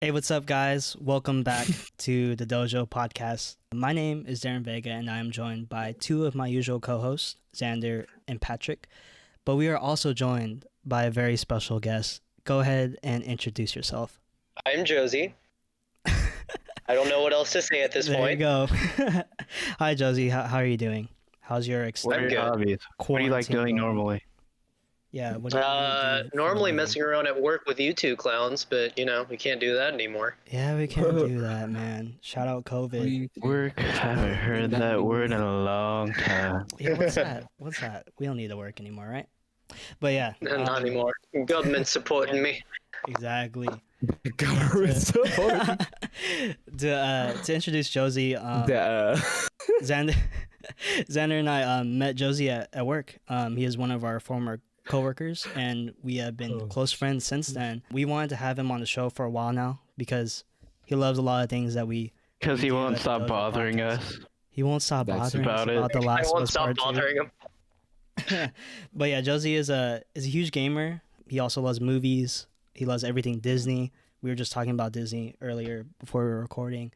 Hey, what's up, guys? Welcome back to the Dojo podcast. My name is Darren Vega, and I am joined by two of my usual co hosts, Xander and Patrick. But we are also joined by a very special guest. Go ahead and introduce yourself. I'm Josie. I don't know what else to say at this There you point. go. Hi, Josie. How are you doing? How's your What are your hobbies? What do you like doing normally? Yeah, what do you do for Normally a living? messing around at work with you two clowns, but we can't do that anymore. Yeah, we can't do that, man. Shout out COVID. Work? Haven't heard that word in a long time. Yeah, what's that? What's that? We don't need to work anymore, right? But yeah. Not anymore. Government supporting me. Exactly. Government support. To introduce Josie, Xander and I met Josie at work. He is one of our former coworkers, and we have been close friends since then. We wanted to have him on the show for a while now because he loves a lot of things that we. Because he do won't at the stop Dojo bothering podcast. us. He won't stop That's bothering us about it. about the I last won't was stop part two. bothering him. But yeah, Josie is a huge gamer. He also loves movies. He loves everything Disney. We were just talking about Disney earlier before we were recording,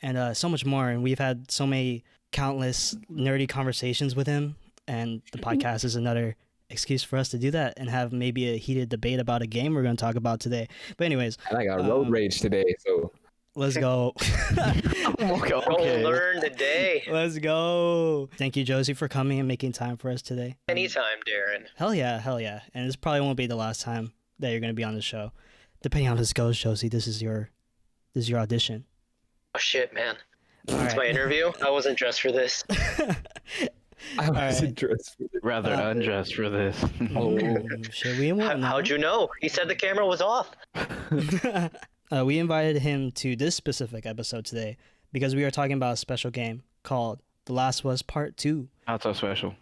and so much more. And we've had so many countless nerdy conversations with him. And the podcast is another excuse for us to do that and have maybe a heated debate about a game we're going to talk about today. But anyways, And I got road rage today, so let's go. Okay. Learn today. Let's go. Thank you, Josie, for coming and making time for us today. Anytime, Darren. Hell yeah, hell yeah. And this probably won't be the last time that you're going to be on the show. Depending on how this goes, Josie, this is your audition. Oh shit, man. All It's my right. interview. I wasn't dressed for this. I was right. dressed for it. Rather undressed for this. Oh, shit, we won't know. How'd you know? He said the camera was off. We invited him to this specific episode today because we are talking about a special game called The Last of Us Part 2. Not so special.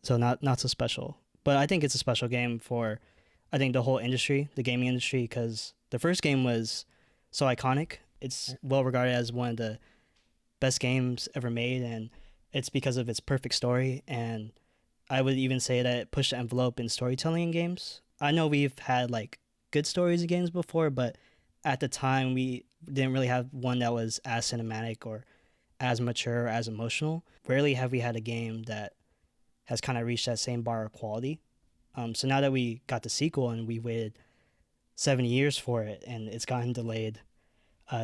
So not so special. But I think it's a special game for, I think, the whole industry, the gaming industry, because the first game was so iconic. It's well regarded as one of the best games ever made, and it's because of its perfect story. And I would even say that it pushed the envelope in storytelling in games. I know we've had like good stories in games before, but at the time we didn't really have one that was as cinematic or as mature, as emotional. Rarely have we had a game that has kind of reached that same bar of quality. So now that we got the sequel and we waited 7 years for it and it's gotten delayed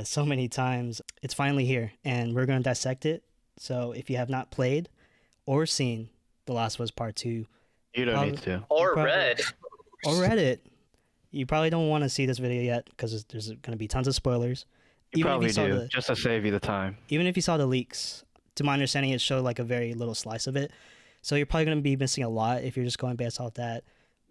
so many times, it's finally here and we're going to dissect it. So if you have not played or seen The Last of Us Part 2 You don't need to. Or Probably- red. or read it, you probably don't want to see this video yet because there's going to be tons of spoilers. You probably saw do, just to save you the time. Even if you saw the leaks, to my understanding, it showed like a very little slice of it. So you're probably going to be missing a lot if you're just going based off that.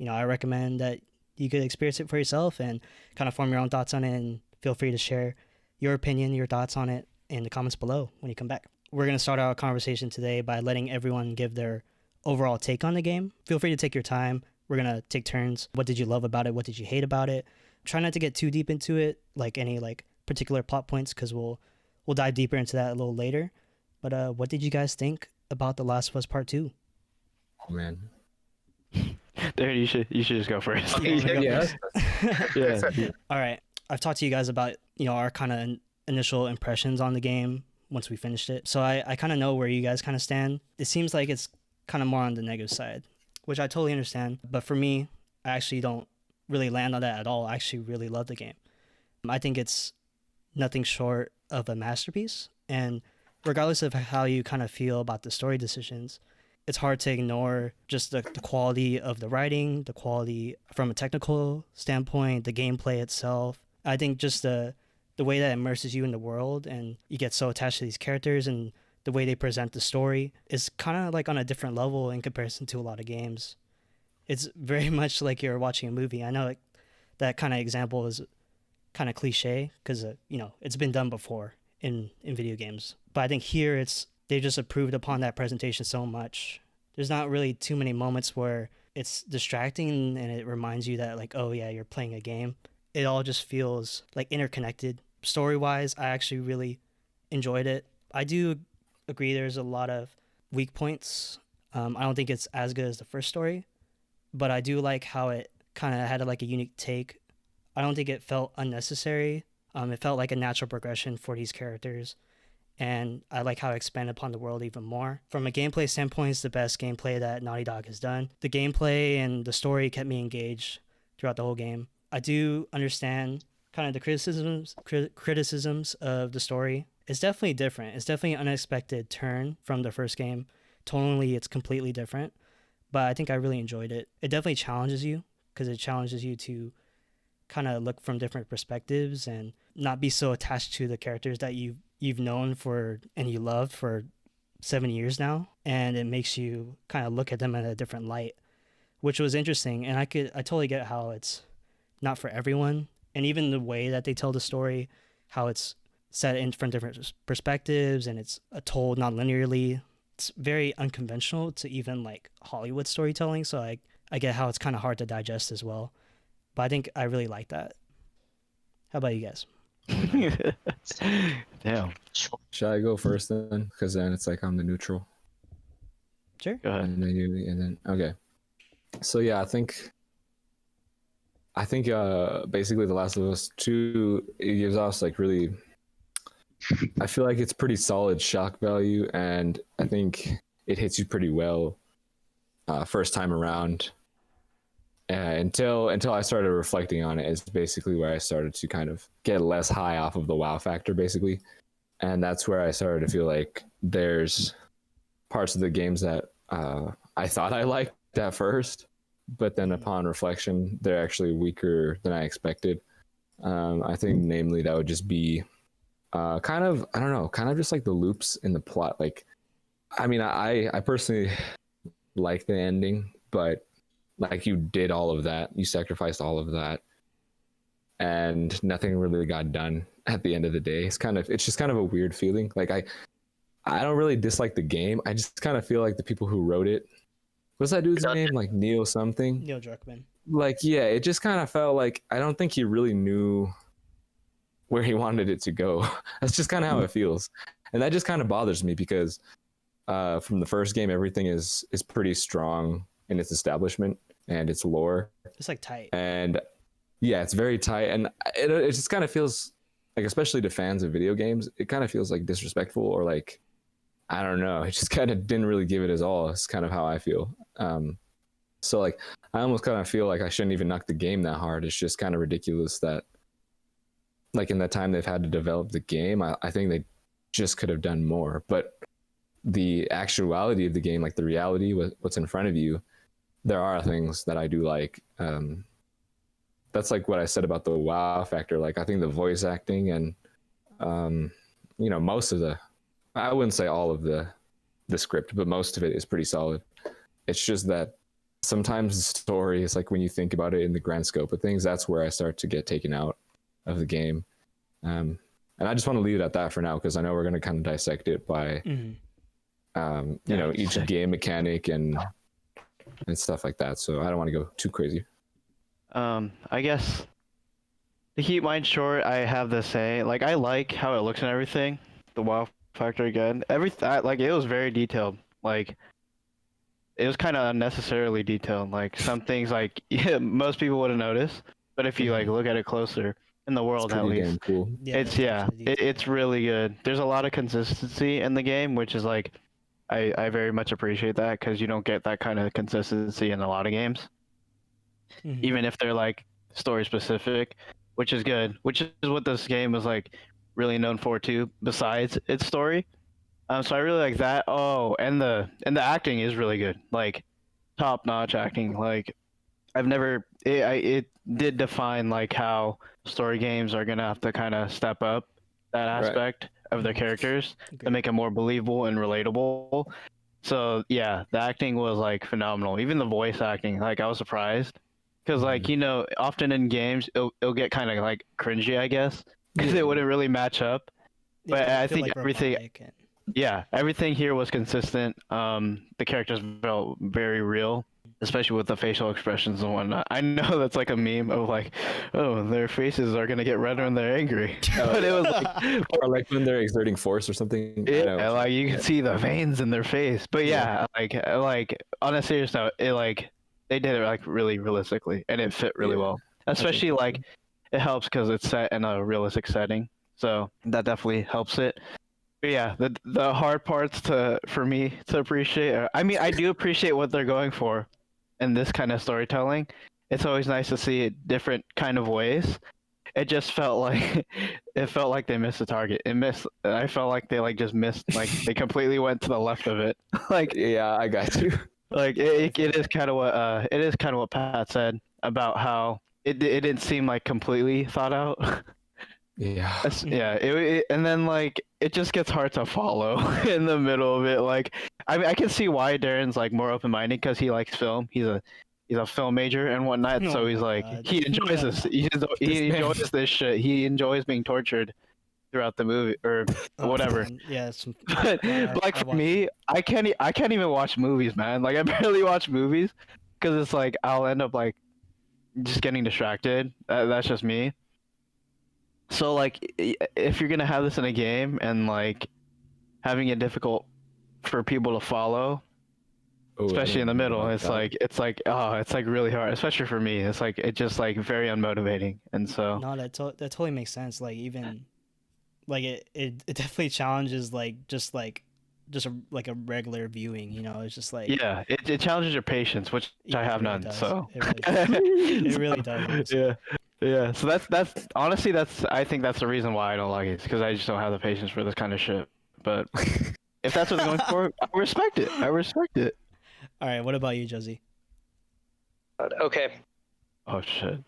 I recommend that you could experience it for yourself and kind of form your own thoughts on it, and feel free to share your opinion, your thoughts on it in the comments below when you come back. We're going to start our conversation today by letting everyone give their overall take on the game. Feel free to take your time. We're going to take turns. What did you love about it? What did you hate about it? Try not to get too deep into it, like any like particular plot points, because we'll dive deeper into that a little later. But what did you guys think about The Last of Us Part 2? Oh man. There, you should just go first. Yeah. Yeah. All right. I've talked to you guys about, our kind of initial impressions on the game once we finished it. So I kind of know where you guys kind of stand. It seems like it's kind of more on the negative side, which I totally understand. But for me, I actually don't really land on that at all. I actually really love the game. I think it's nothing short of a masterpiece. And regardless of how you kind of feel about the story decisions, it's hard to ignore just the quality of the writing, the quality from a technical standpoint, the gameplay itself. I think just the way that immerses you in the world and you get so attached to these characters, and the way they present the story is kind of like on a different level in comparison to a lot of games. It's very much like you're watching a movie. I know that kind of example is kind of cliche because, it's been done before in video games. But I think here they just improved upon that presentation so much. There's not really too many moments where it's distracting and it reminds you that, like, oh yeah, you're playing a game. It all just feels like interconnected. Story-wise, I actually really enjoyed it. I do agree there's a lot of weak points. I don't think it's as good as the first story, but I do like how it kind of had like a unique take. I don't think it felt unnecessary. It felt like a natural progression for these characters, and I like how it expanded upon the world even more. From a gameplay standpoint, it's the best gameplay that Naughty Dog has done. The gameplay and the story kept me engaged throughout the whole game. I do understand kind of the criticisms of the story. It's definitely different. It's definitely an unexpected turn from the first game. Tonally, it's completely different, but I think I really enjoyed it. It definitely challenges you because it challenges you to kind of look from different perspectives and not be so attached to the characters that you've known for and you loved for 7 years now, and it makes you kind of look at them in a different light, which was interesting. And I totally get how it's not for everyone, and even the way that they tell the story, how it's set in from different perspectives and it's told non-linearly. It's very unconventional to even like Hollywood storytelling, so I get how it's kind of hard to digest as well. But I think I really like that. How about you guys? Damn. Should I go first then? Because then it's like I'm the neutral. Sure. Go ahead. And then okay. So yeah, I think basically The Last of Us 2, it gives us like really, I feel like it's pretty solid shock value, and I think it hits you pretty well first time around. Until I started reflecting on it is basically where I started to kind of get less high off of the wow factor, basically. And that's where I started to feel like there's parts of the games that I thought I liked at first, but then upon reflection, they're actually weaker than I expected. I think namely that would just be kind of just like the loops in the plot. Like, I mean, I personally like the ending, but like you did all of that, you sacrificed all of that, and nothing really got done at the end of the day. It's just kind of a weird feeling. Like I don't really dislike the game. I just kind of feel like the people who wrote it, what's that dude's name? Like Neil something? Neil Druckmann. Like, yeah, it just kind of felt like I don't think he really knew where he wanted it to go. That's just kind of how it feels. And that just kind of bothers me because from the first game, everything is pretty strong in its establishment and its lore. It's like tight. And yeah, it's very tight. And it just kind of feels like, especially to fans of video games, it kind of feels like disrespectful, or like, I don't know. It just kind of didn't really give it his all. It's kind of how I feel. So like, I almost kind of feel like I shouldn't even knock the game that hard. It's just kind of ridiculous that like in the time they've had to develop the game, I think they just could have done more. But the actuality of the game, like the reality, what's in front of you, there are things that I do like. That's like what I said about the wow factor. Like I think the voice acting and most of the, I wouldn't say all of the script, but most of it is pretty solid. It's just that sometimes the story is like, when you think about it in the grand scope of things, that's where I start to get taken out of the game. And I just want to leave it at that for now, because I know we're going to kind of dissect it by each game mechanic and stuff like that. So I don't want to go too crazy. I guess to keep mine short, I have to say, like, I like how it looks and everything. The wow factor again. Everything, like, it was very detailed. Like, it was kind of unnecessarily detailed. Like, some things, like, yeah, most people wouldn't notice, but if you like look at it closer, in the world at least, cool. It's really good. There's a lot of consistency in the game, which is like, I very much appreciate that, because you don't get that kind of consistency in a lot of games, even if they're like story specific, which is good, which is what this game is like really known for too, besides its story. So I really like that. Oh, and the acting is really good, like top notch acting. Like it did define like how story games are gonna have to kind of step up that aspect of their characters to make it more believable and relatable. So yeah, the acting was like phenomenal. Even the voice acting, like I was surprised, because like often in games it'll get kind of like cringy, I guess, because it wouldn't really match up. But I think like everything, everything here was consistent. The characters felt very real, especially with the facial expressions and whatnot. I know that's like a meme of like, oh, their faces are gonna get redder when they're angry. But it was like, or like when they're exerting force or something. Yeah, like you can see the veins in their face. But yeah, like on a serious note, it like they did it like really realistically, and it fit really well. Especially like it helps because it's set in a realistic setting, so that definitely helps it. But yeah, the hard parts for me to appreciate. I mean, I do appreciate what they're going for in this kind of storytelling. It's always nice to see it different kind of ways. It just felt like they missed the target. I felt like they just missed, like they completely went to the left of it. Like Yeah, I got you. like it is kind of what Pat said about how it didn't seem like completely thought out. Yeah. Yeah, and then like it just gets hard to follow in the middle of it. Like, I mean, I can see why Darren's like more open-minded because he likes film. He's a film major and whatnot, Oh so he's my like God. he enjoys this. He enjoys this shit. He enjoys being tortured throughout the movie or Oh, whatever. man. Yeah. But like for me, I can't even watch movies, man. Like I barely watch movies because it's like I'll end up like just getting distracted. That's just me. So like if you're gonna have this in a game and like having it difficult for people to follow, Oh, I especially in the didn't know middle, about it's like really hard, especially for me. It's just like very unmotivating, and so No, that totally makes sense. Like even like it definitely challenges like just like a regular viewing. You know, it's just like yeah, it challenges your patience, which yeah, I have it really none. does. So It really does. It really does. Honestly. yeah. Yeah, so that's honestly I think that's the reason why I don't like it, because I just don't have the patience for this kind of shit. But if that's what they're going for, I respect it. I respect it. All right. What about you, Josie? Okay. Oh shit.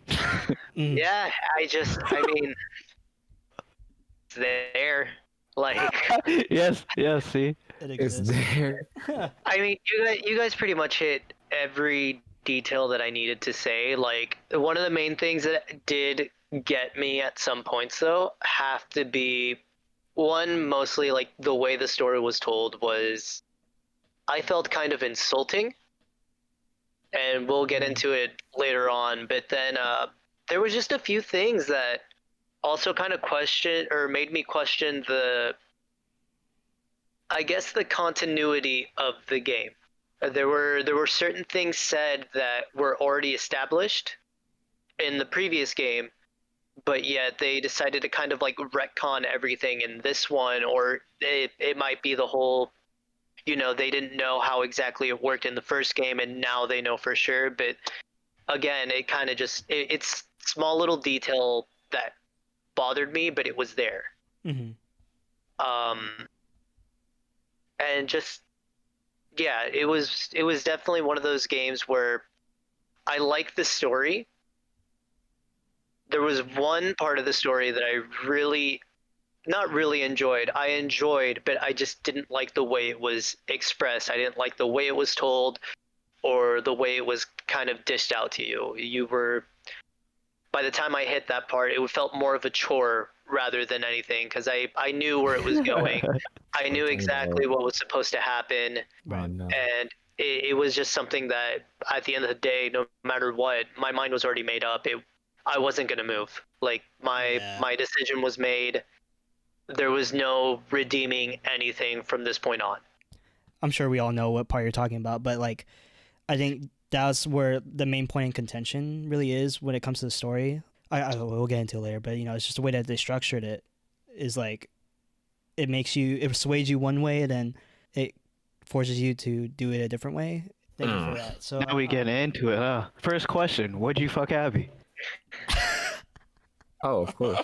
Mm. Yeah, I mean, it's there. Like, Yes, see. It It's exists. there. I mean, you guys pretty much hit every detail that I needed to say. Like, one of the main things that did get me at some points, though, have to be one, mostly like the way the story was told was, I felt kind of insulting, and we'll get into it later on. But then there was just a few things that also kind of made me question I guess the continuity of the game. There were certain things said that were already established in the previous game, but yet they decided to kind of like retcon everything in this one, or it might be the whole, they didn't know how exactly it worked in the first game and now they know for sure. But again, it kind of it's small little detail that bothered me, but it was there. Hmm. And just, yeah, it was definitely one of those games where I liked the story. There was one part of the story that I really, not really enjoyed. I enjoyed, but I just didn't like the way it was expressed. I didn't like the way it was told or the way it was kind of dished out to you. By the time I hit that part, it felt more of a chore rather than anything, because I knew where it was going. I knew exactly what was supposed to happen, Oh, no. and it was just something that at the end of the day, no matter what, my mind was already made up. I wasn't going to move. Like, my decision was made. There was no redeeming anything from this point on. I'm sure we all know what part you're talking about, but like, I think that's where the main point in contention really is when it comes to the story. We'll get into it later, but it's just the way that they structured it is like, it sways you one way, and then it forces you to do it a different way. Thank you for that. So Now we get into it, huh? First question: would you fuck Abby? Oh, of course.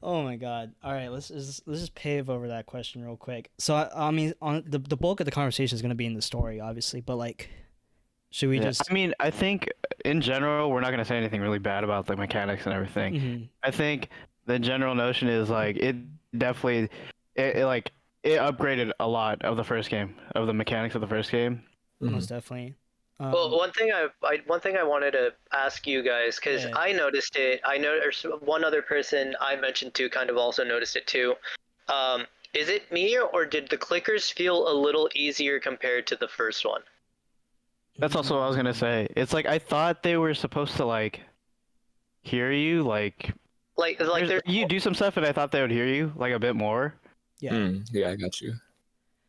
Oh my God! All right, let's just pave over that question real quick. So I mean, on the bulk of the conversation is going to be in the story, obviously, but like, should we just? I mean, I think in general we're not gonna say anything really bad about the mechanics and everything. Mhm. I think the general notion is like it definitely it upgraded a lot of the first game, of the mechanics of the first game. Most definitely. Well, one thing I wanted to ask you guys, because Yeah. I noticed it. I know there's one other person I mentioned too, kind of also noticed it too. Is it me, or did the clickers feel a little easier compared to the first one? That's also what I was gonna say. It's like I thought they were supposed to like hear you, like Like there's you do some stuff, and I thought they would hear you like a bit more. Yeah. Yeah, I got you.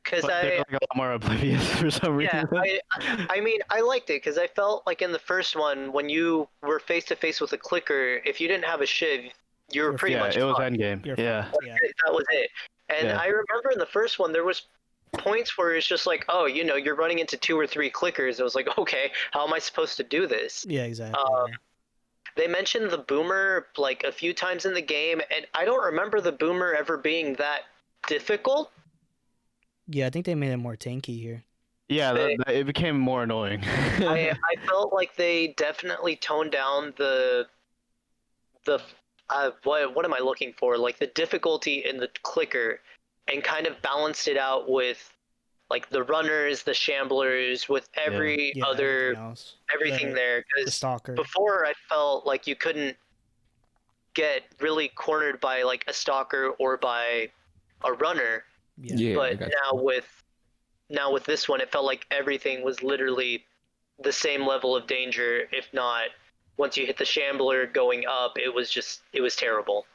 because But they're like a lot more oblivious for some reason. yeah, I mean, I liked it because I felt like in the first one, when you were face to face with a clicker, if you didn't have a shiv, you were pretty Yeah, much it was fucked. endgame. You're Yeah. fucked, yeah. That was it. And Yeah. I remember in the first one, there was points where it's just like, oh, you know, you're running into 2 or 3 clickers. It was like, okay, how am I supposed to do this? Yeah, exactly. They mentioned the boomer like a few times in the game, and I don't remember the boomer ever being that difficult. Yeah, I think they made it more tanky here. Yeah, it became more annoying. I felt like they definitely toned down the what am I looking for? Like the difficulty in the clicker, and kind of balanced it out with like the runners, the shamblers, with every Yeah, other everything else. there. The Because stalker. before I felt like you couldn't get really cornered by like a stalker or by a runner. Yeah. Yeah, I But got now with this one, it felt like everything was literally the same level of danger, if not. Once you hit the shambler going up, it was terrible.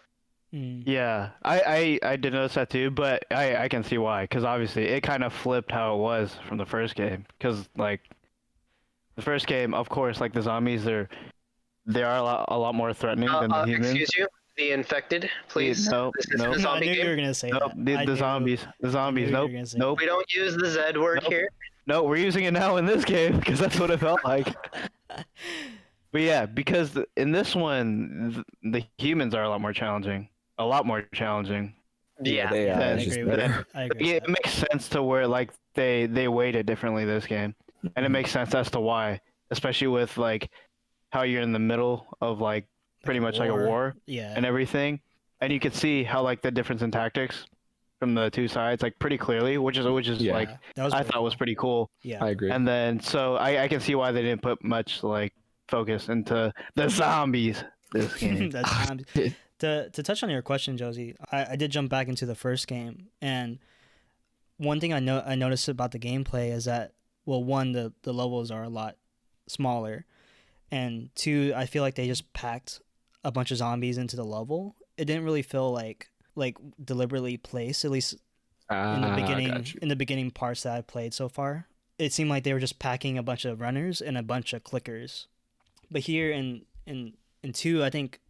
Mm. Yeah, I did notice that too, but I can see why, because obviously it kind of flipped how it was from the first game. Because like the first game, of course, like the zombies they are a lot more threatening than the humans. Excuse you, the infected, please. No, This isn't no. a I zombie knew you game. were gonna say Nope, that. I the knew- zombies, knew you were nope, gonna say nope. We don't use the Z word Nope. here. No, we're using it now in this game because that's what it felt like. But yeah, because in this one, the humans are a lot more challenging. A lot more challenging. Yeah. they are. Yeah, I It's just agree with better. that. I agree. Yeah, with it makes sense to where like they weighted differently this game, and it makes sense as to why, especially with like how you're in the middle of like pretty much like a war Yeah. and everything, and you can see how like the difference in tactics from the two sides like pretty clearly, which is Yeah. like that was I pretty thought was cool. pretty cool. Yeah. I agree. And then so I can see why they didn't put much like focus into the zombies this game. That's to touch on your question, Josie, I did jump back into the first game, and one thing I noticed about the gameplay is that, well, one, the levels are a lot smaller, and two, I feel like they just packed a bunch of zombies into the level. It didn't really feel like deliberately placed, at least in the beginning. got you. In the beginning parts that I played so far, it seemed like they were just packing a bunch of runners and a bunch of clickers. But here in 2, I think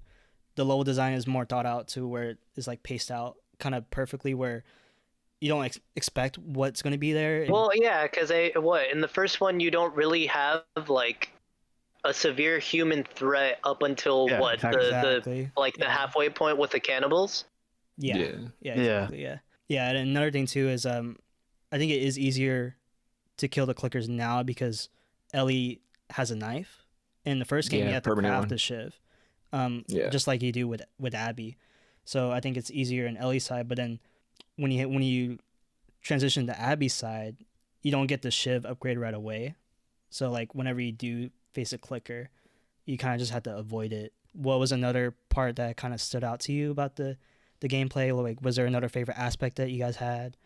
the level design is more thought out to where it is like paced out kind of perfectly, where you don't expect what's going to be there. Well, yeah, because in the first one you don't really have like a severe human threat up until Yeah, exactly. the halfway point with the cannibals. Yeah. Yeah. Yeah. Exactly. Yeah. And another thing too is I think it is easier to kill the clickers now because Ellie has a knife. In the first game, Yeah, you have to permanent craft one. the shiv, Yeah. just like you do with Abby. So I think it's easier in Ellie's side. But then when you transition to Abby's side, you don't get the shiv upgrade right away. So like whenever you do face a clicker, you kind of just have to avoid it. What was another part that kind of stood out to you about the gameplay? Like, was there another favorite aspect that you guys had?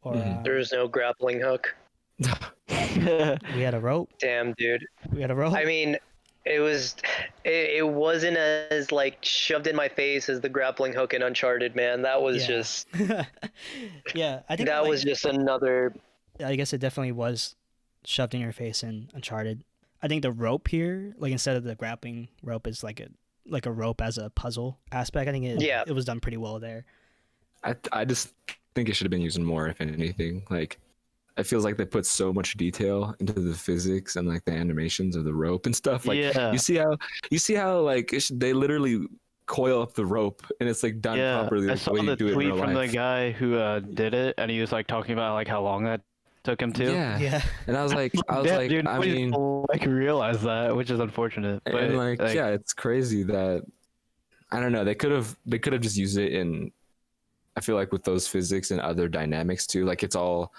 Or There was no grappling hook. we had a rope. Damn, dude. We had a rope. I mean, it wasn't as like shoved in my face as the grappling hook in Uncharted, man. That was Yeah. just Yeah, I think that like, was just another. I guess it definitely was shoved in your face in Uncharted. I think the rope here, like instead of the grappling rope, is like a rope as a puzzle aspect. I think it was done pretty well there. I just think it should have been used more, if anything. Like, it feels like they put so much detail into the physics and like the animations of the rope and stuff. Like, Yeah. you see how like they literally coil up the rope and it's like done properly. I Like, saw the way the you do it in tweet real from the life. guy who did it, and he was like talking about like how long that took him to. Yeah. And I was like, Damn, dude, I nobody, mean, like realize that, which is unfortunate. But and like, yeah, it's crazy that I don't know. They could have just used it in. I feel like with those physics and other dynamics too. Like it's all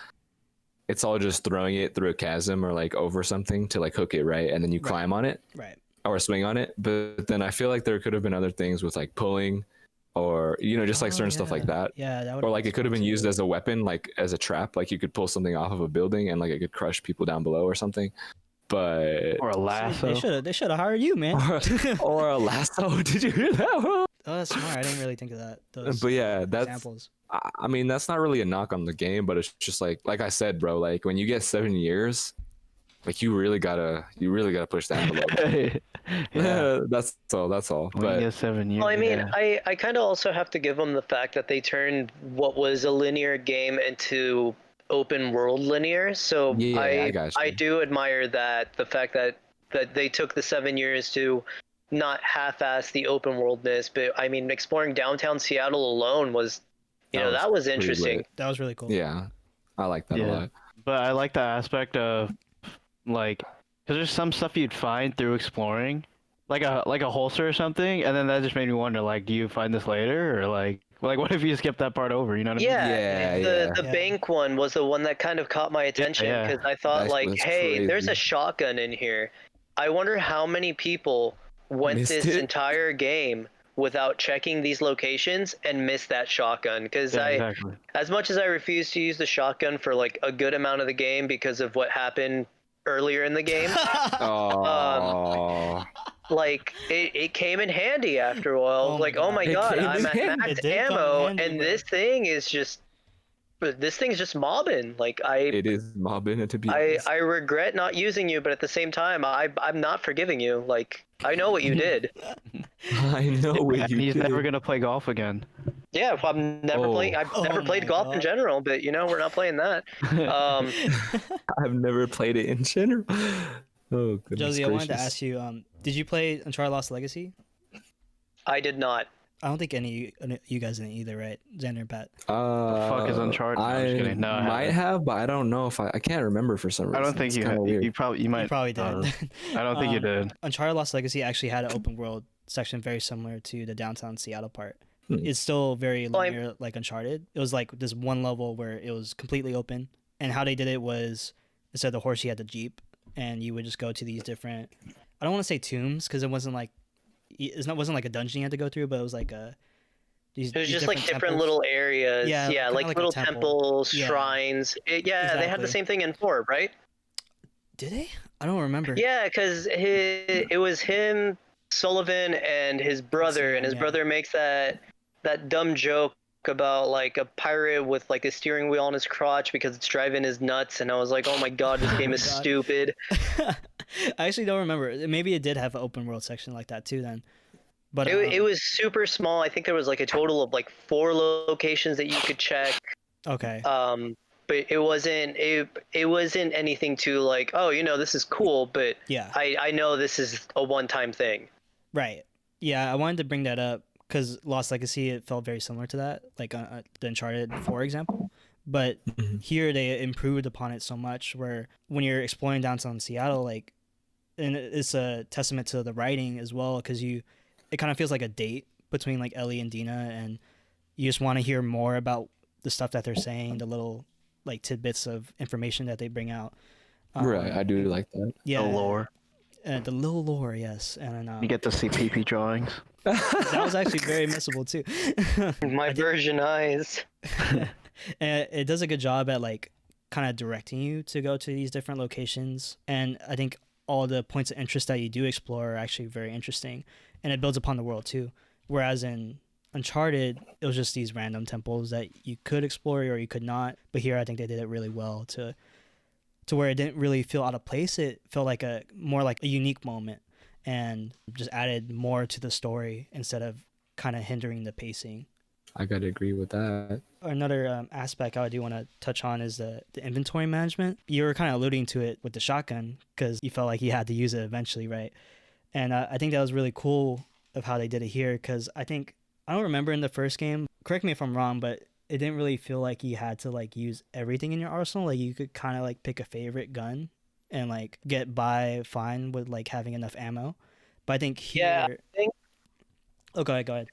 just throwing it through a chasm or like over something to like hook it right, and then you climb on it Right. or swing on it. But then I feel like there could have been other things with like pulling, or just like certain stuff like that. Yeah, that would. Or like it could have been used as a weapon, like as a trap. Like you could pull something off of a building and like it could crush people down below or something. But or a lasso. They should have hired you, man. or a lasso. Did you hear that? Oh, that's smart. I didn't really think of that. Those But yeah, that's examples. I mean, that's not really a knock on the game, but it's just like I said, bro, like when you get 7 years, like you really gotta push the envelope. Yeah. That's all. When you But get 7 years. Well, I mean, yeah. I kind of also have to give them the fact that they turned what was a linear game into open world linear. So Yeah, I got I you. do admire that, the fact that they took the 7 years to not half-ass the open worldness, but I mean, exploring downtown Seattle alone was, that was pretty interesting. lit. That was really cool. Yeah, I like that a Yeah. lot. But I like the aspect of like, because there's some stuff you'd find through exploring, like a holster or something, and then that just made me wonder, like, do you find this later, or like what if you skip that part over? You know what I mean? Yeah, the Yeah. bank one was the one that kind of caught my attention yeah. because I thought That like, was hey, there's a crazy. shotgun in here. I wonder how many people went Missed this it? entire game without checking these locations and missed that shotgun. Because Yeah, exactly. as much as I refuse to use the shotgun for like a good amount of the game because of what happened earlier in the game, Oh, like it came in handy after a while. Oh my Like, oh my God. god, It came I'm in at handy. max It did come in ammo, handy, and bro. this thing's just mobbing. Like it is mobbing it to be honest. I regret not using you, but at the same time, I'm not forgiving you. Like I know what you did. I know what And you he's did. never gonna play golf again. Yeah, I'm never playing. I've Oh never played my golf in God. general, but we're not playing that. I've never played it in general. Oh, goodness Josie, I wanted to gracious. ask you, did you play Uncharted Lost Legacy? I did not. I don't think any of you guys didn't either, right? Xander and Pat. fuck is Uncharted? No, I'm just I kidding. No, I might haven't. have, but I don't know if I can't remember for some reason. I don't think It's you kinda had. weird. You might. You probably did. I don't think you did. Uncharted Lost Legacy actually had an open world section very similar to the downtown Seattle part. Hmm. It's still very Well, linear, like Uncharted. It was like this one level where it was completely open, and how they did it was instead of the horse, you had the jeep, and you would just go to these different. I don't want to say tombs because it wasn't like wasn't like a dungeon you had to go through, but it was like a. It was just like different temples. little areas. Yeah, Yeah, kinda like like a little temple. temples, Yeah. shrines. They had the Exactly. same thing in 4, right? Did they? I don't remember. Yeah, because it was him, Sullivan, and his brother, and his yeah. brother makes that dumb joke about like a pirate with like a steering wheel on his crotch because it's driving his nuts, and I was like, oh my god, this game is God. stupid. I actually don't remember. Maybe it did have an open world section like that too. Then, but It was super small. I think there was like a total of like 4 locations that you could check. okay. But it wasn't anything to like, oh, this is cool, but Yeah. I know this is a one-time thing. Right. Yeah, I wanted to bring that up because Lost Legacy, it felt very similar to that, like the Uncharted 4 example. But Mhm. here they improved upon it so much where when you're exploring downtown Seattle, like, and it's a testament to the writing as well because it kind of feels like a date between like Ellie and Dina, and you just want to hear more about the stuff that they're saying, the little like tidbits of information that they bring out. Right, I do like that. Yeah. The lore. The little lore, yes. And You get to see PP drawings. that was actually very missable too. My virgin eyes. And it does a good job at like kind of directing you to go to these different locations, and I think all the points of interest that you do explore are actually very interesting, and it builds upon the world too. Whereas in Uncharted, it was just these random temples that you could explore or you could not. But here, I think they did it really well to where it didn't really feel out of place. It felt like more like a unique moment, and just added more to the story instead of kind of hindering the pacing. I gotta agree with that. Another aspect I do want to touch on is the inventory management. You were kind of alluding to it with the shotgun because you felt like you had to use it eventually, right? And I think that was really cool of how they did it here because I don't remember in the first game, correct me if I'm wrong, but it didn't really feel like you had to like use everything in your arsenal. Like you could kind of like pick a favorite gun and like get by fine with like having enough ammo. But I think here... Yeah, I think Oh, go ahead.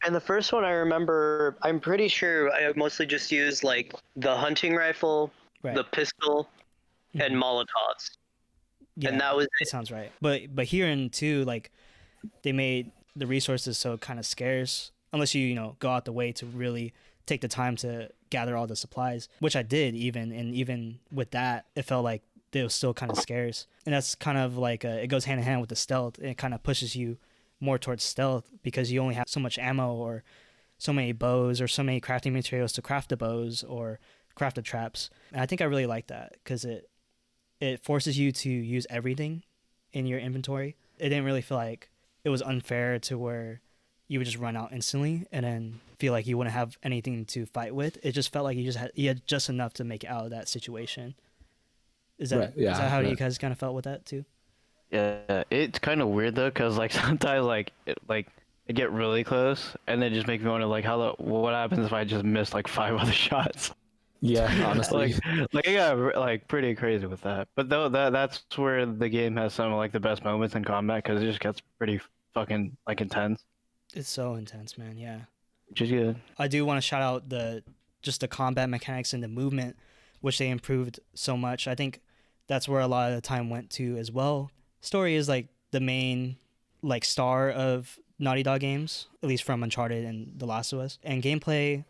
and the first one I remember, I'm pretty sure I mostly just used like the hunting rifle, Right. the pistol, and Molotovs. And that was it. Sounds right. But here in 2, like they made the resources so kind of scarce unless you go out the way to really take the time to gather all the supplies, which I did even with that, it felt like they were still kind of scarce. And that's kind of like it goes hand in hand with the stealth, and it kind of pushes you more towards stealth because you only have so much ammo or so many bows or so many crafting materials to craft the bows or craft the traps. And I think I really like that because it forces you to use everything in your inventory. It didn't really feel like it was unfair to where you would just run out instantly and then feel like you wouldn't have anything to fight with. It just felt like you had just enough to make it out of that situation. Is that Right, yeah, is that how right. you guys kind of felt with that too? Yeah, it's kind of weird though, cause like sometimes it get really close, and then just make me wonder like what happens if I just miss like 5 other shots. Yeah, honestly. like it got like pretty crazy with that. But though that's where the game has some of like the best moments in combat, cause it just gets pretty fucking like intense, It's so intense, man. Yeah. which is good. I do want to shout out just the combat mechanics and the movement, which they improved so much. I think that's where a lot of the time went to as well. Story is like the main like star of Naughty Dog games, at least from Uncharted and The Last of Us. And gameplay,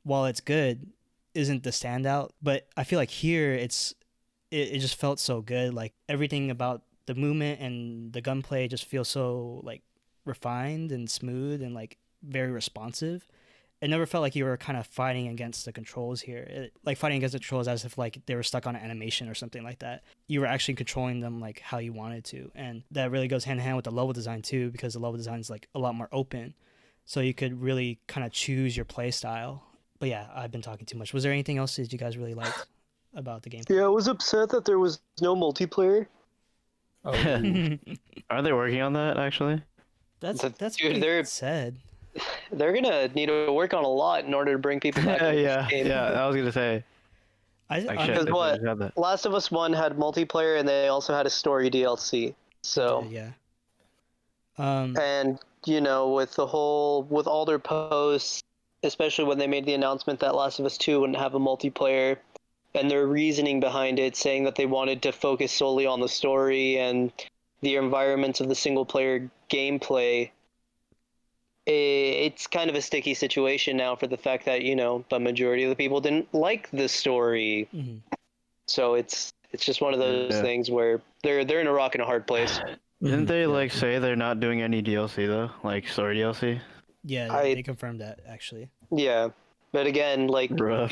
while it's good, isn't the standout. But I feel like here it just felt so good. Like everything about the movement and the gunplay just feels so like refined and smooth and like very responsive. It never felt like you were kind of fighting against the controls here. Like fighting against the controls as if like they were stuck on an animation or something like that. You were actually controlling them like how you wanted to. And that really goes hand in hand with the level design too, because the level design is like a lot more open. So you could really kind of choose your play style. But yeah, I've been talking too much. Was there anything else that you guys really liked about the game? Yeah, I was upset that there was no multiplayer. Oh, Are they working on that actually? That's Dude, pretty they're- sad. They're gonna need to work on a lot in order to bring people back. into yeah, this game. yeah. I was gonna say. Like, shit, Because they what? just had that. Last of Us 1 had multiplayer, and they also had a story DLC. So, Yeah. and with all their posts, especially when they made the announcement that Last of Us 2 wouldn't have a multiplayer, and their reasoning behind it, saying that they wanted to focus solely on the story and the environments of the single player gameplay. It's kind of a sticky situation now for the fact that the majority of the people didn't like the story. Mhm. So it's just one of those things where they're in a rock and a hard place. Didn't they like say they're not doing any DLC though, like story DLC? Yeah, I- they confirmed that actually. Yeah, but again, like Rough.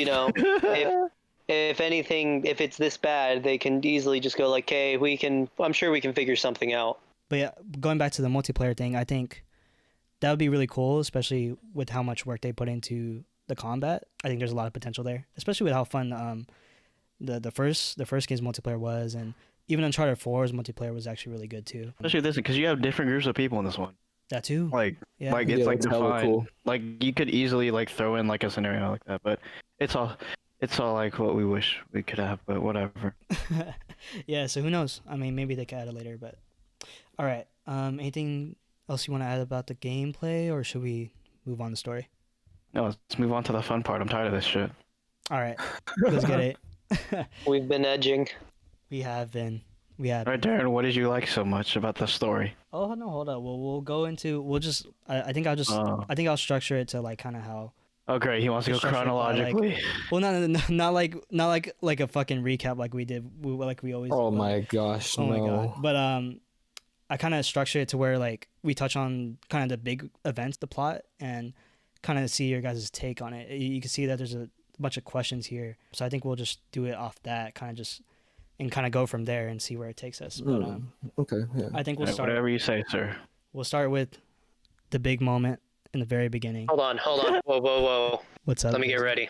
if anything, if it's this bad, they can easily just go like, "Hey, I'm sure we can figure something out." But yeah, going back to the multiplayer thing, I think that would be really cool, especially with how much work they put into the combat. I think there's a lot of potential there, especially with how fun the first game's multiplayer was, and even Uncharted 4's multiplayer was actually really good too. Especially this, because you have different groups of people in this one. That too. Like Yeah. it's Yeah, like that's hella defined. cool. Like you could easily like throw in like a scenario like that, but it's all like what we wish we could have, but whatever. Yeah, so who knows? I mean, maybe they could add it later, but all right. Anything else you want to add about the gameplay, or should we move on to story? No, let's move on to the fun part. I'm tired of this shit. All right, let's get it. We've been edging. We have been. All right, Darren, what did you like so much about the story? Oh no, hold up. We'll go into. We'll just. I think I'll structure it to like kind of how. Oh, great. He wants to go Structured by, like- chronologically. Well, not like a fucking recap like we did, like we always. oh do, but- my gosh, Oh no. my god. But I kind of structure it to where like we touch on kind of the big events, the plot, and kind of see your guys' take on it. You can see that there's a bunch of questions here, so I think we'll just do it off that kind of go from there and see where it takes us. But Okay, yeah. I think we'll All right, start. whatever you say, sir. We'll start with the big moment in the very beginning. Hold on. Whoa. What's up? Let me get ready.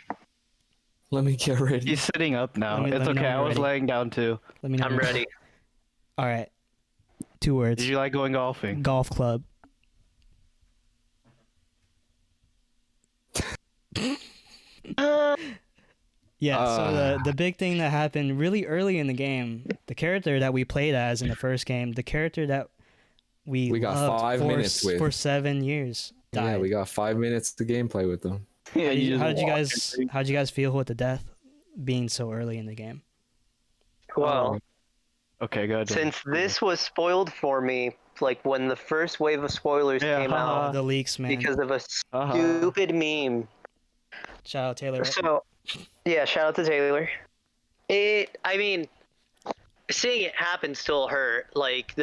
Let me get ready. He's sitting up now. Let me It's know okay. when I you're was ready. laying down too. Let me know. I'm ready. All right. 2 words. Did you like going golfing? Golf club. Yeah, so the big thing that happened really early in the game, the character that we played as in the first game, the character that we got loved 5 minutes with. for 7 years died. Yeah, we got 5 minutes to gameplay with them. Yeah, How'd you just guys feel with the death being so early in the game? Well, Okay, go ahead. since this was spoiled for me, like when the first wave of spoilers Yeah, came haha. out The leaks, man. because of a Uh-huh. stupid meme. Shout out Taylor. So, yeah, shout out to Taylor. I mean, seeing it happen still hurt. Like,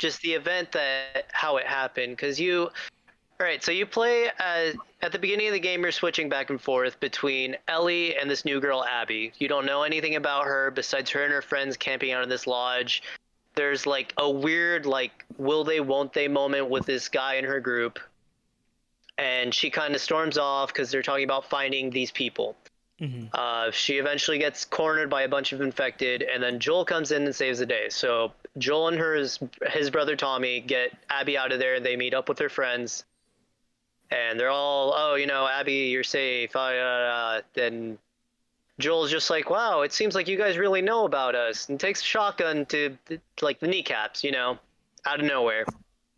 just the event that how it happened. Because all right, so you play at the beginning of the game, you're switching back and forth between Ellie and this new girl, Abby. You don't know anything about her besides her and her friends camping out in this lodge. There's like a weird, like, will they, won't they moment with this guy in her group. And she kind of storms off because they're talking about finding these people. She eventually gets cornered by a bunch of infected, and then Joel comes in and saves the day. So Joel and his brother Tommy get Abby out of there, and they meet up with their friends. And they're all, oh, Abby, you're safe. Then Joel's just like, wow, it seems like you guys really know about us. And takes a shotgun to, like, the kneecaps, out of nowhere.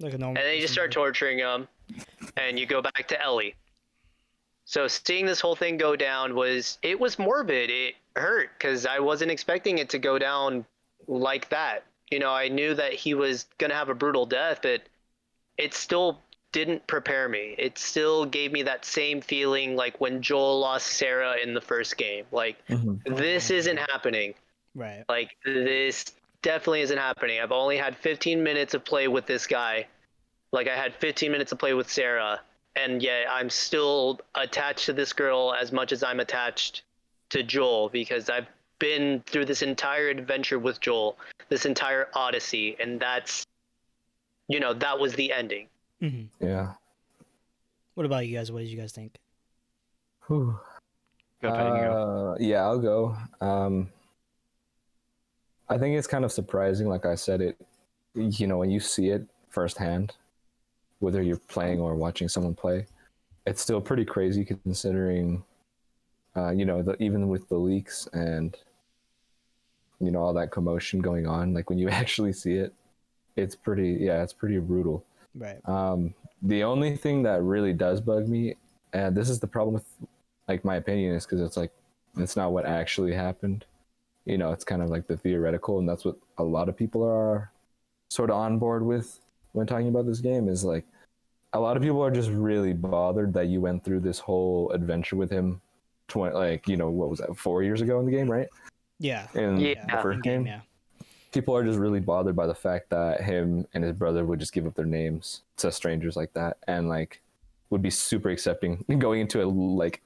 Like and then you just start torturing them. And you go back to Ellie. So seeing this whole thing go down was morbid. It hurt because I wasn't expecting it to go down like that. I knew that he was going to have a brutal death, but it still didn't prepare me. It still gave me that same feeling like when Joel lost Sarah in the first game. Like, this isn't happening. Right. Like, this definitely isn't happening. I've only had 15 minutes of play with this guy. Like, I had 15 minutes to play with Sarah, and yet I'm still attached to this girl as much as I'm attached to Joel, because I've been through this entire adventure with Joel, this entire odyssey, and that's, that was the ending. Yeah. What about you guys? What did you guys think? Whew. Go ahead and go. Yeah, I'll go. I think it's kind of surprising, like I said, when you see it firsthand, whether you're playing or watching someone play, it's still pretty crazy considering, even with the leaks and, all that commotion going on, like when you actually see it, it's pretty brutal. Right. The only thing that really does bug me, and this is the problem with, like, my opinion, is because it's like, it's not what actually happened. It's kind of like the theoretical, and that's what a lot of people are sort of on board with when talking about this game, is like, a lot of people are just really bothered that you went through this whole adventure with him, what was that, 4 years ago in the game, right? Yeah. In the first game. Yeah. People are just really bothered by the fact that him and his brother would just give up their names to strangers like that, and like would be super accepting going into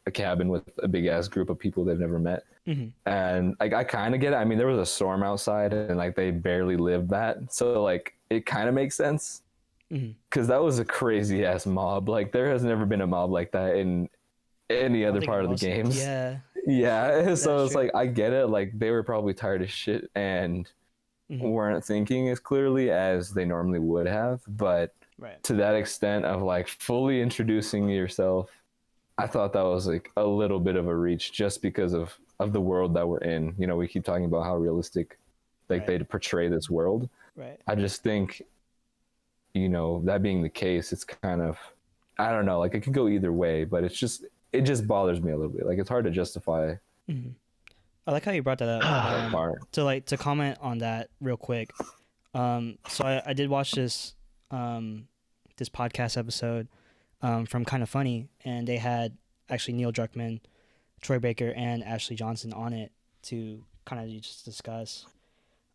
a cabin with a big ass group of people they've never met. And like, I kind of get it. I mean, there was a storm outside, and like they barely lived that, so like it kind of makes sense. Because that was a crazy ass mob. Like, there has never been a mob like that in any other part of the games. Yeah. So it's like, I get it. Like, they were probably tired as shit and weren't thinking as clearly as they normally would have. But to that extent of like fully introducing yourself, I thought that was like a little bit of a reach, just because of the world that we're in. We keep talking about how realistic they portray this world. Right. I just think, that being the case, it's kind of, I don't know, like, it could go either way, but it just bothers me a little bit. Like, it's hard to justify. I like how you brought that up. To comment on that real quick. So I did watch this podcast episode from Kind of Funny, and they had actually Neil Druckmann, Troy Baker, and Ashley Johnson on it to kind of just discuss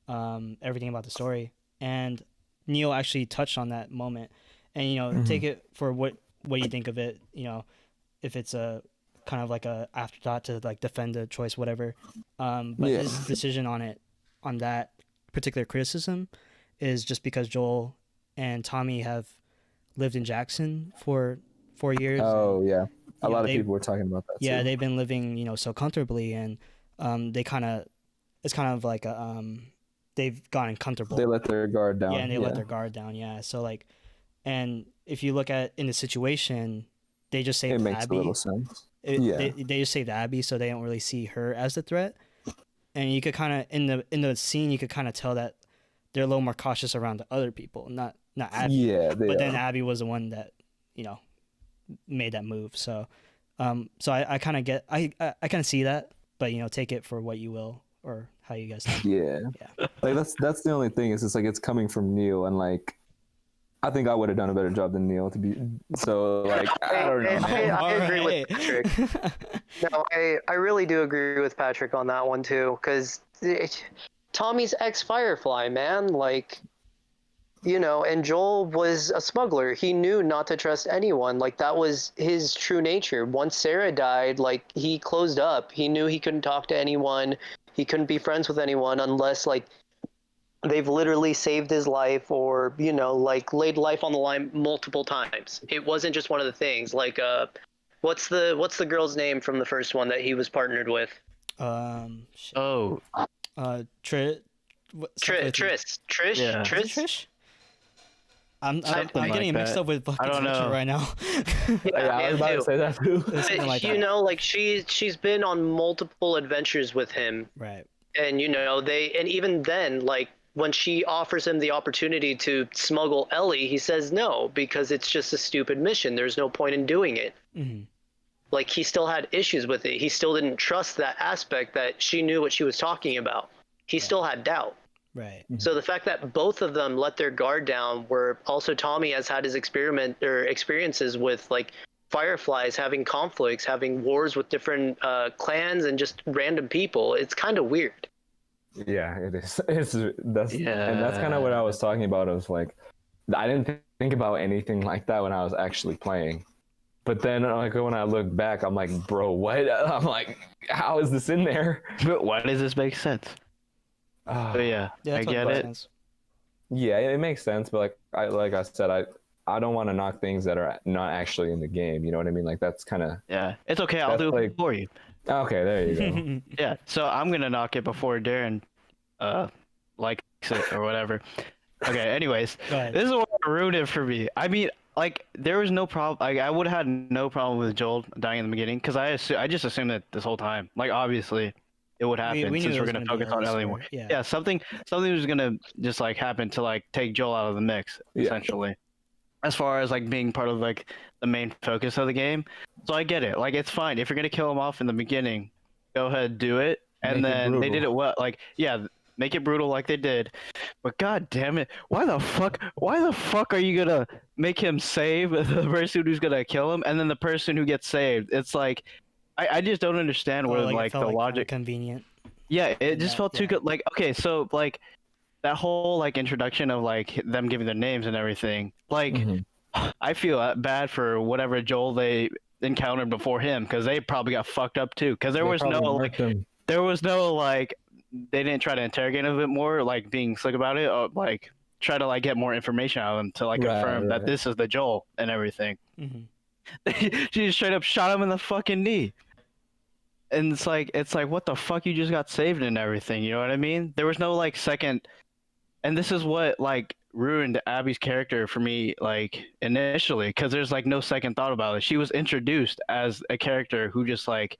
everything about the story. And Neil actually touched on that moment, and take it for what you think of it. If it's a kind of like a afterthought to like defend the choice, whatever. But his decision on that particular criticism is just because Joel and Tommy have lived in Jackson for 4 years. Oh yeah, a lot of people were talking about that. Yeah, too. they've been living so comfortably, and it's kind of like they've gotten comfortable. They let their guard down. Yeah, and they let their guard down. Yeah, so like, and if you look at in the situation, they just saved Abby. It makes a little sense. They just saved Abby, so they don't really see her as the threat. And you could kind of in the scene, you could kind of tell that they're a little more cautious around the other people, not Abby. Yeah, but then Abby was the one that made that move. So, I kind of get I kind of see that, but take it for what you will, or how you guys think. Yeah. Like that's the only thing, is it's like, it's coming from Neil, and like, I think I would have done a better job than Neil, to be so like, I don't know. I agree with Patrick. No, I really do agree with Patrick on that one too, because Tommy's ex-Firefly, man. Like, you know, and Joel was a smuggler. He knew not to trust anyone. Like, that was his true nature. Once Sarah died, like, he closed up. He knew he couldn't talk to anyone. He couldn't be friends with anyone unless, like, they've literally saved his life or, you know, like, laid life on the line multiple times. It wasn't just one of the things. Like, what's the girl's name from the first one that he was partnered with? Shit. Oh, Trish. Yeah. Trish. I'm Something like getting it mixed that. up with I don't know. right now. Yeah, I was about to say that too. Something like you that. know, like, she's been on multiple adventures with him, Right. and, you know, and even then, like, when she offers him the opportunity to smuggle Ellie, he says no because it's just a stupid mission. There's no point in doing it. Mm-hmm. Like, he still had issues with it. He still didn't trust that aspect that she knew what she was talking about. He still had doubt. Right. So the fact that both of them let their guard down, where also Tommy has had his experiences with, like, fireflies, having conflicts, having wars with different clans and just random people, it's kind of weird. Yeah, it is. And that's kind of what I was talking about. I was like, I didn't think about anything like that when I was actually playing. But then, like, when I look back, I'm like, bro, what? I'm like, how is this in there? but why does this make sense? Uh, But yeah, I that's what get makes it. sense. yeah, it makes sense. But like I said, I don't want to knock things that are not actually in the game. You know what I mean? Like, that's kind of Yeah, it's okay. I'll That's do it like- for you. okay. There you go. Yeah, so I'm gonna knock it before Darren likes it or whatever. Okay, anyways, Go ahead. this is what ruined it for me. I mean, like, there was no problem. Like, I would have had no problem with Joel dying in the beginning because I just assumed that this whole time. Like, obviously, it would happen we knew since it we're was gonna gonna be focus on early Ellie more. story. Yeah. Yeah, something was gonna just like happen to like take Joel out of the mix Yeah. essentially. As far as like being part of like the main focus of the game. So I get it. Like, it's fine. If you're gonna kill him off in the beginning, go ahead, do it. And Make it then they did brutal. it well. Like, yeah, make it brutal like they did. But god damn it, why the fuck are you gonna make him save the person who's gonna kill him and then the person who gets saved? It's like I just don't understand where Oh, it like felt the kinda logic. convenient. Yeah, it just Yeah, felt too yeah. good. Like, okay, so like that whole like introduction of like them giving their names and everything. Like, Mhm. I feel bad for whatever Joel they encountered before him because they probably got fucked up too. Because there They was probably no marked like, them. there was no like, they didn't try to interrogate him a bit more, like being slick about it, or like try to like get more information out of him to like Right, confirm that right. this is the Joel and everything. Mhm. She just straight up shot him in the fucking knee. And it's like what the fuck, you just got saved and everything, you know what I mean? There was no like second, and this is what like ruined Abby's character for me like initially because there's like no second thought about it. She was introduced as a character who just like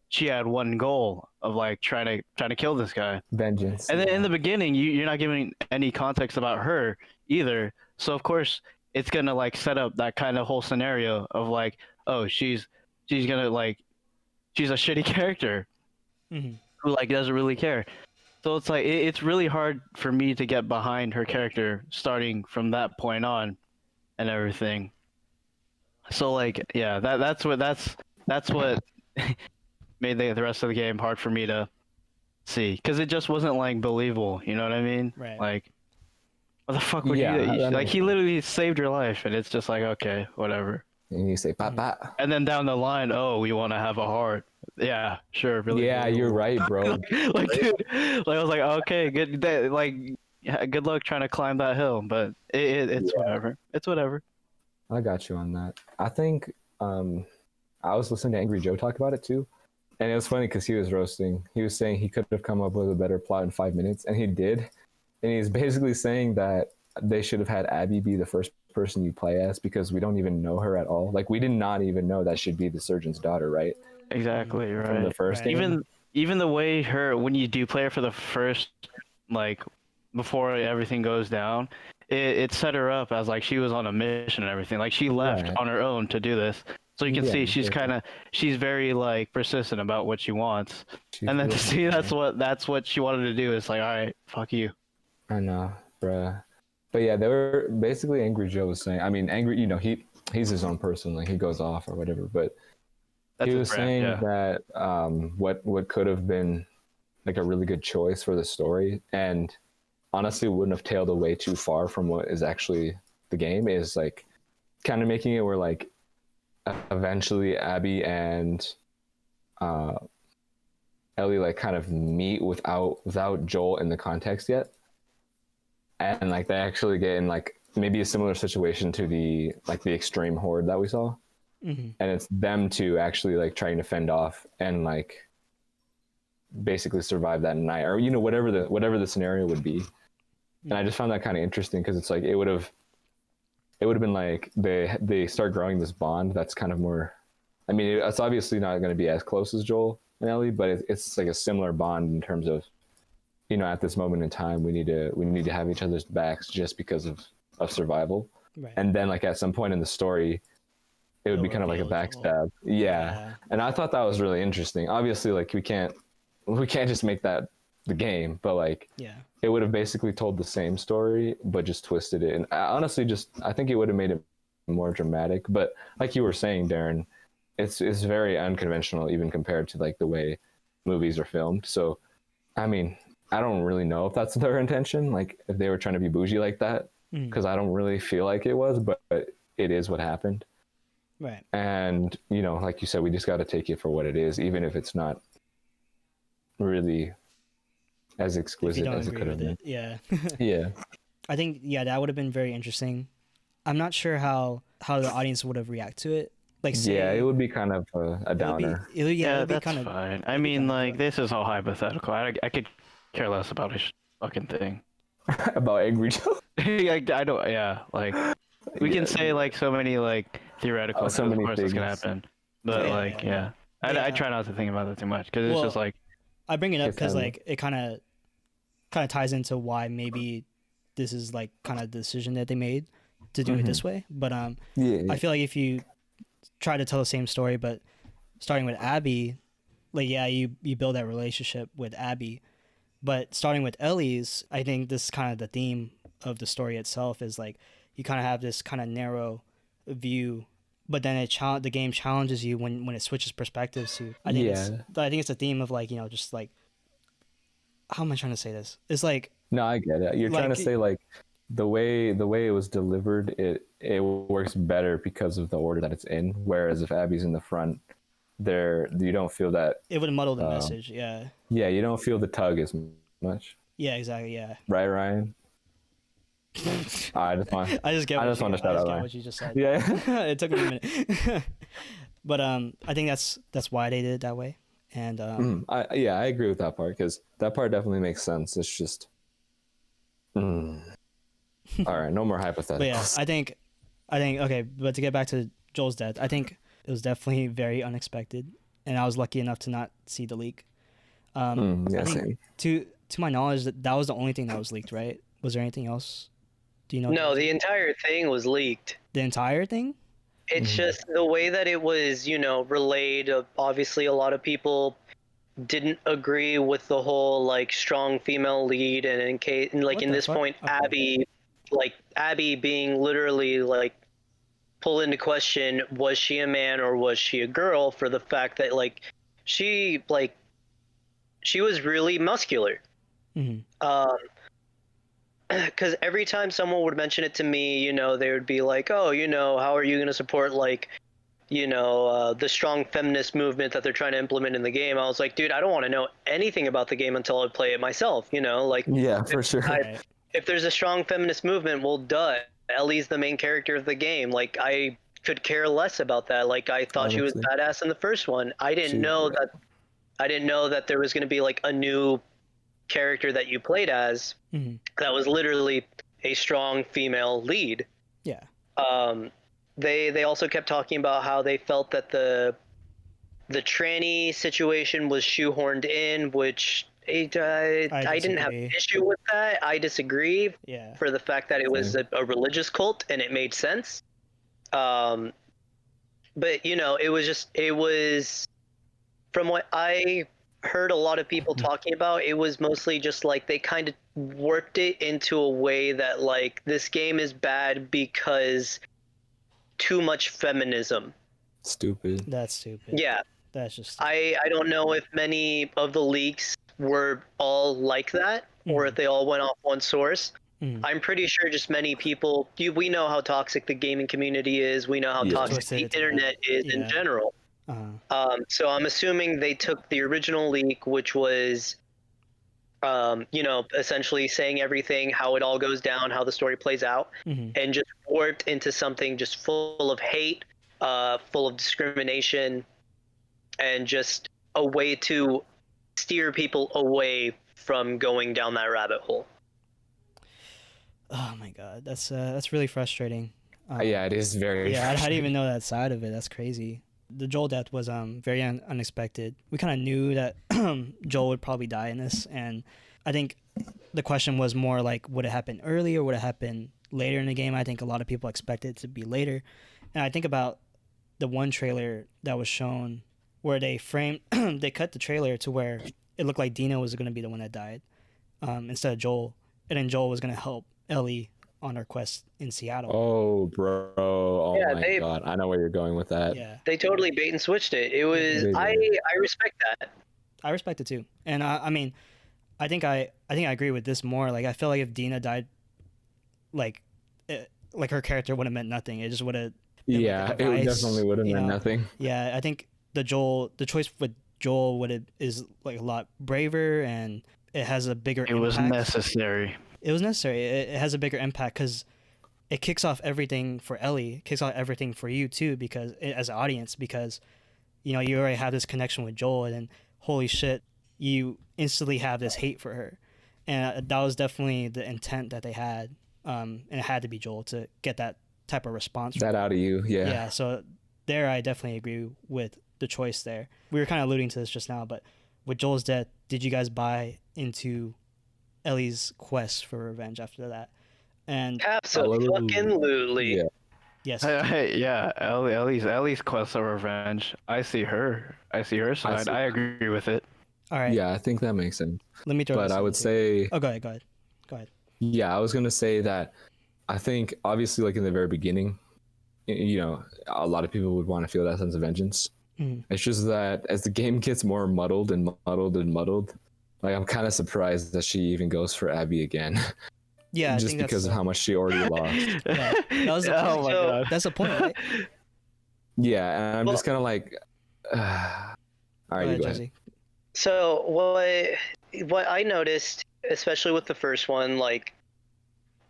she had one goal of like trying to kill this guy. Vengeance. And then in yeah. the beginning, you're not giving any context about her either. So of course, it's gonna like set up that kind of whole scenario of like, oh, she's gonna like, she's a shitty character Mhm. who like doesn't really care. So it's like it's really hard for me to get behind her character starting from that point on, and everything. So like, yeah, that's what made the rest of the game hard for me to see because it just wasn't like believable. You know what I mean? Right. Like, what the fuck would Yeah, you? that Like, makes he literally saved your life, and it's just like, okay, whatever. And you say, "Papa." And then down the line, oh, we want to have a heart. Yeah, sure, really. Yeah, you're right, bro. Like, dude, like I was like, okay, good. Like, yeah, good luck trying to climb that hill, but it's whatever. It's whatever. I got you on that. I think I was listening to Angry Joe talk about it too, and it was funny because he was roasting. He was saying he could have come up with a better plot in 5 minutes, and he did. And he's basically saying that they should have had Abby be the first person you play as because we don't even know her at all. Like, we did not even know that she'd be the surgeon's daughter, right? Exactly right. From the first Right. game. Even the way when you do play her for the first, like, before everything goes down, it set her up as like she was on a mission and everything. Like, she left Right. on her own to do this. So you can Yeah, see she's exactly. she's very like persistent about what she wants. She's And then to really- see that's what she wanted to do, it's like, all right, fuck you. I know, bruh. But yeah, they were basically Angry Joe was saying. I mean, Angry, you know, he's his own person, like he goes off or whatever. But That's he his was brand, saying yeah. that what could have been like a really good choice for the story, and honestly wouldn't have tailed away too far from what is actually the game, is like kind of making it where like eventually Abby and Ellie like kind of meet without Joel in the context yet, and like they actually get in like maybe a similar situation to the extreme horde that we saw, and it's them two actually like trying to fend off and like basically survive that night, or whatever the scenario would be. And I just found that kind of interesting because it's like it would have been like they start growing this bond that's kind of more, I mean, it's obviously not going to be as close as Joel and Ellie, but it's like a similar bond in terms of, at this moment in time we need to have each other's backs just because of survival. Right. And then like at some point in the story it would be kind of like a backstab. Yeah. And I thought that was really interesting. Obviously like we can't just make that the game, but like it would have basically told the same story but just twisted it. And I think it would have made it more dramatic. But like you were saying, Darren, it's very unconventional even compared to like the way movies are filmed. So I mean, I don't really know if that's their intention, like if they were trying to be bougie like that, because I don't really feel like it was, but it is what happened. Right. And like you said, we just got to take it for what it is, even if it's not really as exquisite as it could have been. Yeah. Yeah. I think that would have been very interesting. I'm not sure how the audience would have reacted to it. Like, it would be kind of a downer. That's fine. I mean, like, this is all hypothetical. I could care less about his fucking thing. About Angry Joe? I don't. Yeah, like we can say like so many like theoretical. So many of course things. It's gonna happen, but I try not to think about that too much because it's just like. I bring it up because like it kind of ties into why maybe this is like kind of the decision that they made to do it this way. But I feel like if you try to tell the same story, but starting with Abby, like you build that relationship with Abby, but starting with Ellie's, I think this is kind of the theme of the story itself is like you kind of have this kind of narrow view, but then the game challenges you when it switches perspectives to. I think it's a theme of like just like, how am I trying to say this? It's like, no, I get it. You're like, trying to say like the way it was delivered, it works better because of the order that it's in. Whereas if Abby's in the front, you don't feel that. It would muddle the message. Yeah. Yeah, you don't feel the tug as much. Yeah, exactly. Yeah. Right, Ryan. I just want to shout out what you just said. Yeah. It took me a minute. But I think that's why they did it that way. And I agree with that part because that part definitely makes sense. It's just all right, no more hypotheticals. But yeah, I think okay, but to get back to Joel's death, I think it was definitely very unexpected, and I was lucky enough to not see the leak. I think same. To my knowledge, that was the only thing that was leaked, right? Was there anything else? Do you know? No, the entire thing was leaked. The entire thing? It's just the way that it was, relayed. Obviously, a lot of people didn't agree with the whole like strong female lead, and in this point, okay. Abby being literally like pulled into question, was she a man or was she a girl? For the fact that like she was really muscular. Because every time someone would mention it to me, they would be like, oh, how are you going to support the strong feminist movement that they're trying to implement in the game? I was like, dude, I don't want to know anything about the game until I play it myself, Yeah, for sure. If there's a strong feminist movement, well, duh, Ellie's the main character of the game. Like, I could care less about that. Like, I thought she was badass in the first one. I didn't know that there was going to be like a new character that you played as that was literally a strong female lead. Yeah. They also kept talking about how they felt that the tranny situation was shoehorned in, which I didn't have an issue with that. I disagree. Yeah. For the fact that it was a religious cult and it made sense. But it was from what I heard a lot of people talking about, it was mostly just like they kind of worked it into a way that like this game is bad because too much feminism. Stupid. That's stupid. Yeah. That's just I don't know if many of the leaks were all like that. or if they all went off one source. Mm. I'm pretty sure just many people, we know how toxic the gaming community is. We know how Yeah. toxic the internet is in general. So I'm assuming they took the original leak, which was, essentially saying everything, how it all goes down, how the story plays out, and just warped into something just full of hate, full of discrimination, and just a way to steer people away from going down that rabbit hole. Oh my god, that's really frustrating. Yeah, it is very. Yeah, I didn't even know that side of it. That's crazy. The Joel death was very unexpected. We kind of knew that Joel would probably die in this, and I think the question was more like, would it happen early or would it happen later in the game? I think a lot of people expected it to be later, and I think about the one trailer that was shown where they they cut the trailer to where it looked like Dina was going to be the one that died instead of Joel, and then Joel was going to help Ellie on her quest in Seattle. Oh, bro. Oh, yeah, my God. I know where you're going with that. Yeah. They totally bait and switched it. It was, I respect that. I respect it too. And I mean, I think I agree with this more. Like, I feel like if Dina died, like her character would have meant nothing. It just would have. Yeah, it definitely would have meant nothing. Yeah, I think the choice with Joel is like a lot braver, and it has a bigger impact. It was necessary. It was necessary. It has a bigger impact because it kicks off everything for Ellie. It kicks off everything for you too, because as an audience, because you already have this connection with Joel, and then holy shit, you instantly have this hate for her, and that was definitely the intent that they had, and it had to be Joel to get that type of response. That out of you, yeah. Yeah. So there, I definitely agree with the choice there. We were kind of alluding to this just now, but with Joel's death, did you guys buy into Ellie's quest for revenge after that? And absolutely. Yeah. Yes. Yeah, Ellie's quest of revenge. I see her side. I agree with it. All right. Yeah, I think that makes sense. Let me throw But this I would too. say. Oh, go ahead. Yeah, I was gonna say that. I think obviously, like in the very beginning, a lot of people would want to feel that sense of vengeance. It's just that as the game gets more muddled and muddled and muddled, like I'm kind of surprised that she even goes for Abby again. Yeah, just because of how much she already lost. Yeah, that was the Oh my God. That's the point, right? Yeah, and I'm just kind of like, all right, you go ahead. Josie. So what I noticed, especially with the first one, like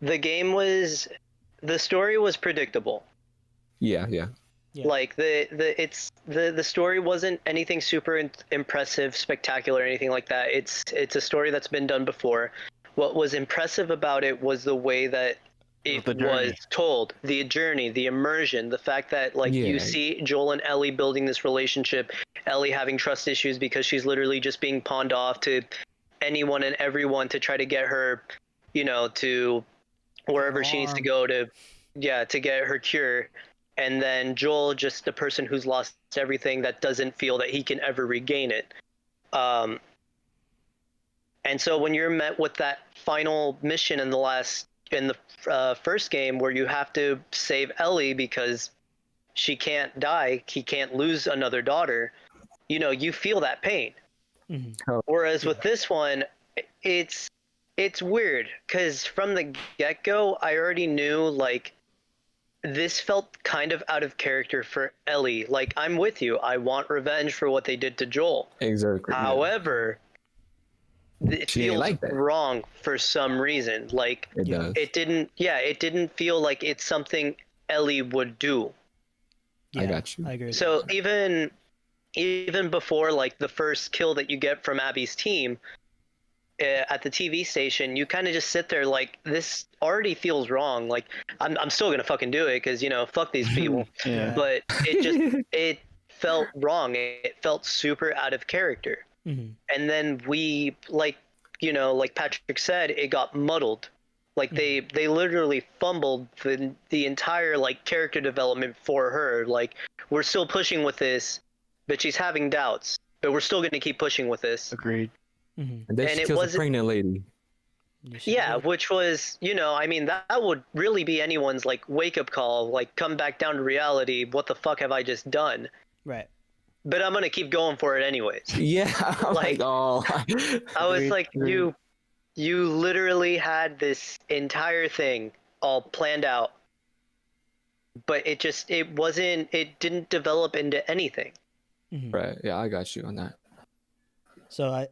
the story was predictable. Yeah. Like the story wasn't anything super impressive, spectacular, or anything like that. It's a story that's been done before. What was impressive about it was the way that it was told, the journey, the immersion, the fact that you see Joel and Ellie building this relationship, Ellie having trust issues because she's literally just being pawned off to anyone and everyone to try to get her, to wherever she needs to go to get her cure. And then Joel, just the person who's lost everything, that doesn't feel that he can ever regain it. And so when you're met with that final mission in the first game, where you have to save Ellie because she can't die, he can't lose another daughter, you feel that pain. Mm-hmm. Whereas with this one, it's weird because from the get-go, I already knew this felt kind of out of character for Ellie. Like, I'm with you. I want revenge for what they did to Joel. Exactly. However, it feels wrong for some reason. It does. It didn't feel like it's something Ellie would do. Yeah, I got you. I agree. So even before the first kill that you get from Abby's team at the TV station, you kind of just sit there this already feels wrong. I'm still gonna fucking do it because fuck these people. Yeah. But it felt wrong. It felt super out of character. Mm-hmm. And then we like Patrick said, it got muddled. They literally fumbled the entire character development for her. We're still pushing with this, but she's having doubts. But we're still going to keep pushing with this. Agreed. Mm-hmm. And then she kills a pregnant lady. Yeah, which was, that would really be anyone's wake up call. Come back down to reality. What the fuck have I just done? Right. But I'm gonna keep going for it anyways. Yeah. I was You literally had this entire thing all planned out, but it didn't develop into anything. Right. Yeah, I got you on that. So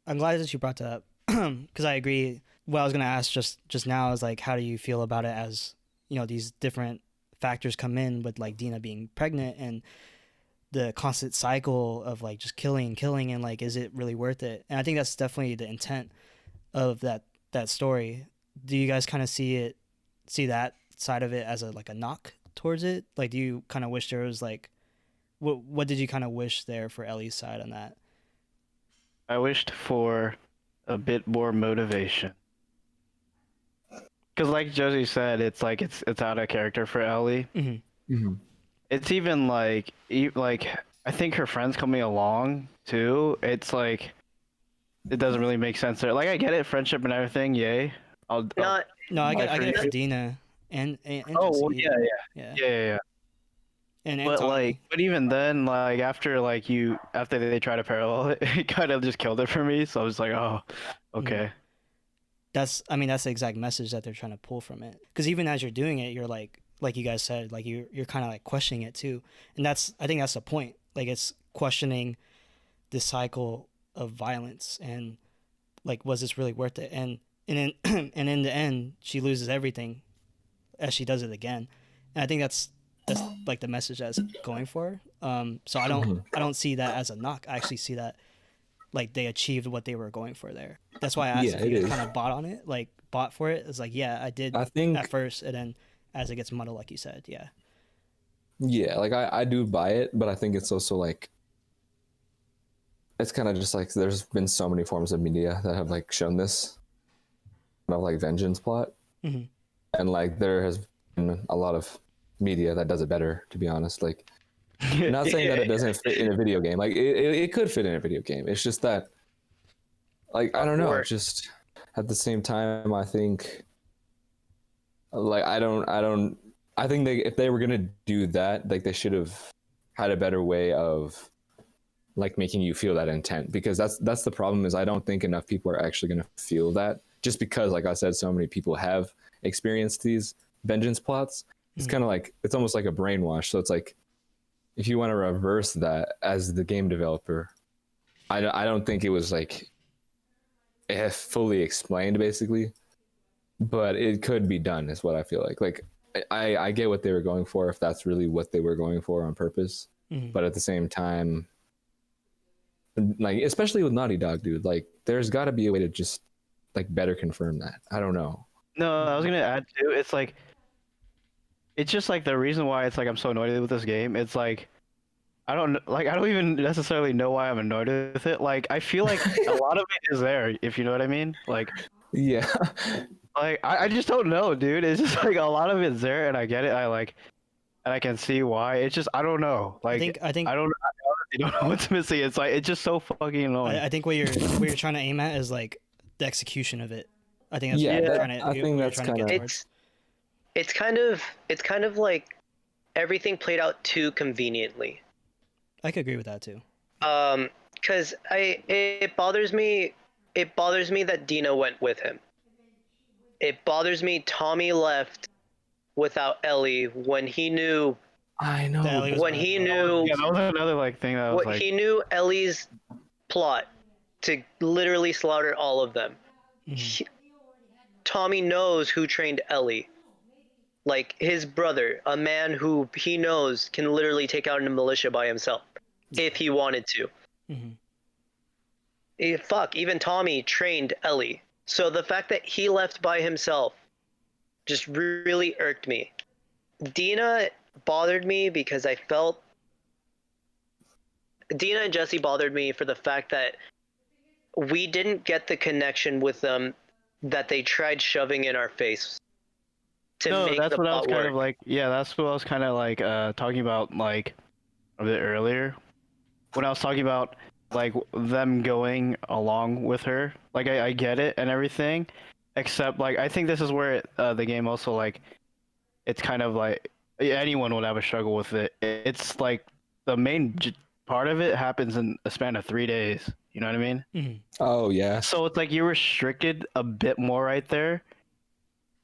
I'm glad that you brought that up because I agree. What I was gonna ask just now is like, how do you feel about it as these different factors come in with like Dina being pregnant and the constant cycle of like just killing, and like, is it really worth it? And I think that's definitely the intent of that story. Do you guys kind of see that side of it as a knock towards it? Like, do you kind of wish there was like, what did you kind of wish there for Ellie's side on that? I wished for a bit more motivation. Because like Josie said, it's like it's out of character for Ellie. Mm-hmm. Mm-hmm. It's even like I think her friends coming along too. It's like it doesn't really make sense there. Like I get it, friendship and everything, yay. No, I get it for Dina and oh well, Josie. yeah. And But Tommy. but even then, like after they try to parallel it, it kind of just killed it for me. So I was like, oh, okay. That's the exact message that they're trying to pull from it. Because even as you're doing it, you're like you guys said, like you're kind of like questioning it too, and I think that's the point. Like it's questioning this cycle of violence and like, was this really worth it? And in and in the end, she loses everything as she does it again. And I think that's like the message that's going for. So I don't see that as a knock. I actually see that like they achieved what they were going for there. That's why I asked if you kind of bought for it. It's like, yeah, I did. I think at first, and then as it gets muddled, like you said, yeah. Yeah, like I do buy it, but I think it's also like it's kind of just like there's been so many forms of media that have like shown this kind of like vengeance plot, and like there has been a lot of media that does it better, to be honest. Like, I'm not saying that it doesn't fit in a video game. Like it could fit in a video game. It's just that, like, I don't know. Just at the same time, I think, like, I think if they were gonna do that, like, they should have had a better way of like making you feel that intent, because that's the problem. Is I don't think enough people are actually gonna feel that, just because, like I said, so many people have experienced these vengeance plots. It's kind of like, it's almost like a brainwash. So it's like, if you want to reverse that as the game developer, I don't think it was like fully explained, basically, but it could be done, is what I feel like. Like I get what they were going for, if that's really what they were going for on purpose, but at the same time, like, especially with Naughty Dog, dude, like there's got to be a way to just like better confirm that. I don't know. No, I was gonna add too. It's like, it's just like the reason why it's like I'm so annoyed with this game. It's like I don't even necessarily know why I'm annoyed with it. Like I feel like a lot of it is there, if you know what I mean. Like yeah, like I just don't know, dude. It's just like a lot of it's there, and I get it. And I can see why. It's just I don't know. Like I think I don't know what's missing. It's like it's just so fucking annoying. I think what you're trying to aim at is like the execution of it. I think that's yeah. what you're trying to. I think that's kind of. It's kind of like everything played out too conveniently. I could agree with that too. Because it bothers me that Dina went with him. It bothers me Tommy left without Ellie when he knew. I know. When he knew. Yeah, that was another like thing that was like. He knew Ellie's plot to literally slaughter all of them. Tommy knows who trained Ellie. Like his brother, a man who he knows can literally take out a militia by himself if he wanted to. Even Tommy trained Ellie. So the fact that he left by himself just really irked me. Dina bothered me because I felt Dina and Jesse bothered me for the fact that we didn't get the connection with them that they tried shoving in our face. No, that's what I was kind of like. Yeah, that's what I was kind of like talking about like a bit earlier, when I was talking about like them going along with her. Like I get it and everything, except like I think this is where the game also like it's kind of like anyone would have a struggle with it. It's like the main part of it happens in a span of 3 days. You know what I mean? Mhm. Oh yeah. So it's like you're restricted a bit more right there,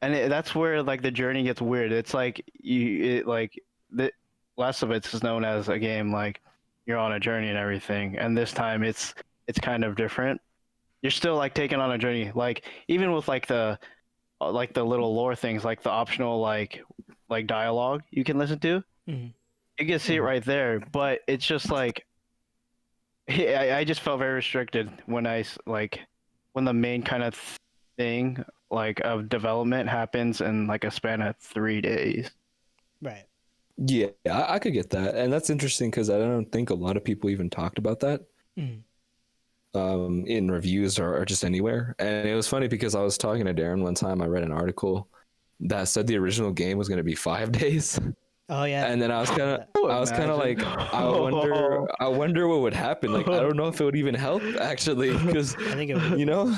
and that's where like the journey gets weird. It's like the Last of Us is known as a game like you're on a journey and everything, and this time it's kind of different. You're still like taking on a journey, like even with like the little lore things, like the optional like dialogue you can listen to. Mhm. You can see it right there, but it's just like I just felt very restricted when when the main kind of thing like of development happens in like a span of 3 days. Right. Yeah, I could get that, and that's interesting because I don't think a lot of people even talked about that Mhm. in reviews or just anywhere. And it was funny because I was talking to Darren one time. I read an article that said the original game was going to be 5 days, Oh yeah. and then I was kind of like, Imagine. I wonder what would happen. Like, I don't know if it would even help actually, because I think it would. you know,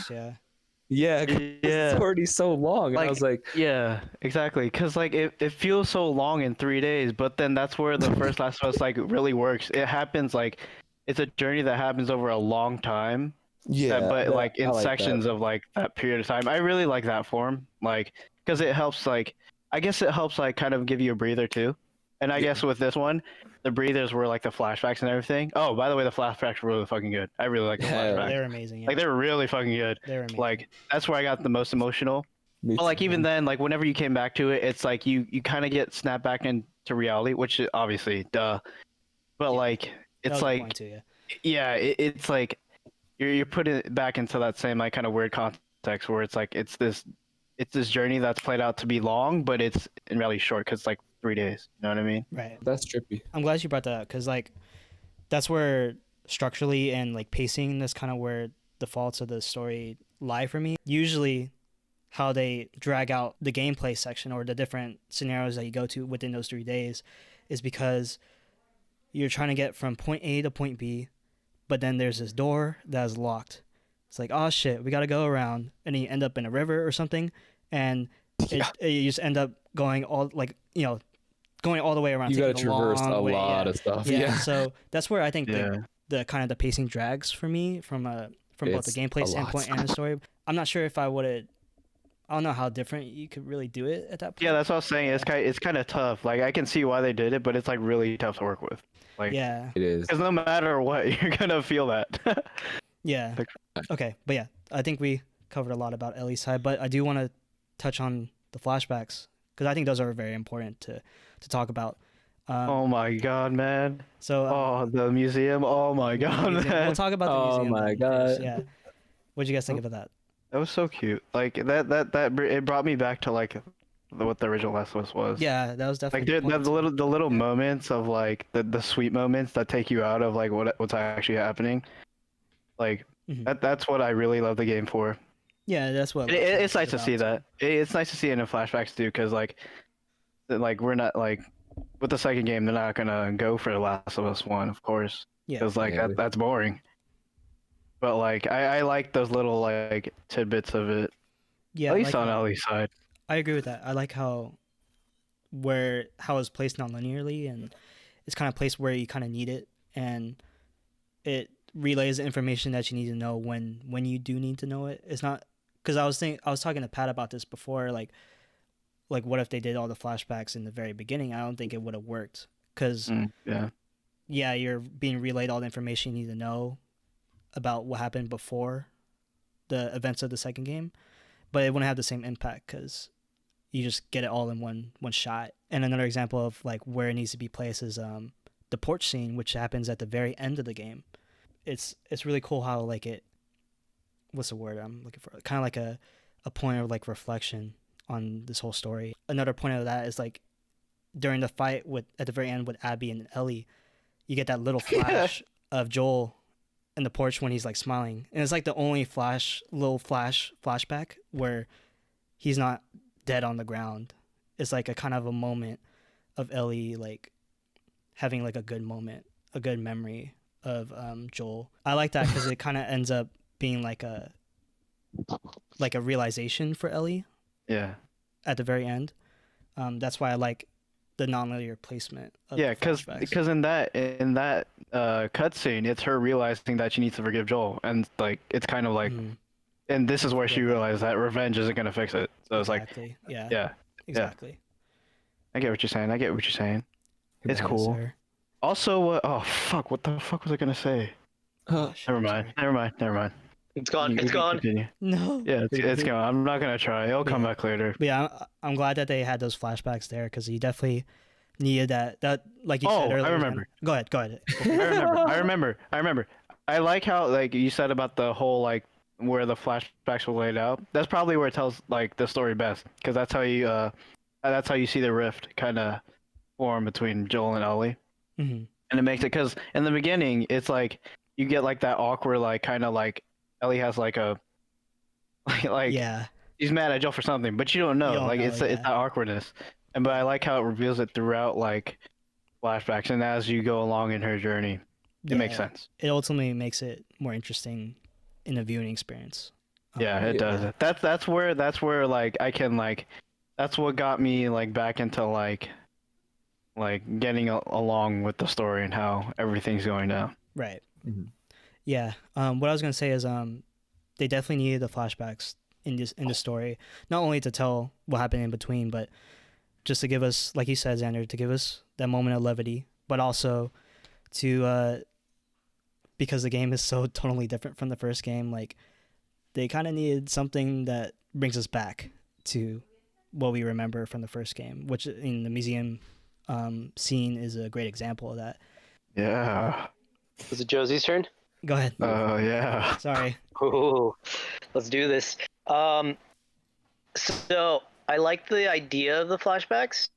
Yeah. 'cause Yeah. it's already so long. And I was like, yeah, exactly. Because like it feels so long in 3 days, but then that's where the first Last of Us like really works. It happens like it's a journey that happens over a long time. yeah, But like in I like sections that. of like that period of time. I really like that form. Like because it helps like I guess it helps like kind of give you a breather too. And I guess with this one, the breathers were like the flashbacks and everything. Oh, by the way, the flashbacks were really fucking good. I really like the Yeah. flashbacks. They're amazing. Yeah. Like they were really fucking good. They're amazing. Like that's where I got the most emotional. Me But like too, even man. then, like whenever you came back to it, it's like you kind of get snapped back into reality, which is obviously duh. But Yeah. like That it's was the like point too, yeah. yeah, it's like you're putting it back into that same like kind of weird context where it's like it's this journey that's played out to be long, but it's in reality short because it's like 3 days. You know what I mean? Right. That's trippy. I'm glad you brought that up because like that's where structurally and like pacing, that's kind of where the faults of the story lie for me. Usually how they drag out the gameplay section or the different scenarios that you go to within those 3 days is because you're trying to get from point A to point B, but then there's this door that is locked. It's like, oh shit, we got to go around, and then you end up in a river or something, and you just end up going all like going all the way around. You got to taking traverse a long way, lot yeah. of stuff. Yeah, Yeah. so that's where I think Yeah. the kind of the pacing drags for me from both the It's gameplay a lot. standpoint and the story. I'm not sure if I would have. I don't know how different you could really do it at that point. Yeah, that's what I was saying. It's kind of tough. Like I can see why they did it, but it's like really tough to work with. Like Yeah, It is. because no matter what, you're gonna feel that. yeah. Like- Okay, but yeah, I think we covered a lot about Ellie's side, but I do want to touch on the flashbacks because I think those are very important to talk about. Oh my god, man! So Oh, the museum. Oh my god, museum. man! We'll talk about the Oh museum. my then first, God. Yeah. What'd you guys think about that? That was so cute. Like it brought me back to like what the original Last of Us was. Yeah, that was Like definitely. the little moments of like the sweet moments that take you out of like what's actually happening. Like Mhm. that's what I really love the game for. Yeah, that's what. It's nice to about, see too. that. It's nice to see it in flashbacks too, because like we're not like with the second game, they're not gonna go for the Last of Us 1, of course, Yeah. because like Yeah. that's boring. But like I like those little like tidbits of it. Yeah. At least like on how- Ellie's side. I agree with that. I like how it's placed non-linearly, and it's kind of placed where you kind of need it, and it relays the information that you need to know when you do need to know it. It's not because I was talking to Pat about this before, like what if they did all the flashbacks in the very beginning? I don't think it would have worked because Yeah. you're being relayed all the information you need to know about what happened before the events of the second game, but it wouldn't have the same impact because you just get it all in one shot. And another example of like where it needs to be placed is the porch scene, which happens at the very end of the game. It's really cool how like what's the word I'm looking for? Kind of like a point of like reflection on this whole story. Another point of that is like during the fight at the very end with Abby and Ellie, you get that little flash of Joel in the porch when he's like smiling, and it's like the only flashback where he's not dead on the ground. It's like a kind of a moment of Ellie like having like a good moment, a good memory of Joel. I like that because it kind of ends up being like a realization for Ellie Yeah. at the very end. That's why I like the nonlinear placement of Yeah, the flashbacks. because in that cutscene, it's her realizing that she needs to forgive Joel, and like it's kind of like, Mhm. and this is where she Forgive that. realized that revenge isn't gonna fix it. So it's like, Exactly. Yeah. yeah, Exactly. I get what you're saying. I get what you're saying. It's Yes, cool. sir. Also, oh fuck, what the fuck was I gonna say? Oh, shit, Never I'm mind. sorry. Never mind. It's gone. You It's can gone. continue. No. Yeah, it's gone. I'm not gonna try. It'll come Yeah. back later. But yeah, I'm glad that they had those flashbacks there because you definitely needed that. That, like you said Oh, earlier. I remember. Go ahead. I remember. I like how like you said about the whole like where the flashbacks were laid out. That's probably where it tells like the story best because that's how you see the rift kind of form between Joel and Ellie, Hmm. and it makes it because in the beginning it's like you get like that awkward like kind of like Ellie has like a like Yeah. she's mad at Joel for something, but you don't know. You don't Like know, it's yeah. that awkwardness, but I like how it reveals it throughout like flashbacks and as you go along in her journey, it makes Yeah. sense. It ultimately makes it more interesting in the viewing experience. Yeah, it does. That's where like I can like that's what got me like back into like getting along with the story and how everything's going down. Right. Mhm. Yeah. What I was gonna say is they definitely needed the flashbacks in the story, not only to tell what happened in between, but just to give us, like you said, Xander, to give us that moment of levity, but also to because the game is so totally different from the first game, like they kind of needed something that brings us back to what we remember from the first game, which in the museum scene is a great example of that. Yeah. Was it Josie's turn? Go ahead. Oh yeah. Sorry. Ooh, let's do this. So I like the idea of the flashbacks.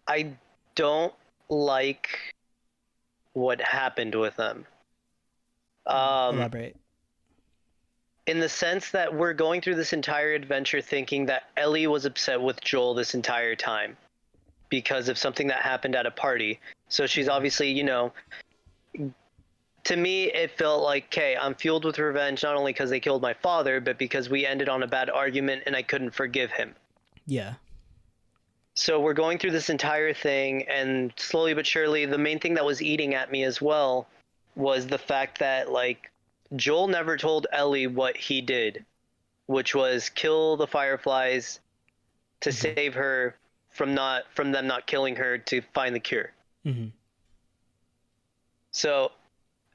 I don't like what happened with them. Elaborate. In the sense that we're going through this entire adventure thinking that Ellie was upset with Joel this entire time because of something that happened at a party. So she's obviously, to me, it felt like, okay, I'm fueled with revenge, not only because they killed my father, but because we ended on a bad argument and I couldn't forgive him. Yeah. So we're going through this entire thing, and slowly but surely, the main thing that was eating at me as well was the fact that, like, Joel never told Ellie what he did, which was kill the Fireflies to save her from them not killing her to find the cure. Mm-hmm. So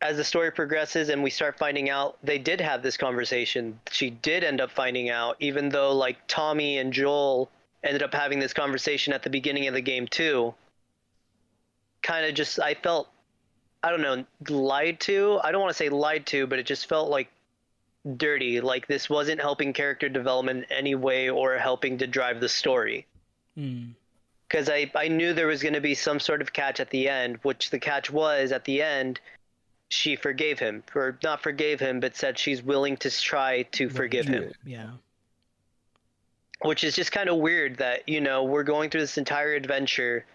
as the story progresses and we start finding out they did have this conversation, she did end up finding out, even though like Tommy and Joel ended up having this conversation at the beginning of the game too. Kind of just, I felt, I don't know, lied to. I don't want to say lied to, but it just felt like dirty. Like this wasn't helping character development in any way or helping to drive the story. Mm. Because I knew there was going to be some sort of catch at the end, which the catch was at the end, she forgave him, or not forgave him, but said she's willing to try to forgive him. Yeah. Which is just kind of weird that, we're going through this entire adventure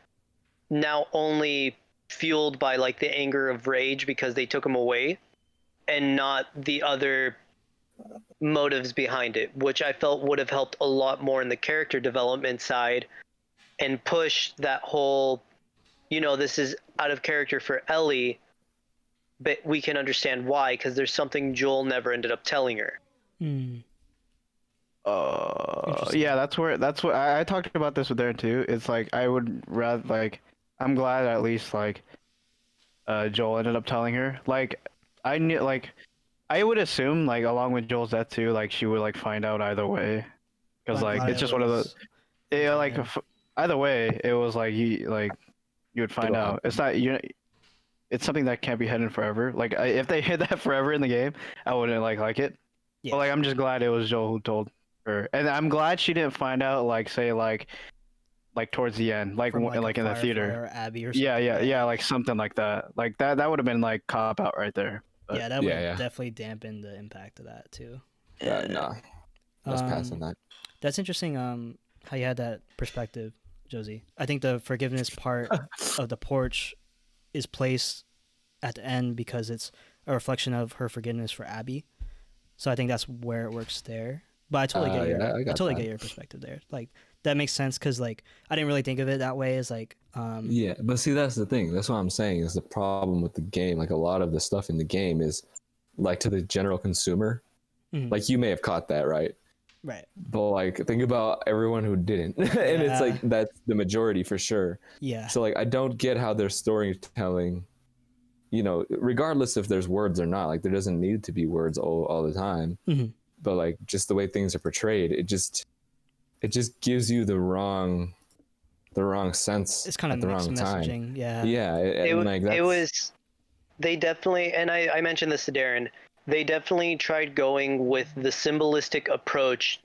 now only fueled by like the anger of rage because they took him away and not the other motives behind it, which I felt would have helped a lot more in the character development side and push that whole, this is out of character for Ellie, but we can understand why, because there's something Joel never ended up telling her. Mm. Yeah, that's what I talked about this with Darren too. It's like I would rather like I'm glad at least like Joel ended up telling her. Like I knew like I would assume like along with Joel's death too, like she would like find out either way, because like Glad it's it just one of was- the yeah like yeah. either way it was like you would find It'll out. happen. It's not it's something that can't be hidden forever. Like if they hid that forever in the game, I wouldn't like it. Yeah. But like I'm just glad it was Joel who told her, and I'm glad she didn't find out like say like towards the end, like From, like a in the Firefly theater. or Abby or Yeah, something. yeah, like something like that. Like that would have been like cop out right there. But, Yeah, that would Yeah. definitely dampen the impact of that too. Nah, let's pass on that. That's interesting. How you had that perspective, Josie. I think the forgiveness part of the porch is placed at the end because it's a reflection of her forgiveness for Abby. So I think that's where it works there. But I totally get I got I totally that. get your perspective there. Like that makes sense because like I didn't really think of it that way as like Yeah, but see, that's the thing. That's what I'm saying is the problem with the game. Like a lot of the stuff in the game is like to the general consumer. Mhm. Like you may have caught that, right? right. But like think about everyone who didn't. And it's like that's the majority for sure. Yeah. So like I don't get how their storytelling, you know, regardless if there's words or not, like there doesn't need to be words all the time. Mhm. But like just the way things are portrayed, it just gives you the wrong sense It's kind of at the mixed wrong time. messaging. Yeah. Yeah, and like It that's, was, they definitely, and I mentioned this to Darren, they definitely tried going with the symbolistic approach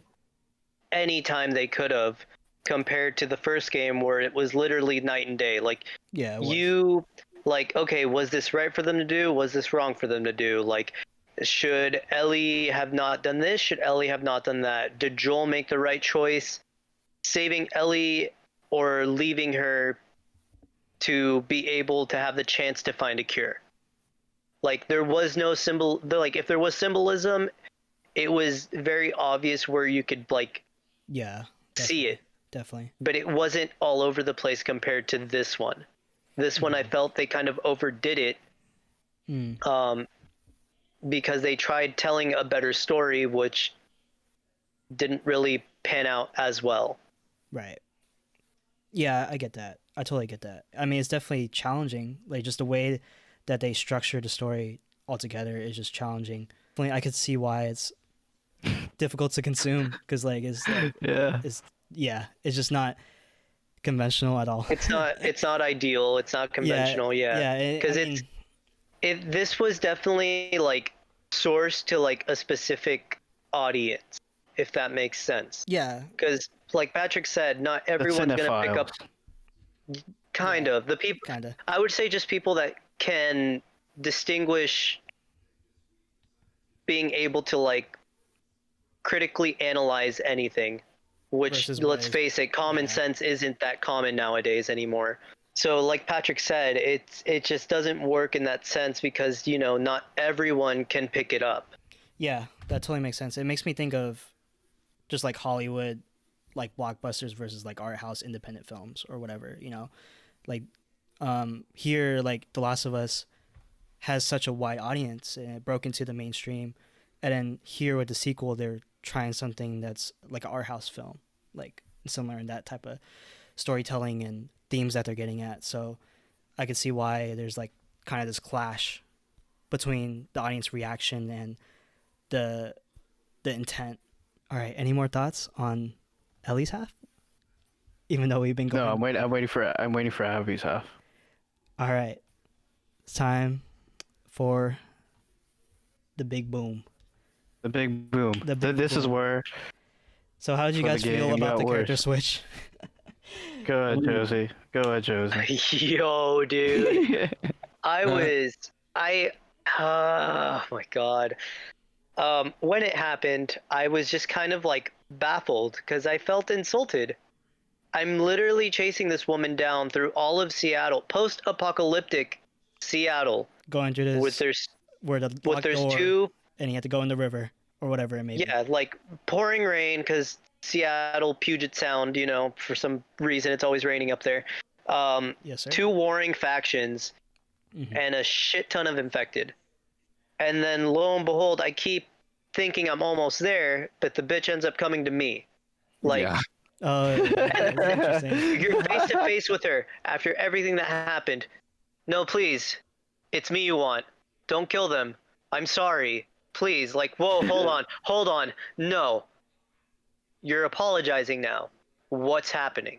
anytime they could have, compared to the first game where it was literally night and day. Like, Yeah. It was. you, like, okay, was this right for them to do? Was this wrong for them to do? Like, should Ellie have not done this? Should Ellie have not done that? Did Joel make the right choice, saving Ellie or leaving her to be able to have the chance to find a cure? Like, there was no symbol. Like, if there was symbolism, it was very obvious where you could like Yeah. see it, Definitely. but it wasn't all over the place compared to this one. This one, I felt they kind of overdid it, because they tried telling a better story, which didn't really pan out as well. Right. Yeah, I get that. I totally get that. I mean, it's definitely challenging. Like just the way that they structured the story altogether is just challenging. Definitely, I could see why it's difficult to consume because like it's like, it's just not conventional at all. It's not ideal. It's not conventional. Yeah, because this was definitely like sourced to like a specific audience, if that makes sense. Yeah. Because like Patrick said, not everyone's gonna pick up. Kind of the people. Kinda. I would say just people that can distinguish being able to like critically analyze anything, which let's face it, common sense isn't that common nowadays anymore. So like Patrick said, it just doesn't work in that sense because, you know, not everyone can pick it up. Yeah, that totally makes sense. It makes me think of just like Hollywood, like blockbusters versus like art house independent films or whatever, you know, like here, like The Last of Us has such a wide audience and it broke into the mainstream. And then here with the sequel, they're trying something that's like an art house film, like similar in that type of storytelling and themes that they're getting at. So I could see why there's like kind of this clash between the audience reaction and the intent. All right, any more thoughts on Ellie's half? Even though we've been going. No, I'm waiting for Abby's half. All right, it's time for the big boom. The big boom. This is where. So how did you guys feel about the character switch? Go ahead, Josie. Yo, dude. Oh my god. When it happened, I was just kind of like baffled because I felt insulted. I'm literally chasing this woman down through all of Seattle, post-apocalyptic Seattle. Going through this where the locked door, two, and you had to go in the river or whatever it may be. Yeah, like pouring rain because Seattle, Puget Sound, you know, for some reason it's always raining up there. Yes, sir. Two warring factions and a shit ton of infected. And then lo and behold, I keep thinking I'm almost there, but the bitch ends up coming to me. Like, that's interesting. You're face to face with her after everything that happened. No, please. It's me you want. Don't kill them. I'm sorry. Please. Like, whoa, hold on. No. You're apologizing now. What's happening?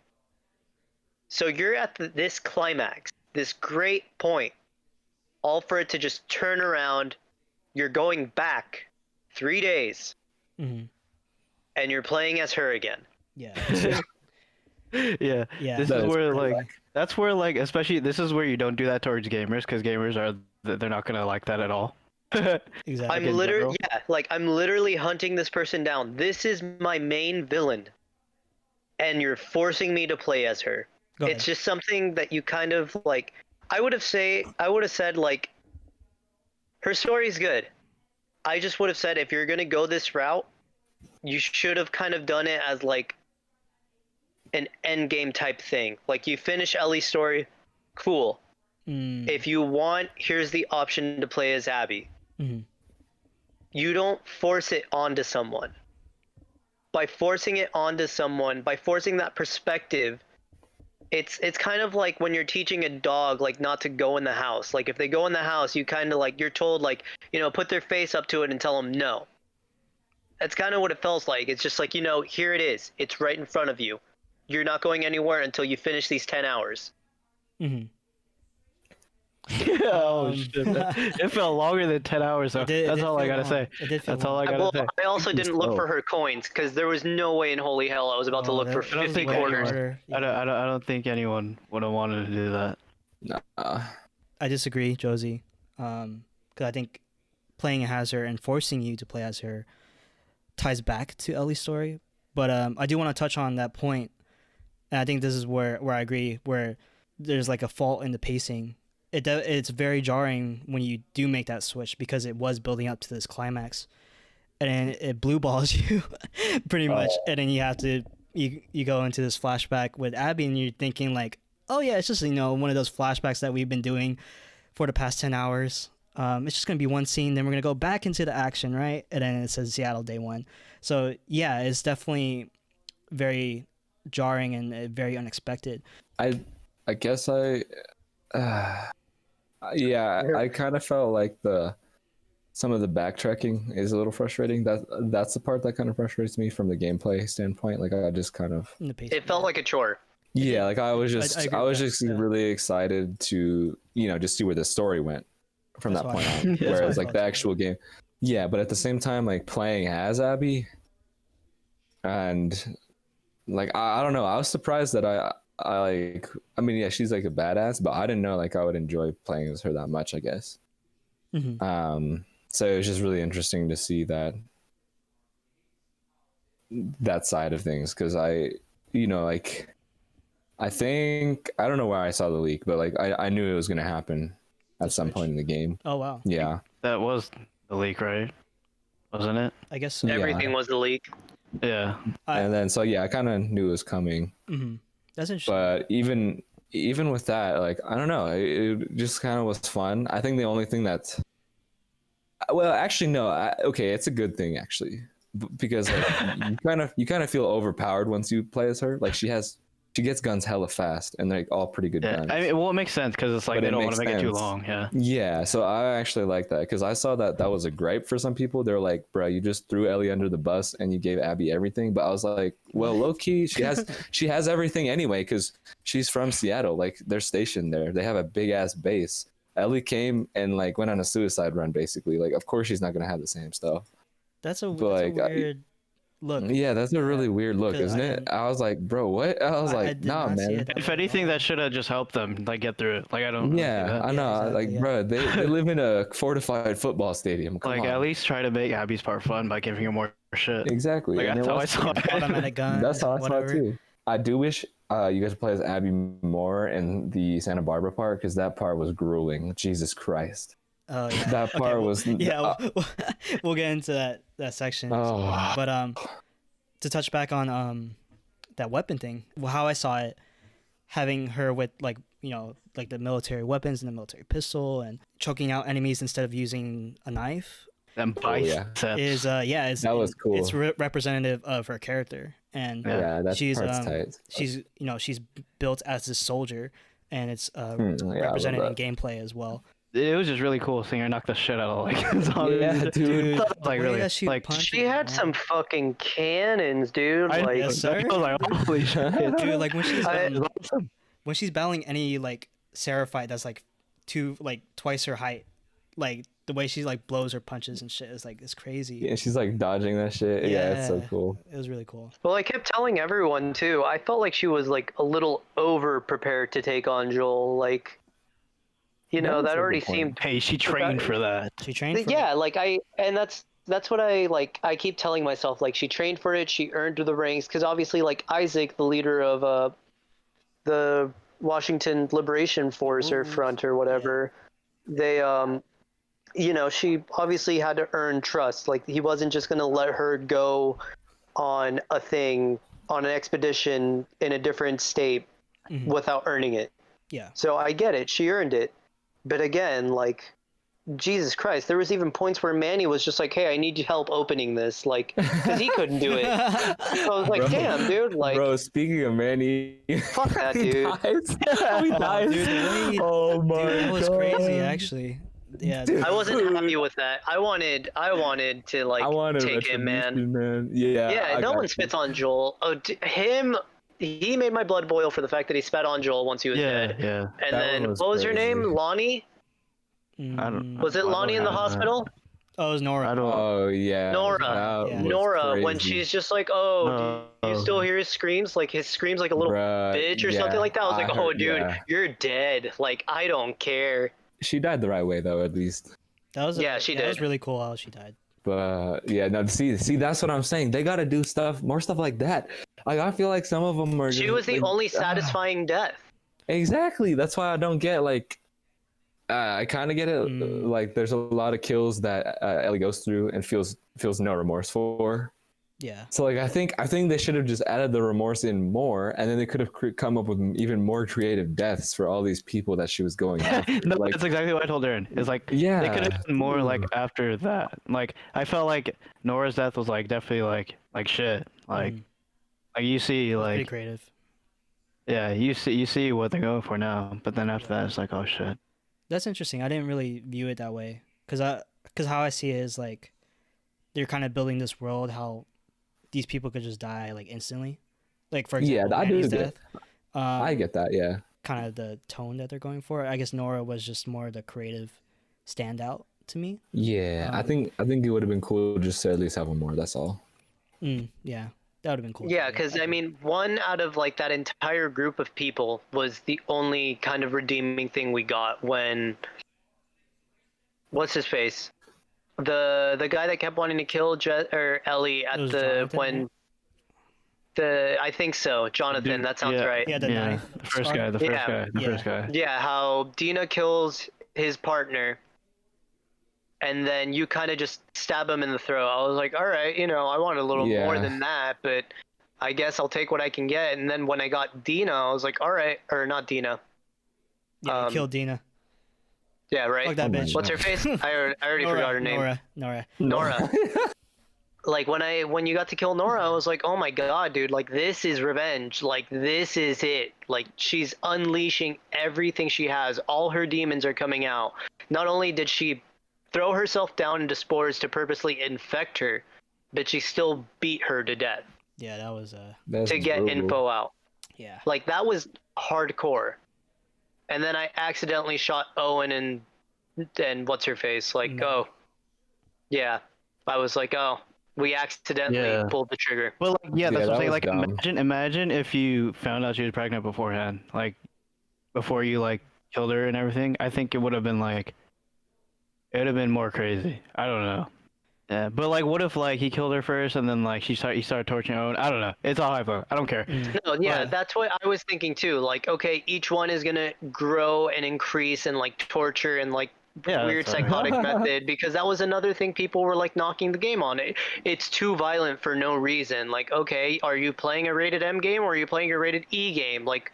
So you're at this climax, this great point, all for it to just turn around. You're going back 3 days, and you're playing as her again. Yeah. Yeah. This is where like that's where like especially this is where you don't do that towards gamers because gamers they're not gonna like that at all. Exactly. I'm literally hunting this person down. This is my main villain, and you're forcing me to play as her. It's just something that you kind of like. I would have said like, her story's good. I just would have said if you're gonna go this route, you should have kind of done it as like an end game type thing. Like you finish Ellie's story, cool. If you want, here's the option to play as Abby. You don't force it onto someone. By forcing it onto someone, by forcing that perspective, it's kind of like when you're teaching a dog like not to go in the house. Like if they go in the house, you kind of like, you're told like, you know, put their face up to it and tell them no. That's kind of what it feels like. It's just like, you know, here it is. It's right in front of you. You're not going anywhere until you finish these 10 hours. Oh shit! It felt longer than 10 hours though. That's all I gotta say. That's all I gotta say. I also didn't look for her coins because there was no way in holy hell I was about to look for 50 quarters. I don't think anyone would have wanted to do that. Nah. I disagree, Josie. Because I think playing as her and forcing you to play as her ties back to Ellie's story. But I do want to touch on that point, and I think this is where I agree, where there's like a fault in the pacing. It's very jarring when you do make that switch because it was building up to this climax, and then it blue balls you pretty much, and then you have to you go into this flashback with Abby, and you're thinking like, oh yeah, it's just, you know, one of those flashbacks that we've been doing for the past 10 hours. It's just gonna be one scene, then we're gonna go back into the action, right? And then it says Seattle Day 1. So yeah, it's definitely very jarring and very unexpected. I guess I kind of felt like some of the backtracking is a little frustrating. That's the part that kind of frustrates me from the gameplay standpoint. Like I just kind of it felt like a chore. Yeah, like I was just yeah. really excited to, you know, just see where the story went from that point on. Whereas like the actual game, yeah, but at the same time, like playing as Abby, and like I don't know, I was surprised that I mean, yeah, she's like a badass, but I didn't know like I would enjoy playing as her that much, I guess. So it was just really interesting to see that side of things, because you know, like I think, I don't know where I saw the leak, but like I knew it was going to happen at some point in the game. Oh wow. Yeah. That was the leak, right? Wasn't it? I guess so. Everything was the leak. Yeah. And then so yeah, I kind of knew it was coming. That's interesting. But even with that, like I don't know, it just kind of was fun. I think the only thing that's, well, actually no, okay, it's a good thing actually, because like you kind of feel overpowered once you play as her. Like she gets guns hella fast, and they're all pretty good guns. I mean, well, it makes sense because it's like they don't want to make it too long. Yeah. Yeah, so I actually like that, because I saw that was a gripe for some people. They're like, bro, you just threw Ellie under the bus and you gave Abby everything. But I was like, well, low key, she has everything anyway, because she's from Seattle. Like they're stationed there. They have a big ass base. Ellie came and like went on a suicide run basically. Like of course she's not gonna have the same stuff. That's a weird look. Yeah, that's a really weird look, isn't it? I was like, bro, what? I was like, nah, man. If anything, that should have just helped them like get through it. Like I don't. Yeah, I know. Exactly, like, bro, they live in a fortified football stadium. Come on. At least try to make Abby's part fun by giving her more shit. Exactly. Like, that's how I saw it. Automatic gun. That's how I saw it too. I do wish you guys play as Abby more in the Santa Barbara part, because that part was grueling. Jesus Christ. Oh yeah. That part was. Yeah, we'll get into that section. Oh. But to touch back on that weapon thing, how I saw it, having her with like, you know, like the military weapons and the military pistol and choking out enemies instead of using a knife. Them biceps. That was cool. It's representative of her character, and that she's part's tight. she's built as a soldier, and it's represented in gameplay as well. It was just really cool seeing her knock the shit out of like zombies. Yeah, dude. Like really, like she had some fucking cannons, dude. Yes, sir. I was like, holy shit, dude. Like when she's battling any like Seraphite that's like twice her height, like the way she like blows her punches and shit is like, it's crazy. Yeah, she's like dodging that shit. Yeah, it's so cool. It was really cool. Well, I kept telling everyone too. I felt like she was like a little over prepared to take on Joel. Like, you know, that already seemed. Hey, she trained for that. She trained for yeah, like that's what I keep telling myself, like she trained for it, she earned the ranks, because obviously like Isaac, the leader of the Washington Liberation Force or Front or whatever, they you know, she obviously had to earn trust. Like he wasn't just gonna let her go on a thing on an expedition in a different state without earning it. Yeah. So I get it. She earned it. But again, like, Jesus Christ, there was even points where Manny was just like, hey, I need help opening this, like, because he couldn't do it. So I was like, Bro. damn, dude, like, Bro, speaking of Manny, fuck that, he dude. dies. He dies. Dude, the way- Oh my god. Dude, that was crazy, actually. Yeah. Dude. I wasn't happy with that. I wanted to, like, I wanted take him, man. man. Yeah. Yeah, I no got one you. spits on Joel. Oh, him, he made my blood boil for the fact that he spat on Joel once he was dead. Yeah. And That then, one was what was her crazy. name? Lonnie? I don't. Was it I don't Lonnie in the have that. hospital? Oh, it was Nora. I don't. Oh yeah. Nora. that Yeah. was Nora, when crazy. she's just like, oh, do you still hear his screams? Like, his screams like a little Bruh, bitch or yeah, something like that. I was like, oh, heard- dude, yeah. you're dead. Like, I don't care. She died the right way though, at least. That was Yeah, she That was did. really cool how she died. But yeah, no. See, that's what I'm saying. They gotta do more stuff like that. Like I feel like some of them are. She just, was the like, only satisfying death. Exactly. That's why I don't get like. I kind of get it. Like, there's a lot of kills that Ellie goes through and feels no remorse for. Yeah. So like, I think they should have just added the remorse in more, and then they could have come up with even more creative deaths for all these people that she was going after. No, like, that's exactly what I told Darren. It's like yeah, they could have done more like after that. Like I felt like Nora's death was like definitely like shit. Like you see Pretty like creative. yeah you see what they're going for now. But then after that it's like oh shit. That's interesting. I didn't really view it that way, cause how I see it is like they're kind of building this world how these people could just die like instantly, like for example, Yeah, I do Manny's get- death. I get that. Yeah. Kind of the tone that they're going for. I guess Nora was just more the creative standout to me. Yeah, I think it would have been cool just to at least have one more. That's all. Yeah, that would have been cool. Yeah, because I mean, one out of like that entire group of people was the only kind of redeeming thing we got when what's his face, the guy that kept wanting to kill Ellie at It was the Jonathan, when right? the I think so, Jonathan. That sounds yeah. right. Yeah, the Yeah, knife. the first scar. guy, the first Yeah. guy, the Yeah. first guy. Yeah, how Dina kills his partner, and then you kind of just stab him in the throat. I was like, all right, I want a little more Yeah. than that, but I guess I'll take what I can get. And then when I got Dina, I was like, all right, or not Dina. Yeah, he killed Dina. Yeah, right. Fuck that bitch. What's her face? I already forgot her name. Nora. Like when you got to kill Nora, I was like, oh my god, dude, like this is revenge. Like this is it. Like she's unleashing everything she has. All her demons are coming out. Not only did she throw herself down into spores to purposely infect her, but she still beat her to death Yeah, that was That's to get brutal. info out. yeah. Like that was hardcore. And then I accidentally shot Owen and what's her face? Like, No. oh, yeah. I was like, oh, we accidentally Yeah. pulled the trigger. Well, like, yeah, that's Yeah, what I'm that saying. was Like, dumb. imagine if you found out she was pregnant beforehand, like before you like killed her and everything. I think it would have been like, it would have been more crazy. I don't know. Yeah, but like, what if like he killed her first and then like he started torturing Owen? I don't know. It's all hypo. I don't care. No, yeah, But- that's what I was thinking too. Like, okay, each one is gonna grow and increase and like torture and like Yeah, weird that's fine. psychotic method, because that was another thing people were like knocking the game on. It's too violent for no reason. Like, okay, are you playing a rated M game or are you playing a rated E game? Like,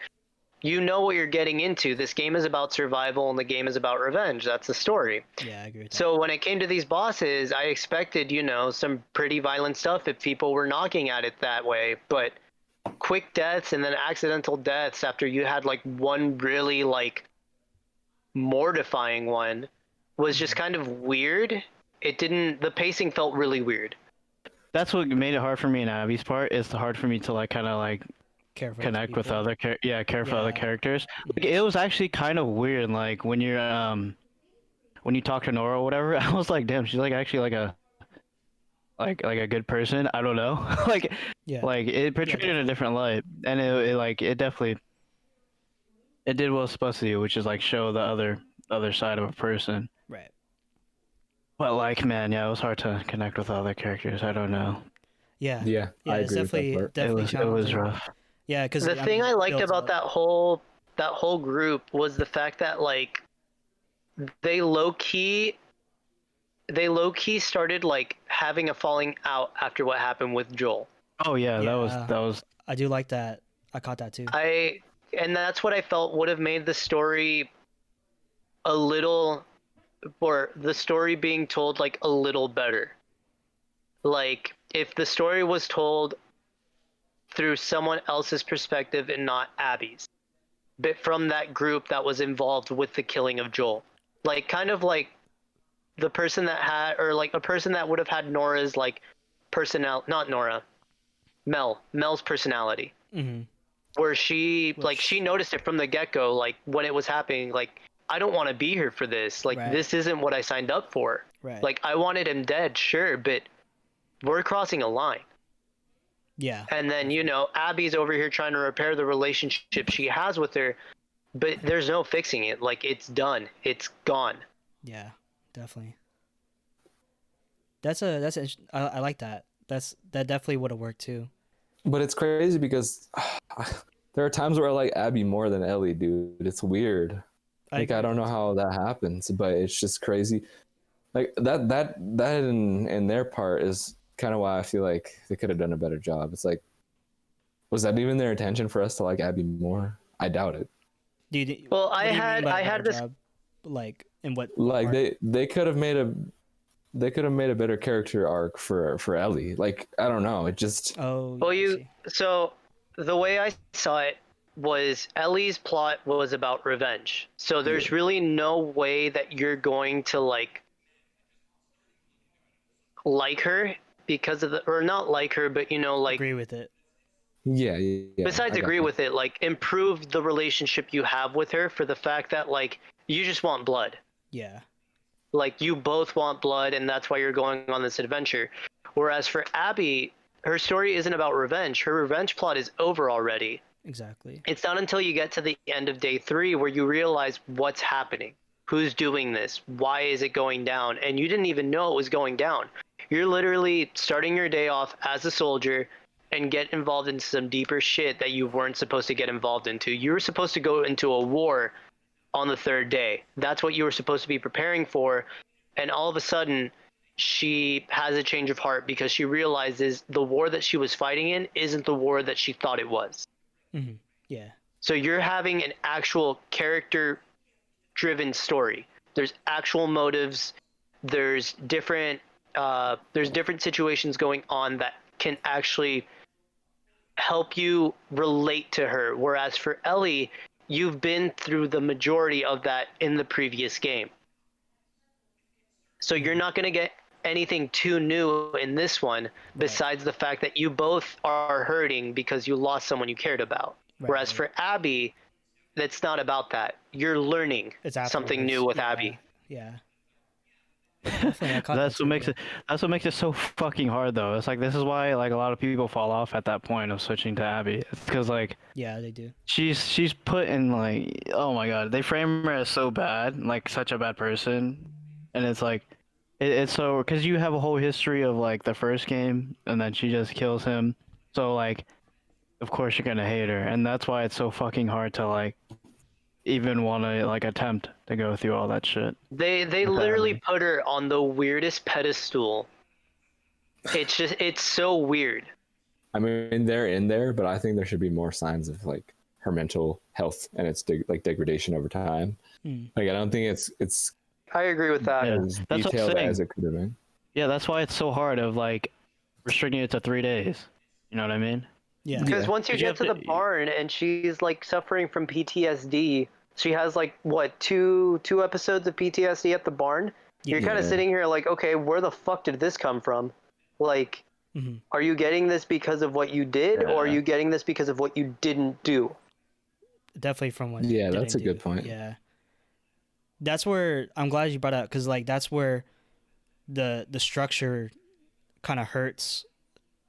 you know what you're getting into. This game is about survival and the game is about revenge. That's the story. Yeah, I agree with that. So when it came to these bosses, I expected, some pretty violent stuff if people were knocking at it that way. But quick deaths and then accidental deaths after you had like one really like mortifying one was just kind of weird. The pacing felt really weird. That's what made it hard for me in Abby's part. It's hard for me to like kind of like Care for connect with people. other care for other Yeah. characters. Like, it was actually kind of weird. Like when you're when you talk to Nora or whatever, I was like, damn, she's like actually like a a good person. I don't know. like Yeah. like it portrayed it in a different light, and it definitely it did what it's supposed to do, which is like show the other side of a person. Right. But like, man, yeah, it was hard to connect with other characters. I don't know. Yeah. Yeah, Yeah, I it's agree with that definitely part. definitely it was challenging. rough. Yeah, because The thing I liked about that whole group was the fact that like they low key started like having a falling out after what happened with Joel. Oh yeah, Yeah. that was I do like that. I caught that too. And that's what I felt would have made the story a little, or the story being told like a little better. Like if the story was told through someone else's perspective and not Abby's, but from that group that was involved with the killing of Joel, like kind of like the person that had, or like a person that would have had Nora's like not Nora, Mel's personality, where she she noticed it from the get-go, like when it was happening, like I don't want to be here for this, like this isn't what I signed up for, like I wanted him dead, sure, but we're crossing a line. Yeah. And then, you know, Abby's over here trying to repair the relationship she has with her, but there's no fixing it. Like, it's done. It's gone. Yeah, definitely. I like that. That definitely would have worked too. But it's crazy because there are times where I like Abby more than Ellie, dude. It's weird. I don't know how that happens, but it's just crazy. Like that in their part is kind of why I feel like they could have done a better job. It's like, was that even their intention for us to like Abby more? I doubt it. Well, I had this job, like in what? Like part? they could have made a better character arc for Ellie. Like I don't know. It just. Oh. Well, so the way I saw it was Ellie's plot was about revenge. So there's really no way that you're going to like her because of or not like her, but you know, like agree with it. Yeah. Besides agree with it, like improve the relationship you have with her for the fact that like you just want blood. Yeah. Like you both want blood, and that's why you're going on this adventure. Whereas for Abby, her story isn't about revenge. Her revenge plot is over already. Exactly. It's not until you get to the end of day 3 where you realize what's happening. Who's doing this? Why is it going down? And you didn't even know it was going down. You're literally starting your day off as a soldier and get involved in some deeper shit that you weren't supposed to get involved into. You were supposed to go into a war on the 3rd day. That's what you were supposed to be preparing for. And all of a sudden, she has a change of heart because she realizes the war that she was fighting in isn't the war that she thought it was. Mm-hmm. Yeah. So you're having an actual character-driven story. There's actual motives. There's different situations going on that can actually help you relate to her. Whereas for Ellie, you've been through the majority of that in the previous game. So you're not going to get anything too new in this one, besides the fact that you both are hurting because you lost someone you cared about. Whereas for Abby, that's not about that. You're learning something new with Abby. Yeah. That's what makes it so fucking hard though. It's like this is why like a lot of people fall off at that point of switching to Abby. It's because like they do. She's put in like, oh my god, they frame her as so bad, like such a bad person, and it's like it's so because you have a whole history of like the first game and then she just kills him, so like of course you're gonna hate her, and that's why it's so fucking hard to like even want to like attempt to go through all that shit. They literally put her on the weirdest pedestal. It's so weird. I mean, they're in there, but I think there should be more signs of like her mental health and its like degradation over time. Like I don't think it's I agree with that. as detailed as it could have been. Yeah, that's why it's so hard of like restricting it to 3 days. You know what I mean? Yeah. Because once you get to the barn and she's like suffering from PTSD, she has like what two episodes of PTSD at the barn. You're kind of sitting here like, okay, where the fuck did this come from? Like, are you getting this because of what you did, or are you getting this because of what you didn't do? Definitely from what. Yeah, that's a good point. Yeah. That's where I'm glad you brought up, because like that's where the structure kind of hurts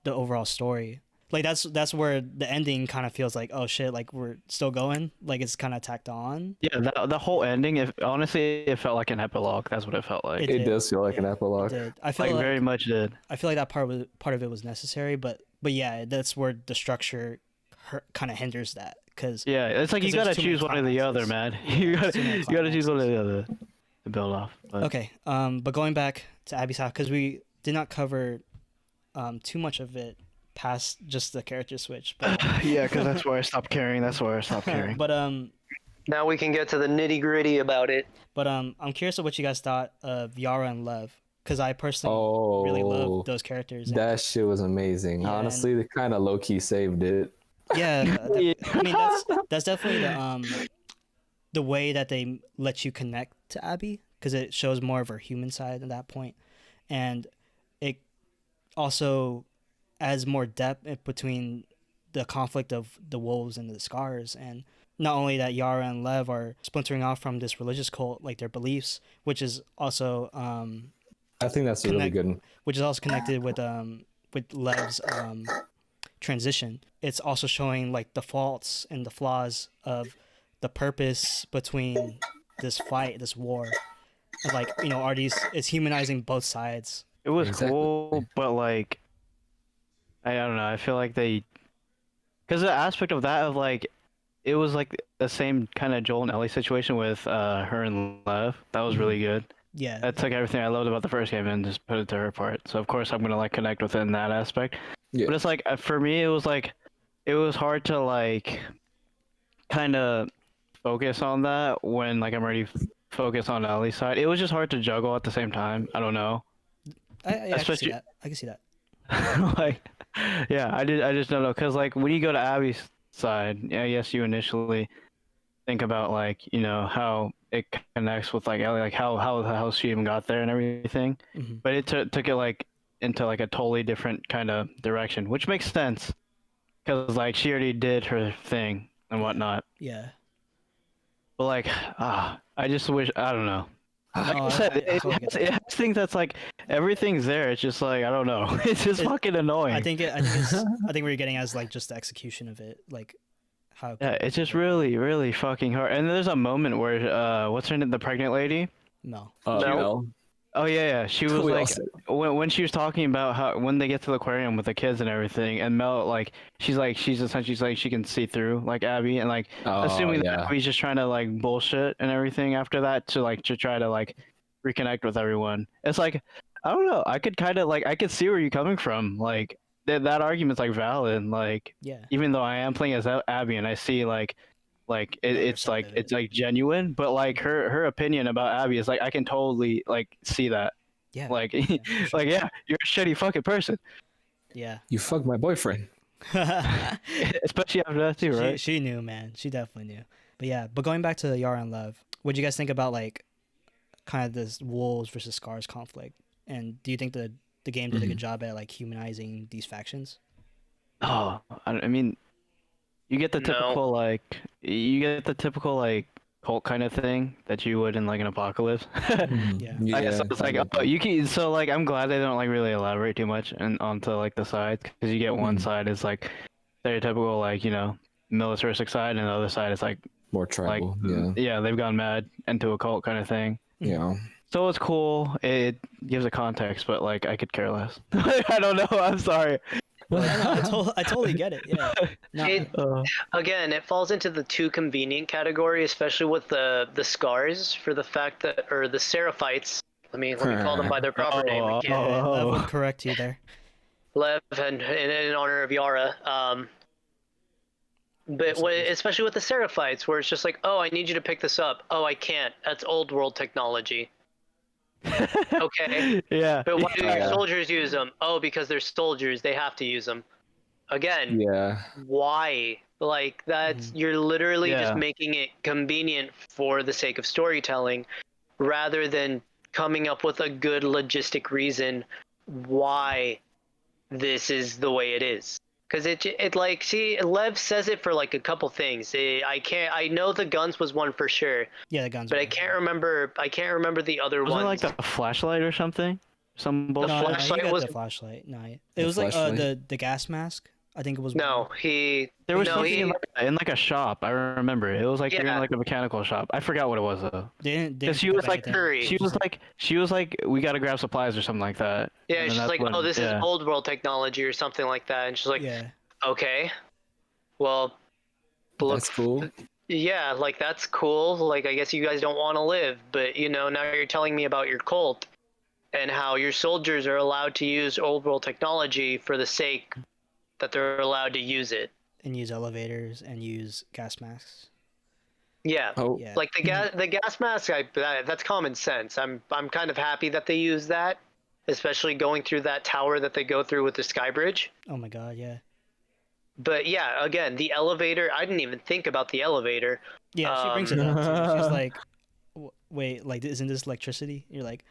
the overall story. Like that's where the ending kind of feels like, oh shit, like we're still going, like it's kind of tacked on. Yeah, the whole ending, honestly, it felt like an epilogue. That's what it felt like. It does feel like an epilogue. I feel like very much did. I feel like that part of it was necessary, but yeah, that's where the structure kind of hinders that. Cause it's like you gotta choose one or the other, man. You gotta choose one or the other to build off. But. Okay, but going back to Abby's house, because we did not cover too much of it past just the character switch. But Yeah, because that's where I stopped caring. but Now we can get to the nitty gritty about it. I'm curious of what you guys thought of Yara and Lev, because I personally really love those characters. That shit was amazing. Yeah, Honestly, they kind of low key saved it. Yeah, I mean that's definitely the way that they let you connect to Abby, because it shows more of her human side at that point, and it also adds more depth between the conflict of the wolves and the scars. And not only that, Yara and Lev are splintering off from this religious cult, like their beliefs, which is also I think that's really good. which is also connected with Lev's transition. It's also showing like the faults and the flaws of the purpose between this fight, this war. And, like, you know, is humanizing both sides. It was cool, but like, I don't know. I feel like because the aspect of that of like, it was like the same kind of Joel and Ellie situation with her and Lev. That was really good. Yeah. That took everything I loved about the first game and just put it to her part. So of course I'm gonna like connect with it in that aspect. Yeah. But it's like for me, it was hard to like kind of focus on that when like I'm already focused on Ellie's side. It was just hard to juggle at the same time. I don't know. I can see that. I can see that. Like, yeah, I just don't know, because like when you go to Abby's side, yeah, yes, you initially think about like, you know, how it connects with like Ellie, like how she even got there and everything. Mm-hmm. But it took it like into like a totally different kind of direction, which makes sense because like she already did her thing and whatnot. Yeah. But like, I just wish, I don't know. Like I said, it has things that's like everything's there. It's just like, I don't know. It's just fucking annoying. I think what you're getting at is like just the execution of it, like how. Yeah, it's just really, really fucking hard. And there's a moment where what's her name, the pregnant lady? No. No. Oh yeah. She was We all like, said when she was talking about how when they get to the aquarium with the kids and everything, and Mel like she's essentially like she can see through like Abby, and like assuming that Abby's just trying to like bullshit and everything after that to try to like reconnect with everyone. It's like, I don't know. I could kind of like, I could see where you're coming from. Like that argument's like valid. Like, yeah. Even though I am playing as Abby and I see like it's like genuine, but like her opinion about Abby is like I can totally like see that. Yeah. Like sure. like yeah, you're a shitty fucking person. Yeah. You fucked my boyfriend. Especially after that too, right? She knew, man. She definitely knew. But yeah, going back to Yara and Lev, what do you guys think about like kind of this wolves versus scars conflict? And do you think the game did a good job at like humanizing these factions? Oh, I mean, you get the typical like cult kind of thing that you would in like an apocalypse. Yeah. I guess it's like you can. So like I'm glad they don't like really elaborate too much and onto like the sides, because you get one side is like stereotypical like, you know, militaristic side, and the other side is like more tribal. Like, yeah, they've gone mad into a cult kind of thing. Yeah. So it's cool. It gives a context, but like I could care less. I don't know. I'm sorry. I totally get it. Yeah. No. Again, it falls into the too convenient category, especially with the scars, for the fact that, or the Seraphites. Let me call them by their proper name. Lev would correct you there. Lev, and in honor of Yara. But especially with the Seraphites, where it's just like, oh, I need you to pick this up. Oh, I can't. That's old world technology. Okay. Yeah. But why do your soldiers use them? Oh, because they're soldiers. They have to use them. Again. Yeah. Why? Like, that's you're literally just making it convenient for the sake of storytelling, rather than coming up with a good logistic reason why this is the way it is. Because it like, see, Lev says it for like a couple things. I know the guns was one for sure. Yeah, the guns. But I can't remember the other ones. Was it like the flashlight or something? Some bullshit. The flashlight was the flashlight. No, it was like the gas mask. I think it was. No, there was something in like a shop. I remember it was like you're in like a mechanical shop. I forgot what it was though. Because she was like, she was like, we gotta grab supplies or something like that. Yeah, she's like, oh, this is old world technology or something like that, and she's like, okay, well, that's cool. Yeah, like that's cool. Like I guess you guys don't want to live, but you know, now you're telling me about your cult and how your soldiers are allowed to use old world technology for the sake that they're allowed to use it. And use elevators and use gas masks. Yeah. Oh, Yeah. Like the gas mask, that's common sense. I'm kind of happy that they use that, especially going through that tower that they go through with the sky bridge. Oh my god, yeah. But yeah, again, the elevator, I didn't even think about the elevator. Yeah, she brings it up too. She's like, wait, like, isn't this electricity? You're like,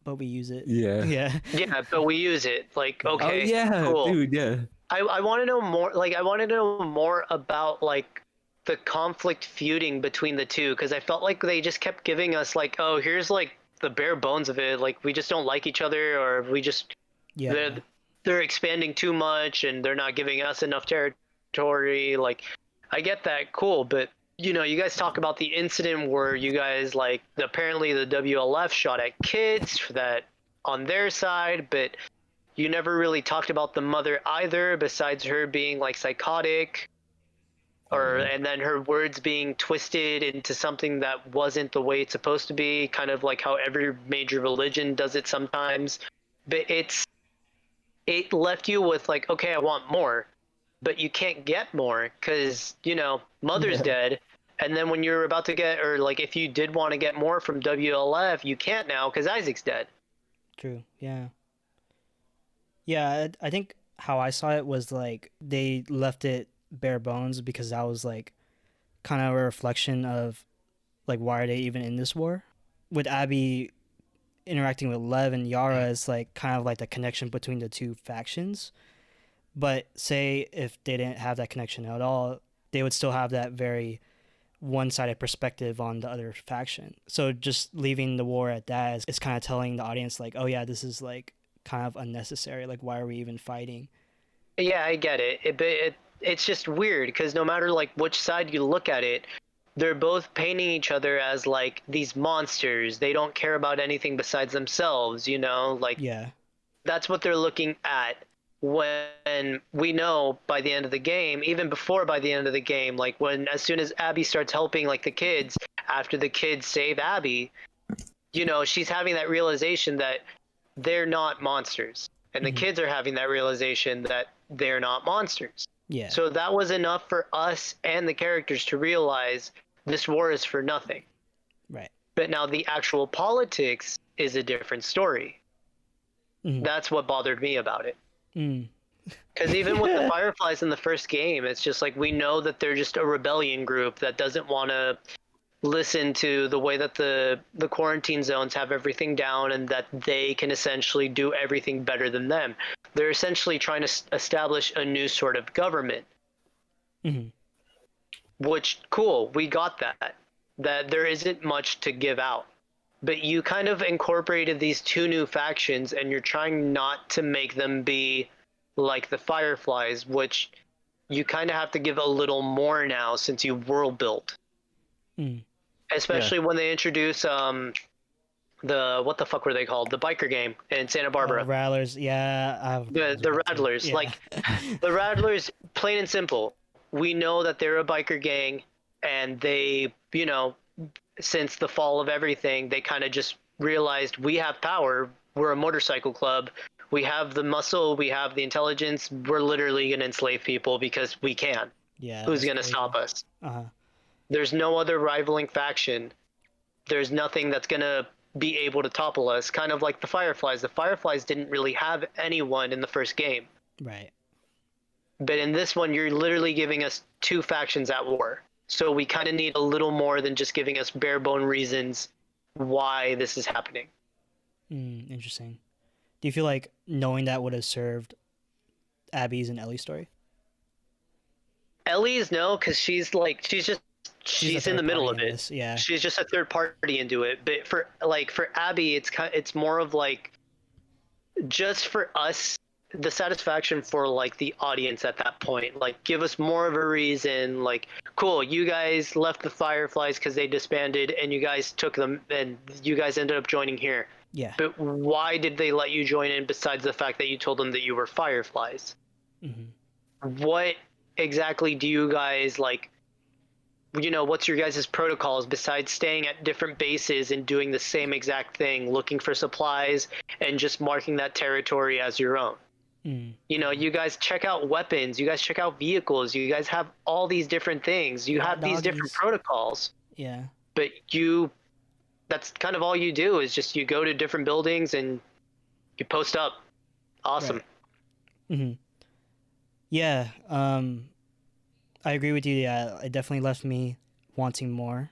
but we use it. yeah. Yeah. Yeah, but we use it. Like, okay, Oh yeah, cool. dude. Yeah. I want to know more. Like, I want to know more about like the conflict feuding between the two, because I felt like they just kept giving us like, oh, here's like the bare bones of it. Like, we just don't like each other, or we just Yeah. they're expanding too much and they're not giving us enough territory. Like, I get that, cool, but you know, you guys talk about the incident where you guys like apparently the WLF shot at kids for that on their side, but you never really talked about the mother either, besides her being like psychotic, or and then her words being twisted into something that wasn't the way it's supposed to be, kind of like how every major religion does it sometimes. But it left you with like, okay, I want more, but you can't get more because, you know, mother's dead. And then when you're about to get, or like if you did want to get more from WLF, you can't now because Isaac's dead. True. Yeah. Yeah, I think how I saw it was like they left it bare bones because that was like kind of a reflection of like why are they even in this war? With Abby interacting with Lev and Yara is like kind of like the connection between the two factions. But say if they didn't have that connection at all, they would still have that very one-sided perspective on the other faction. So just leaving the war at that is kind of telling the audience like, oh yeah, this is like kind of unnecessary. Like, why are we even fighting? Yeah, I get it. It's just weird because no matter like which side you look at it, they're both painting each other as like these monsters. They don't care about anything besides themselves, you know? Like, Yeah. that's what they're looking at. When we know by the end of the game, even before by the end of the game, like when as soon as Abby starts helping like the kids, after the kids save Abby, you know, she's having that realization that they're not monsters, and the kids are having that realization that they're not monsters. Yeah. So that was enough for us and the characters to realize this war is for nothing. Right. But now the actual politics is a different story. That's what bothered me about it. Because even with the Fireflies in the first game, it's just like we know that they're just a rebellion group that doesn't want to listen to the way that the quarantine zones have everything down and that they can essentially do everything better than them. They're essentially trying to establish a new sort of government. Which, cool, we got that. That there isn't much to give out. But you kind of incorporated these two new factions and you're trying not to make them be like the Fireflies, which you kind of have to give a little more now since you world built. Especially when they introduce the what the fuck were they called? The biker game in Santa Barbara. Rattlers, yeah. The Rattlers. Yeah. Like the Rattlers, plain and simple. We know that they're a biker gang and they, you know, since the fall of everything, they kind of just realized we have power. We're a motorcycle club. We have the muscle. We have the intelligence. We're literally going to enslave people because we can. Yeah. Who's going to stop us? Uh-huh. There's no other rivaling faction. There's nothing that's going to be able to topple us. Kind of like the Fireflies. The Fireflies didn't really have anyone in the first game. Right. But in this one, you're literally giving us two factions at war. So we kind of need a little more than just giving us bare bone reasons why this is happening. Interesting. Do you feel like knowing that would have served Abby's and Ellie's story? Ellie's no, because she's in the middle of it. Yeah. She's just a third party into it. But for Abby, it's more of like just for us, the satisfaction for like the audience at that point. Like, give us more of a reason. Like, cool, you guys left the Fireflies because they disbanded, and you guys took them, and you guys ended up joining here. Yeah. But why did they let you join in besides the fact that you told them that you were Fireflies? What exactly do you guys like? You know, what's your guys' protocols besides staying at different bases and doing the same exact thing, looking for supplies and just marking that territory as your own? You know, you guys check out weapons, you guys check out vehicles, you guys have all these different things, you have these different protocols. Yeah. But that's kind of all you do is just you go to different buildings and you post up. Awesome. Right. Yeah. I agree with you. Yeah, it definitely left me wanting more,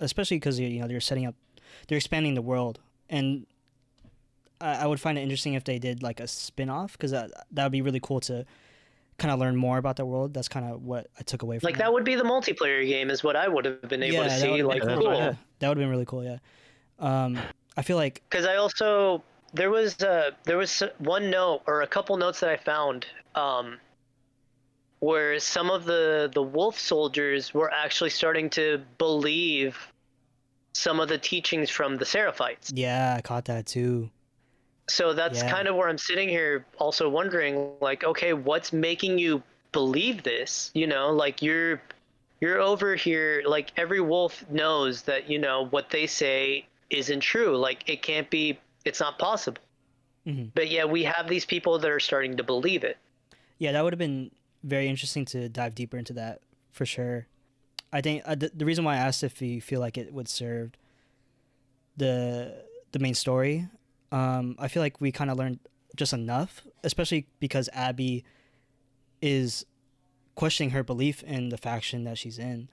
especially because they're expanding the world, and I would find it interesting if they did like a spin-off, because that would be really cool to kind of learn more about the world. That's kind of what I took away from Like that would be the multiplayer game is what I would have been able to see. Like, cool. cool. Yeah, that would have been really cool. Yeah. I feel like because I also there was one note or a couple notes that I found where some of the wolf soldiers were actually starting to believe some of the teachings from the Seraphites. Yeah, I caught that too. So that's kind of where I'm sitting here also wondering, like, okay, what's making you believe this? You know, like you're over here, like every wolf knows that, you know, what they say isn't true. Like it can't be, it's not possible. But yeah, we have these people that are starting to believe it. Yeah, that would have been very interesting to dive deeper into that for sure. I think the reason why I asked if you feel like it would serve the main story, I feel like we kind of learned just enough, especially because Abby is questioning her belief in the faction that she's in,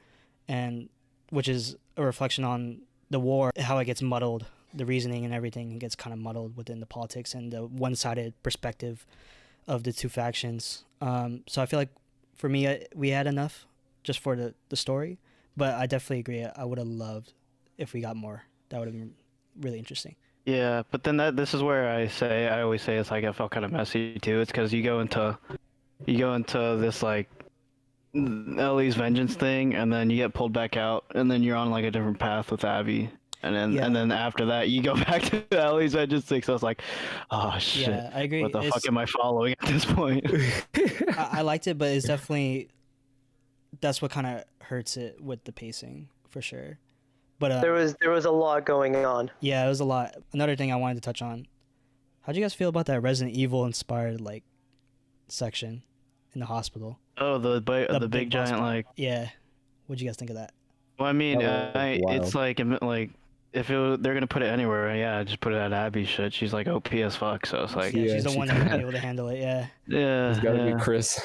and which is a reflection on the war, how it gets muddled, the reasoning and everything gets kind of muddled within the politics and the one-sided perspective of the two factions. So I feel like for me, we had enough just for the story, but I definitely agree. I would have loved if we got more. That would have been really interesting. Yeah, but then this is where I always say it's like it felt kind of messy too. It's because you go into this like Ellie's vengeance thing, and then you get pulled back out, and then you're on like a different path with Abby, and then after that you go back to Ellie's vengeance thing. So it's like, oh shit, Yeah, I agree. what the fuck am I following at this point? I liked it, but it's definitely that's what kind of hurts it with the pacing for sure. But there was a lot going on. Yeah, it was a lot. Another thing I wanted to touch on. How'd you guys feel about that Resident Evil inspired like section in the hospital? Oh, the big giant boss like. Yeah, what'd you guys think of that? Well, I mean, wild. it's like if they're gonna put it anywhere, yeah, just put it at Abby's shit. She's like OP as fuck, so it's like Yeah, she's the one that be able to handle it. Yeah. yeah, It's gotta be Chris.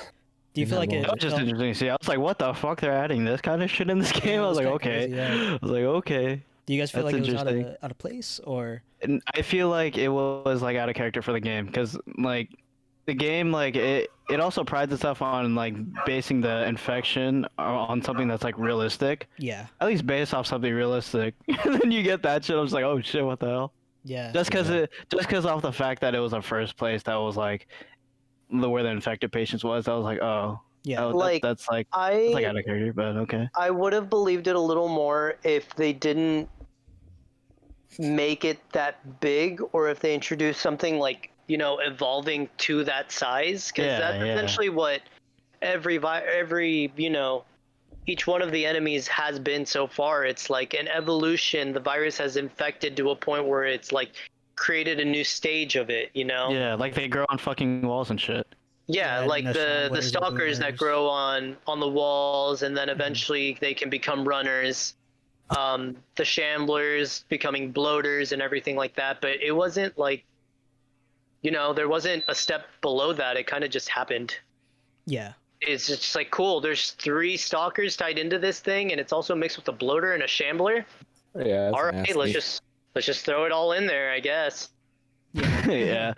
Do you feel like it? That was just interesting to see. I was like, what the fuck? They're adding this kind of shit in this game? I was like, okay. Crazy, yeah. I was like, okay. Do you guys feel That's like it was out interesting. of place or? And I feel like it was like out of character for the game, because like the game, like it also prides itself on like basing the infection on something that's like realistic. Yeah. At least based off something realistic. And then you get that shit. I'm just like, oh shit, what the hell? Yeah. Just because off the fact that it was a first place that was like where the infected patients was, I was like, oh Yeah. that's like that's like out of character, but okay. I would have believed it a little more if they didn't make it that big, or if they introduced something like, you know, evolving to that size, because that's essentially what every you know, each one of the enemies has been so far. It's like an evolution. The virus has infected to a point where it's like created a new stage of it, you know? Yeah, like they grow on fucking walls and shit. Yeah, like the stalkers that grow on the walls, and then eventually they can become runners. The shamblers becoming bloaters and everything like that. But it wasn't like, you know, there wasn't a step below that. It kind of just happened. Yeah. It's just like, cool, there's 3 stalkers tied into this thing, and it's also mixed with a bloater and a shambler. Yeah. All right, let's just throw it all in there, I guess. yeah.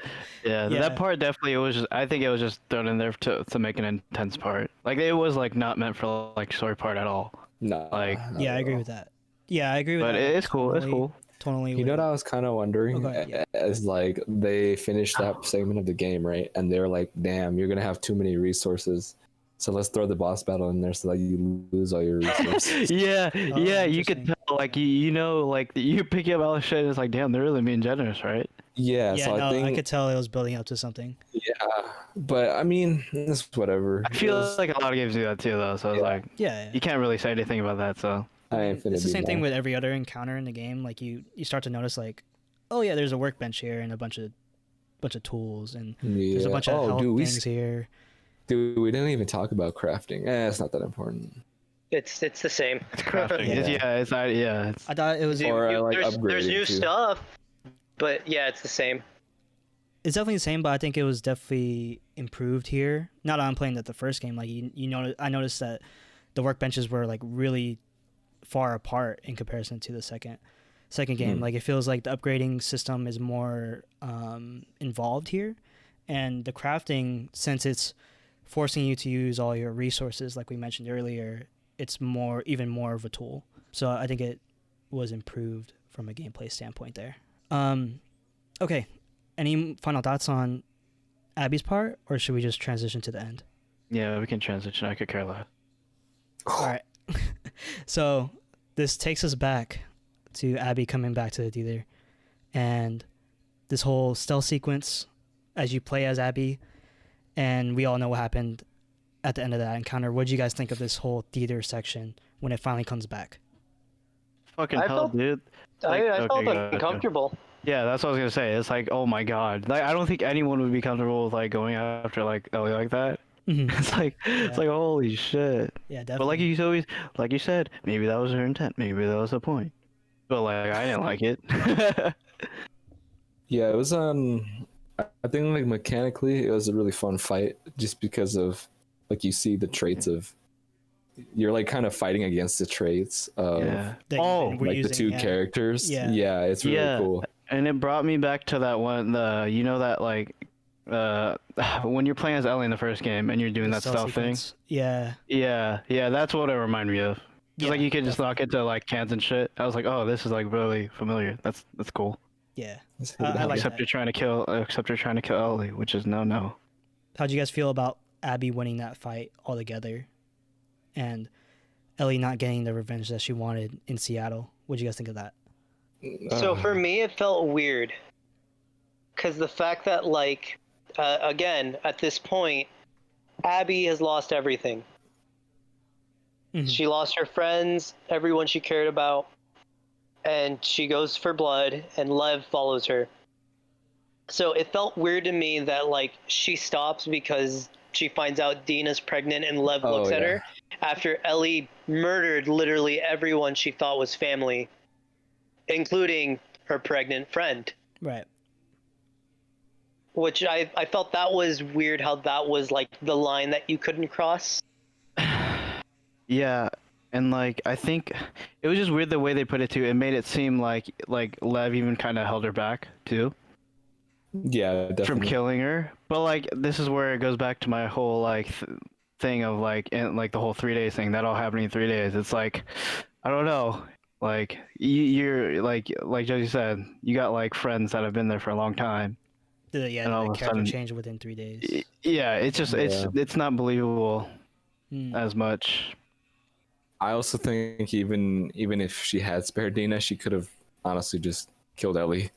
That part definitely, I think it was just thrown in there to make an intense part. Like it was like not meant for like story part at all. No. Like Yeah, I agree with that. Yeah, I agree with but that. it's cool. It's cool. Totally. You know what I was kind of wondering? Okay, yeah. As like they finished that segment of the game, right? And they're like, damn, you're gonna have too many resources. So let's throw the boss battle in there so that you lose all your resources. Yeah, you could interesting. tell, like you know, like you pick up all the shit. It's like, damn, they're really being generous, right? Yeah, Yeah, so no, I think I could tell it was building up to something. yeah, but I mean, it's whatever. I feel like a lot of games do that too, though. So it's like Yeah. you can't really say anything about that. So It's the same thing with every other encounter in the game. Like you start to notice like, oh yeah, there's a workbench here and a bunch of bunch of tools, and there's a bunch of health things here. Dude, we didn't even talk about crafting. It's not that important. It's the same. It's crafting. It's I thought it was. There's new stuff, but yeah, it's the same. It's definitely the same, but I think it was definitely improved here. Now that I'm playing the first game, like I noticed that the workbenches were like really far apart in comparison to the second game. Like it feels like the upgrading system is more involved here, and the crafting, since it's forcing you to use all your resources, like we mentioned earlier, it's even more of a tool. So I think it was improved from a gameplay standpoint there. Okay, any final thoughts on Abby's part, or should we just transition to the end? Yeah, we can transition. I could care less. All right. So this takes us back to Abby coming back to the theater, and this whole stealth sequence as you play as Abby, and we all know what happened at the end of that encounter. What did you guys think of this whole theater section when it finally comes back? Fucking hell, dude. I felt uncomfortable. Yeah, that's what I was gonna say. It's like, oh my god. Like, I don't think anyone would be comfortable with like going after like Ellie like that. Mm-hmm. It's like holy shit. Yeah, definitely. But like you said, maybe that was her intent. Maybe that was the point. But like, I didn't like it. Yeah, it was I think like mechanically it was a really fun fight, just because of like you see the traits of, you're like kind of fighting against the traits of like the two characters. Yeah, it's really cool. And it brought me back to that one, that like when you're playing as Ellie in the first game and you're doing that stealth thing. Yeah, that's what it reminded me of. Cause like you could just knock into like cans and shit. I was like, oh, this is like really familiar. That's cool. Yeah, I like except that. Except you're trying to kill Ellie, which is no. How'd you guys feel about Abby winning that fight altogether, and Ellie not getting the revenge that she wanted in Seattle? What'd you guys think of that? So for me, it felt weird, because the fact that like again at this point, Abby has lost everything. Mm-hmm. She lost her friends, everyone she cared about, and she goes for blood, and Lev follows her. So it felt weird to me that like she stops because she finds out Dina's pregnant, and Lev looks at her after Ellie murdered literally everyone she thought was family, including her pregnant friend. Right. Which I felt that was weird, how that was like the line that you couldn't cross. Yeah, and like I think it was just weird the way they put it too. It made it seem like Lev even kind of held her back too. Yeah, definitely. From killing her. But like this is where it goes back to my whole like thing of like the whole 3 days thing. That all happening in 3 days. It's like I don't know. Like you're like Josie said, you got like friends that have been there for a long time. Yeah, the character change within 3 days. Yeah, it's just it's not believable as much. I also think even if she had spared Dina, she could have honestly just killed Ellie.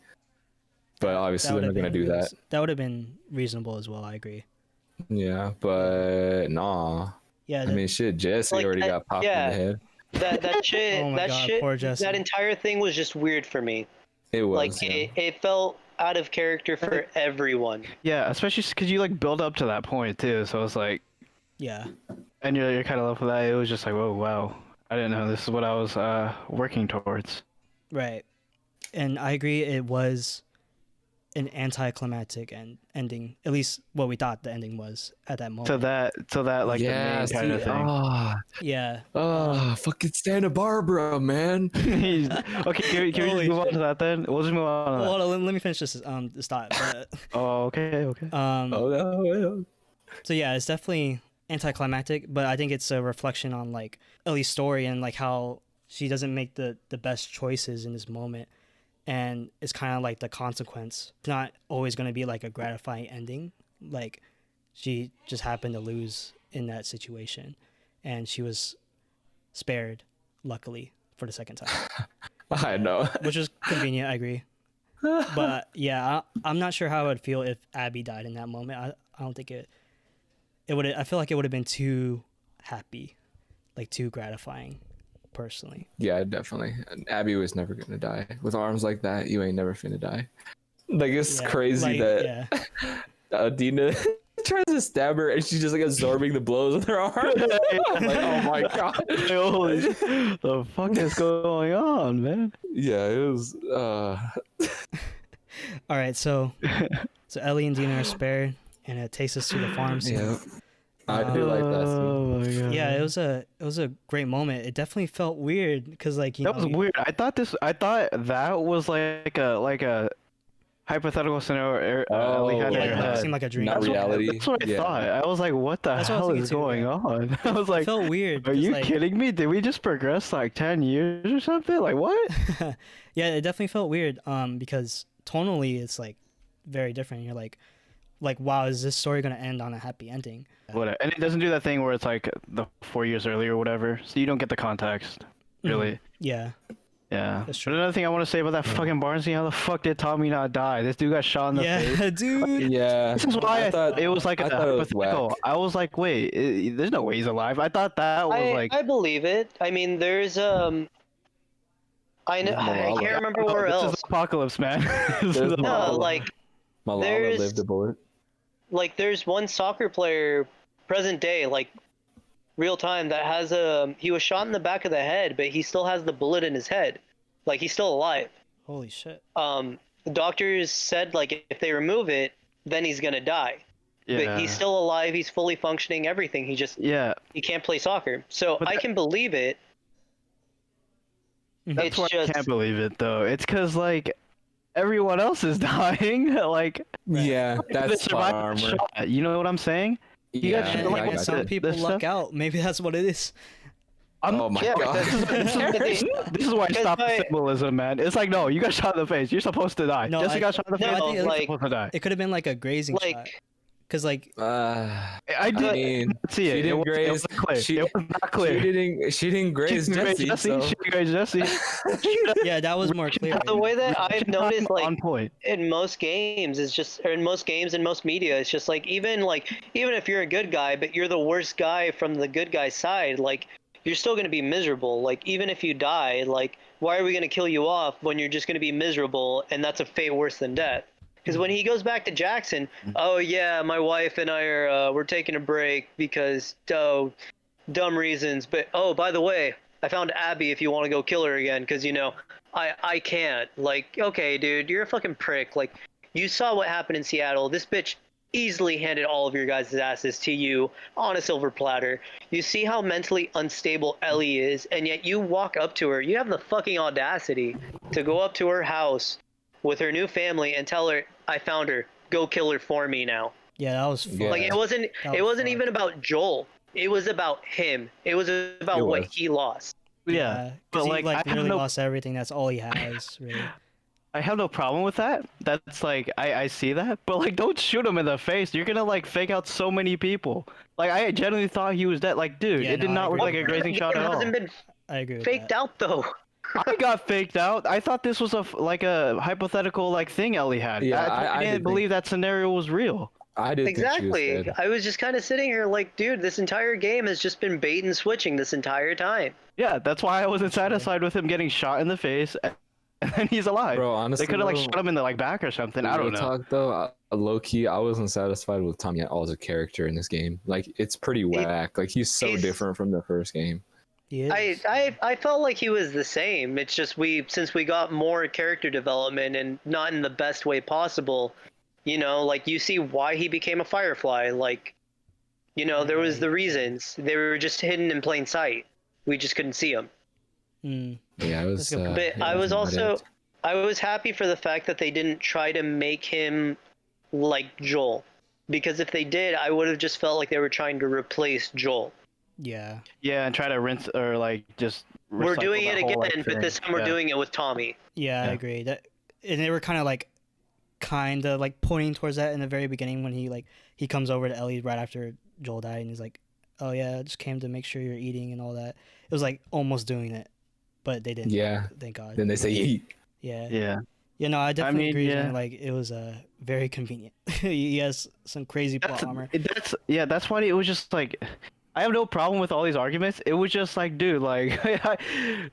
But obviously they're not gonna do that. That would have been reasonable as well. I agree. Yeah, but nah. Yeah, I mean, shit. Jesse already got popped in the head. That shit. Oh my God, poor Jesse. That entire thing was just weird for me. It was. Like it felt out of character for everyone. Yeah, especially because you like build up to that point too. So it's like. Yeah. And you're kind of left with that. It was just like, whoa, wow. I didn't know this is what I was working towards. Right. And I agree, it was an anticlimactic ending. At least what we thought the ending was at that moment. To that like the main kind of thing. Yeah. Fucking Santa Barbara, man. Okay, can we just move on to that then? We'll just move on. Hold on, let me finish this thought. But, okay. So yeah, it's definitely anticlimactic, but I think it's a reflection on like Ellie's story and like how she doesn't make the best choices in this moment, and it's kind of like the consequence. It's not always going to be like a gratifying ending. Like she just happened to lose in that situation, and she was spared, luckily, for the second time. I know, which was convenient. I agree. But yeah, I'm not sure how I would feel if Abby died in that moment. I don't think it would. I feel like it would have been too happy, like too gratifying, personally. Yeah, definitely. Abby was never gonna die. With arms like that, you ain't never finna die. Like it's Yeah, crazy like, that Dina tries to stab her and she's just like absorbing the blows with her arm. I'm like, oh my god. Holy, the fuck is going on, man? Yeah, it was. All right, so Ellie and Dina are spared, and it takes us to the farm scene. Yeah, I do like that scene. Oh my god. Yeah, it was a great moment. It definitely felt weird because like That was weird. I thought that was like a hypothetical scenario Ellie had in her It head. seemed like a dream. Not That's what- reality. That's what I thought. I was like, what the That's what I was hell thinking is too, going yeah. on? I was It like, felt weird. are 'cause, you like, kidding me? Did we just progress like 10 years or something? Like what? Yeah, it definitely felt weird. Because tonally, it's like very different. You're like, wow, is this story gonna end on a happy ending? Whatever. And it doesn't do that thing where it's like the 4 years earlier or whatever, so you don't get the context. Really. Yeah. Yeah. That's But true. another thing I want to say about that fucking barn scene, how the fuck did Tommy not die? This dude got shot in the face. Yeah, dude. Yeah, This is why I thought it was like a I thought it was hypothetical. whack. I was like, wait, there's no way he's alive. I thought that was like. I believe it. I mean, there's I know I Malala. can't remember Oh, where this else. is apocalypse, man. This There's is No, Malala. like Malala lived a bullet. there's one soccer player, present day, like real time, that has he was shot in the back of the head, but he still has the bullet in his head, like he's still alive. Holy shit. The doctors said like if they remove it, then he's gonna die. But he's still alive. He's fully functioning. Everything. He just Yeah. he can't play soccer. So But I can believe it. That's It's why I just can't believe it though. It's because like everyone else is dying. Like Yeah, the that's spot survivor armor. shot. You know what I'm saying? You Yeah, got shit And, like I and got some you. people this luck stuff? out. Maybe that's what it is. Oh my yeah, god. because This is why I Because stopped my- the symbolism, man. It's like, no, you got shot in the face. You're supposed to die. No, Jesse got shot in the no, face. I think You're like- supposed to die. It could have been like a grazing shot. like Because like I did mean, see it. she It didn't was, it graze. was not clear. She- It was not clear. She didn't graze She didn't Jesse. So. She didn't graze Jesse. yeah, that was more clear. the way that I've noticed, like on point. in most games, is just, or in most games and most media, it's just like even if you're a good guy, but you're the worst guy from the good guy's side, like you're still gonna be miserable. Like even if you die, like why are we gonna kill you off when you're just gonna be miserable, and that's a fate worse than death. Because when he goes back to Jackson, oh yeah, my wife and I are we're taking a break because dumb reasons. But oh, by the way, I found Abby if you want to go kill her again, because you know I can't. Like, okay, dude, you're a fucking prick. Like, you saw what happened in Seattle. This bitch easily handed all of your guys' asses to you on a silver platter. You see how mentally unstable Ellie is, and yet you walk up to her. You have the fucking audacity to go up to her house with her new family and tell her, I found her. Go kill her for me now. Yeah, that was fun. Yeah. Like, it wasn't fun. even about Joel. It was about him. It was about what he lost. Yeah, because but he like I have literally no, lost everything. That's all he has, really. I have no problem with that. That's like I see that, but like don't shoot him in the face. You're gonna like fake out so many people. Like I genuinely thought he was dead. Like dude, Yeah, it did no, I not look agree. like a grazing shot It at all. hasn't been I agree with faked that. out though. I got faked out. I thought this was like a hypothetical like thing Ellie had. Yeah, I I didn't did believe that scenario was real. I did think she Exactly. was dead. I was just kind of sitting here like, dude, this entire game has just been bait and switching this entire time. Yeah, that's why I wasn't satisfied with him getting shot in the face, and then he's alive. Bro, honestly, they could have like bro, shot him in the like back or something. I don't real know. Talk though, low key, I wasn't satisfied with Tommy at all as a character in this game. Like, it's pretty whack. Like, he's so he's- different from the first game. He is. I felt like he was the same. It's just since we got more character development and not in the best way possible, you know, like you see why he became a Firefly. Like, you know, there was the reasons. They were just hidden in plain sight. We just couldn't see them. Mm. Yeah, it was. That's a good point. But it I was wasn't also what I was happy for the fact that they didn't try to make him like Joel. Because if they did, I would have just felt like they were trying to replace Joel. Yeah. Yeah, and try to rinse or like just. We're recycle doing that it whole, again, like, but thing. this time we're Yeah. doing it with Tommy. Yeah, I Yeah. agree. That and they were kind of like pointing towards that in the very beginning when he comes over to Ellie right after Joel died and he's like, "Oh yeah, I just came to make sure you're eating and all that." It was like almost doing it, but they didn't. Yeah. Thank God. Then they say eat. Yeah. Yeah. Yeah, no, I definitely mean, agree. yeah. Yeah. Like it was very convenient. He has some crazy plot armor. That's why it was just like I have no problem with all these arguments. It was just like, dude, like,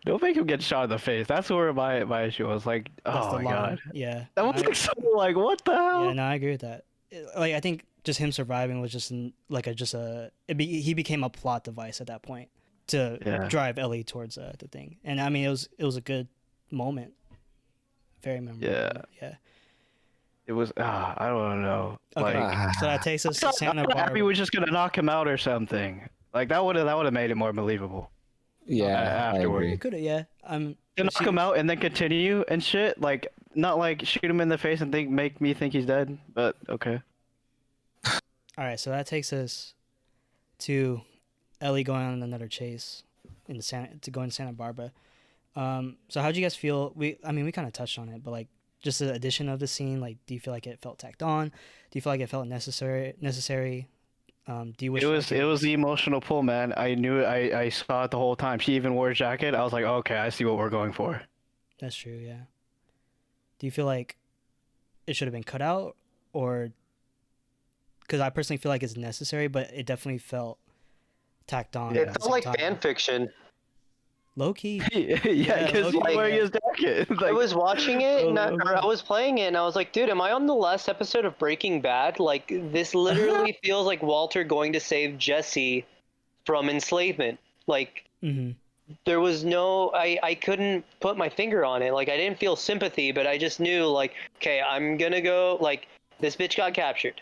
don't make him get shot in the face. That's where my issue was. Like, That's oh the my line. god, Yeah. that was like so like, what the hell? Yeah, no, I agree with that. Like, I think just him surviving was just he became a plot device at that point to drive Ellie towards the thing. And I mean, it was a good moment, very memorable. Yeah. Moment. Yeah. It was. I don't know. Okay, Like, so that takes us to Santa I thought Abby Barbara. was just gonna knock him out or something. Like that would have made it more believable. Yeah, I afterward. agree. Could have, yeah. To knock him out and then continue and shit. Like not like shoot him in the face and make me think he's dead. But okay. All right, so that takes us to Ellie going on another chase to go into Santa Barbara. So how'd you guys feel? We kind of touched on it, but like just the addition of the scene, like, do you feel like it felt tacked on? Do you feel like it felt necessary? Do you wish It was the emotional pull, man. I knew it. I saw it the whole time. She even wore a jacket. I was like, okay, I see what we're going for. That's true, yeah. Do you feel like it should have been cut out, or because I personally feel like it's necessary, but it definitely felt tacked on. It at the felt same like time. fan fiction. Low key. Yeah, because he's low-key, wearing yeah. his jacket. I Like, was watching it, and Oh, I was playing it, and I was like, dude, am I on the last episode of Breaking Bad? Like, this literally feels like Walter going to save Jesse from enslavement. Like, there was no, I couldn't put my finger on it. Like, I didn't feel sympathy, but I just knew, like, okay, I'm gonna go, like, this bitch got captured.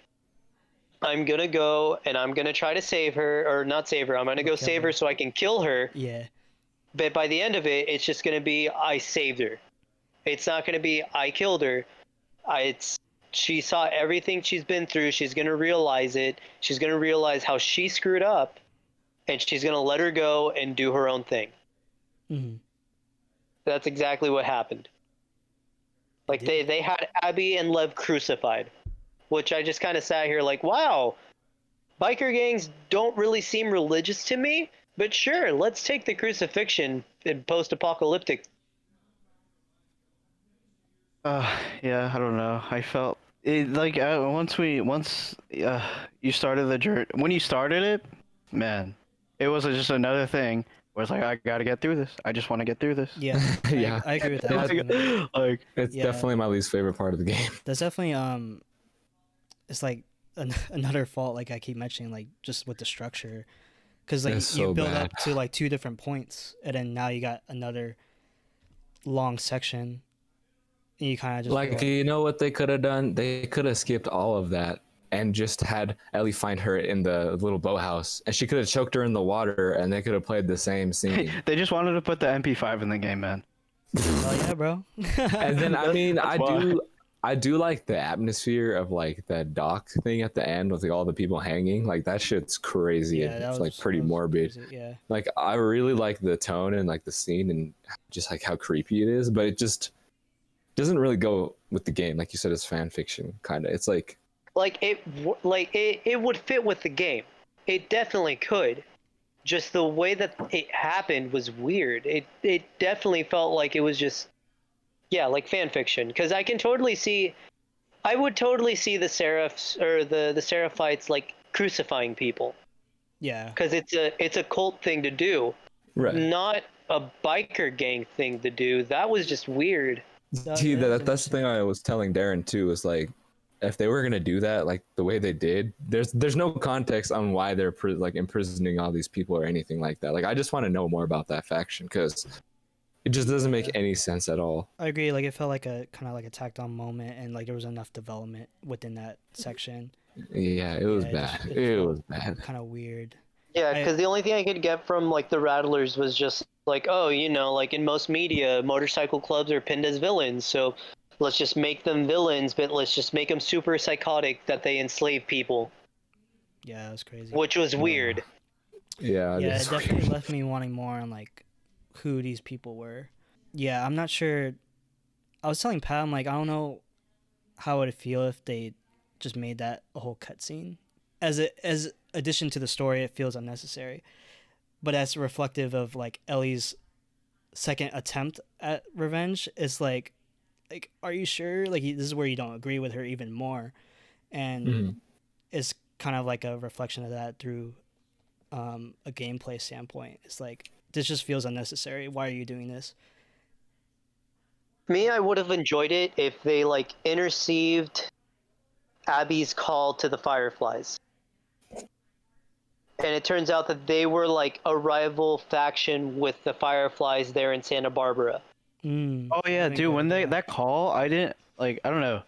I'm gonna go, and I'm gonna try to save her, or not save her, I'm gonna go save her so I can kill her. Yeah. But by the end of it, it's just going to be, I saved her. It's not going to be, I killed her. She saw everything she's been through. She's going to realize it. She's going to realize how she screwed up. And she's going to let her go and do her own thing. Mm-hmm. That's exactly what happened. Like, they had Abby and Lev crucified. Which I just kind of sat here like, wow. Biker gangs don't really seem religious to me. But sure, let's take the crucifixion in post-apocalyptic. yeah, I don't know. I felt it like once you started the journey. When you started it, man, it was just another thing where it's like I gotta get through this. I just want to get through this. Yeah. Yeah. I agree with that. Like It's Yeah. definitely my least favorite part of the game. There's definitely it's like another fault, like I keep mentioning, like just with the structure, because like It's you so build bad. up to like 2 different points, and then now you got another long section, and you kind of just Like, feel you know what they could have done? They could have skipped all of that and just had Ellie find her in the little boathouse, and she could have choked her in the water, and they could have played the same scene. they just wanted to put the MP5 in the game, man. oh yeah, bro. And then I mean, That's why. I do like the atmosphere of like that dock thing at the end with like all the people hanging. Like that shit's crazy. Yeah, and that it's was- like pretty that was morbid. crazy, yeah. Like I really like the tone and like the scene and just like how creepy it is, but it just doesn't really go with the game. Like you said, it's fan fiction kind of. It's like It would fit with the game. It definitely could. Just the way that it happened was weird. It definitely felt like it was just, yeah, like fan fiction. Because I would totally see the Seraphs or the Seraphites like crucifying people. Yeah. Because it's a cult thing to do, right. not a biker gang thing to do. That was just weird. See, that's the thing I was telling Darren too. Is like, if they were gonna do that, like the way they did, there's no context on why they're like imprisoning all these people or anything like that. Like, I just want to know more about that faction because it just doesn't make any sense at all. I agree. Like it felt like a kind of like a tacked on moment, and like there was enough development within that section. Yeah, it was Yeah, bad. it It felt was bad. Kind of weird. Yeah, because the only thing I could get from like the Rattlers was just like, oh, you know, like in most media, motorcycle clubs are pinned as villains, so let's just make them villains, but let's just make them super psychotic that they enslave people, Yeah, that was crazy. which was weird. Yeah, Yeah, it's it definitely weird. left me wanting more on like who these people were. Yeah, I'm not sure. I was telling Pat, I'm like, I don't know how it would feel if they just made that a whole cutscene. As addition to the story, it feels unnecessary, but as reflective of like Ellie's second attempt at revenge, it's like, are you sure? Like this is where you don't agree with her even more, and it's kind of like a reflection of that through a gameplay standpoint. It's like this just feels unnecessary. Why are you doing this? Me, I would have enjoyed it if they like interceived Abby's call to the Fireflies. And it turns out that they were like a rival faction with the Fireflies there in Santa Barbara. Oh yeah, dude. When that call, I didn't like. I don't know.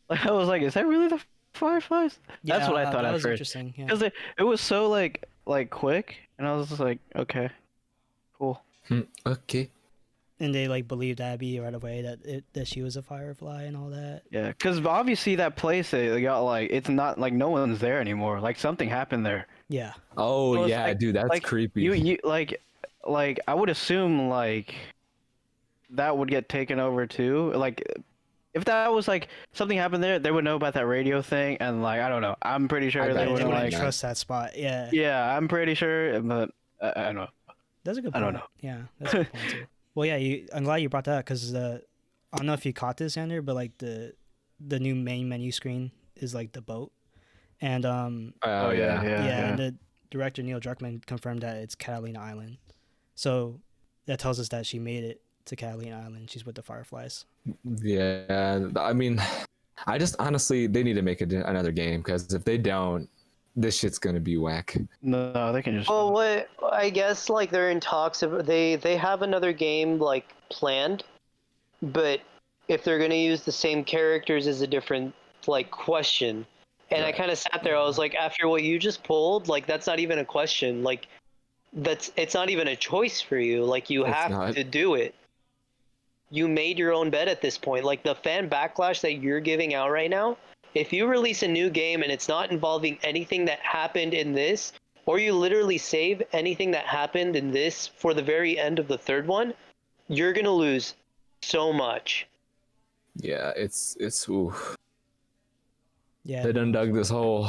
Like I was like, is that really the Fireflies? That's what I thought that at was first. interesting. Yeah. Because it was so like quick, and I was just like, okay, cool. Okay. And they like believed Abby right away that she was a Firefly and all that. Yeah, because obviously that place they got like it's not like no one's there anymore. Like something happened there. Yeah. Oh So it's yeah, like- dude, that's like, creepy. You like I would assume like that would get taken over too. Like if that was like something happened there, they would know about that radio thing, and like I don't know. I'm pretty sure I they bet They would wouldn't like. that. trust that spot. Yeah. Yeah, I'm pretty sure, but I don't know. That's a good I point. don't know. Yeah, that's a good point too. Well, yeah, I'm glad you brought that up because I don't know if you caught this, Xander, but like the new main menu screen is like the boat, and Oh yeah. yeah, and the director Neil Druckmann confirmed that it's Catalina Island, so that tells us that she made it to Catalina Island. She's with the Fireflies. Yeah, I mean, I just honestly they need to make another game because if they don't, this shit's gonna be whack. No, they can just. Well, what I guess like they're in talks of they have another game like planned, but if they're gonna use the same characters is a different like question. And I kind of sat there. I was like, after what you just pulled, like that's not even a question. Like it's not even a choice for you. Like you It's have not. to do it. You made your own bed at this point. Like the fan backlash that you're giving out right now. If you release a new game and it's not involving anything that happened in this, or you literally save anything that happened in this for the very end of the third one, you're gonna lose so much. Yeah, it's oof. Yeah. They done dug this hole.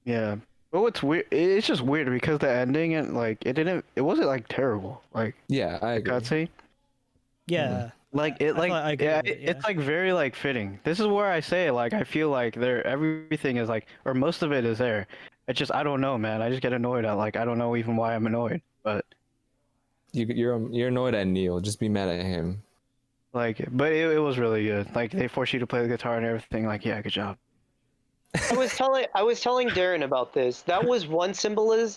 Yeah, but what's weird? It's just weird because the ending and like it wasn't like terrible. Like Yeah, I agree. cutscene. Yeah. Like it, like I agree yeah, with it, yeah. it's like very like fitting. This is where I say like I feel like everything is like, or most of it is there. It's just I don't know, man. I just get annoyed at like I don't know even why I'm annoyed, but You're annoyed at Neil. Just be mad at him. like, but it was really good. Like they force you to play the guitar and everything. Like yeah, good job. I was telling Darren about this. That was one symbolism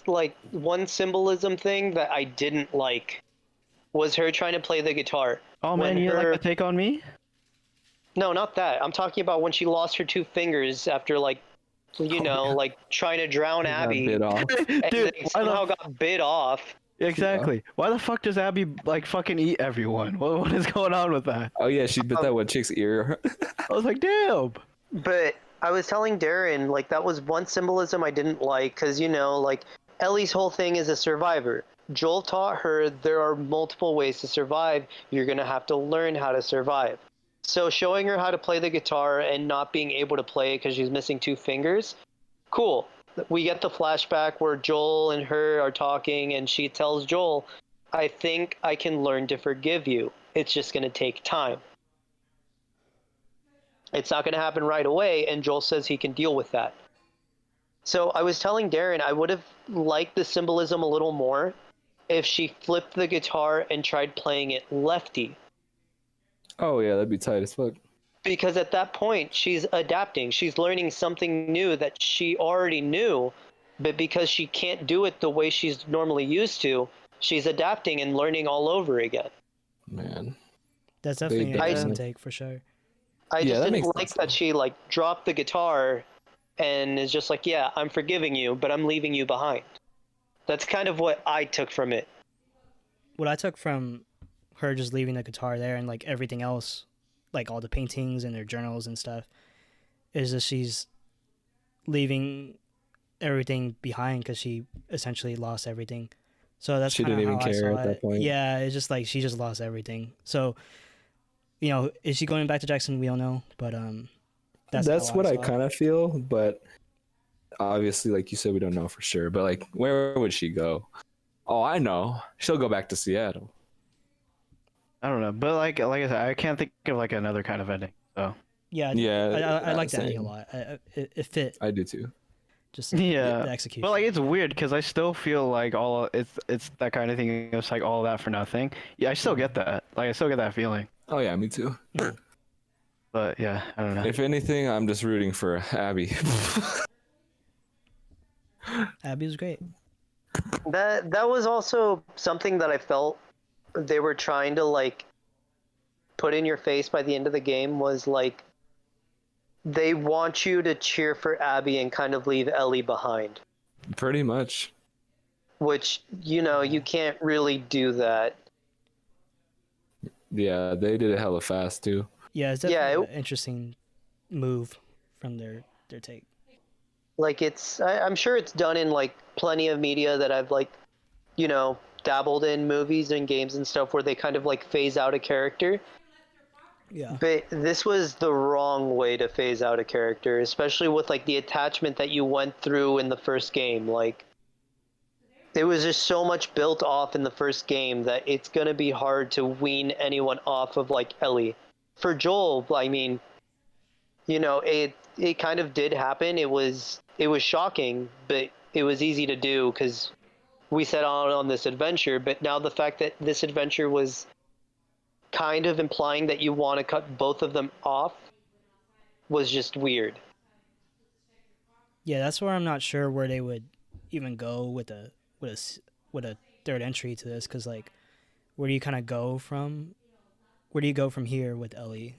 thing that I didn't like. Was her trying to play the guitar. Oh When man, you her- like to take on me? No, not that. I'm talking about when she lost her two fingers after like, you know, like trying to drown Got Abby, bit off. and Dude, they somehow got bit off. Exactly. Why the fuck does Abby like fucking eat everyone? What is going on with that? Oh yeah, she bit that one chick's ear. I was like, damn. But I was telling Darren, like, that was one symbolism I didn't like, because, you know, like, Ellie's whole thing is a survivor. Joel taught her there are multiple ways to survive. You're going to have to learn how to survive. So showing her how to play the guitar and not being able to play it because she's missing two fingers, cool. We get the flashback where Joel and her are talking, and she tells Joel, I think I can learn to forgive you. It's just going to take time. It's not going to happen right away, and Joel says he can deal with that. So I was telling Darren I would have liked the symbolism a little more if she flipped the guitar and tried playing it lefty. Oh yeah, that'd be tight as fuck. Because at that point, she's adapting. She's learning something new that she already knew, but because she can't do it the way she's normally used to, she's adapting and learning all over again. Man. That's definitely a I- different take for sure. I Yeah, just that didn't makes like sense, that she like dropped the guitar and is just like, yeah, I'm forgiving you, but I'm leaving you behind. That's kind of what I took from it. What I took from her just leaving the guitar there and like everything else, like all the paintings and their journals and stuff, is that she's leaving everything behind because she essentially lost everything. So that's She kinda didn't even how I care saw at that it. point. Yeah, it's just like she just lost everything. So, you know, is she going back to Jackson? We don't know, but That's how what I saw it. kind of feel, but obviously, like you said, we don't know for sure. But like, where would she go? Oh, I know. She'll go back to Seattle. I don't know, but like I said, I can't think of like another kind of ending. So Yeah, Yeah, I like that ending a same. lot. It fit. I do too. Just Yeah, the execution. but like it's weird because I still feel like it's that kind of thing. It's like all that for nothing. Yeah, I still get that. Like I still get that feeling. Oh yeah, me too. But yeah, I don't know. If anything, I'm just rooting for Abby. Abby was great. That was also something that I felt they were trying to like put in your face by the end of the game was like they want you to cheer for Abby and kind of leave Ellie behind. Pretty much. Which, you know, you can't really do that. Yeah, they did it hella fast too. Yeah, it's definitely an interesting move from their take. Like I'm sure it's done in like plenty of media that I've like, you know, dabbled in movies and games and stuff where they kind of like phase out a character. Yeah. But this was the wrong way to phase out a character, especially with like the attachment that you went through in the first game. Like it was just so much built off in the first game that it's going to be hard to wean anyone off of like Ellie. For Joel, I mean, you know, it kind of did happen. It was shocking, but it was easy to do because we set out on this adventure. But now the fact that this adventure was kind of implying that you want to cut both of them off was just weird. Yeah, that's where I'm not sure where they would even go with a third entry to this, because like, where do you kind of go from? Where do you go from here with Ellie?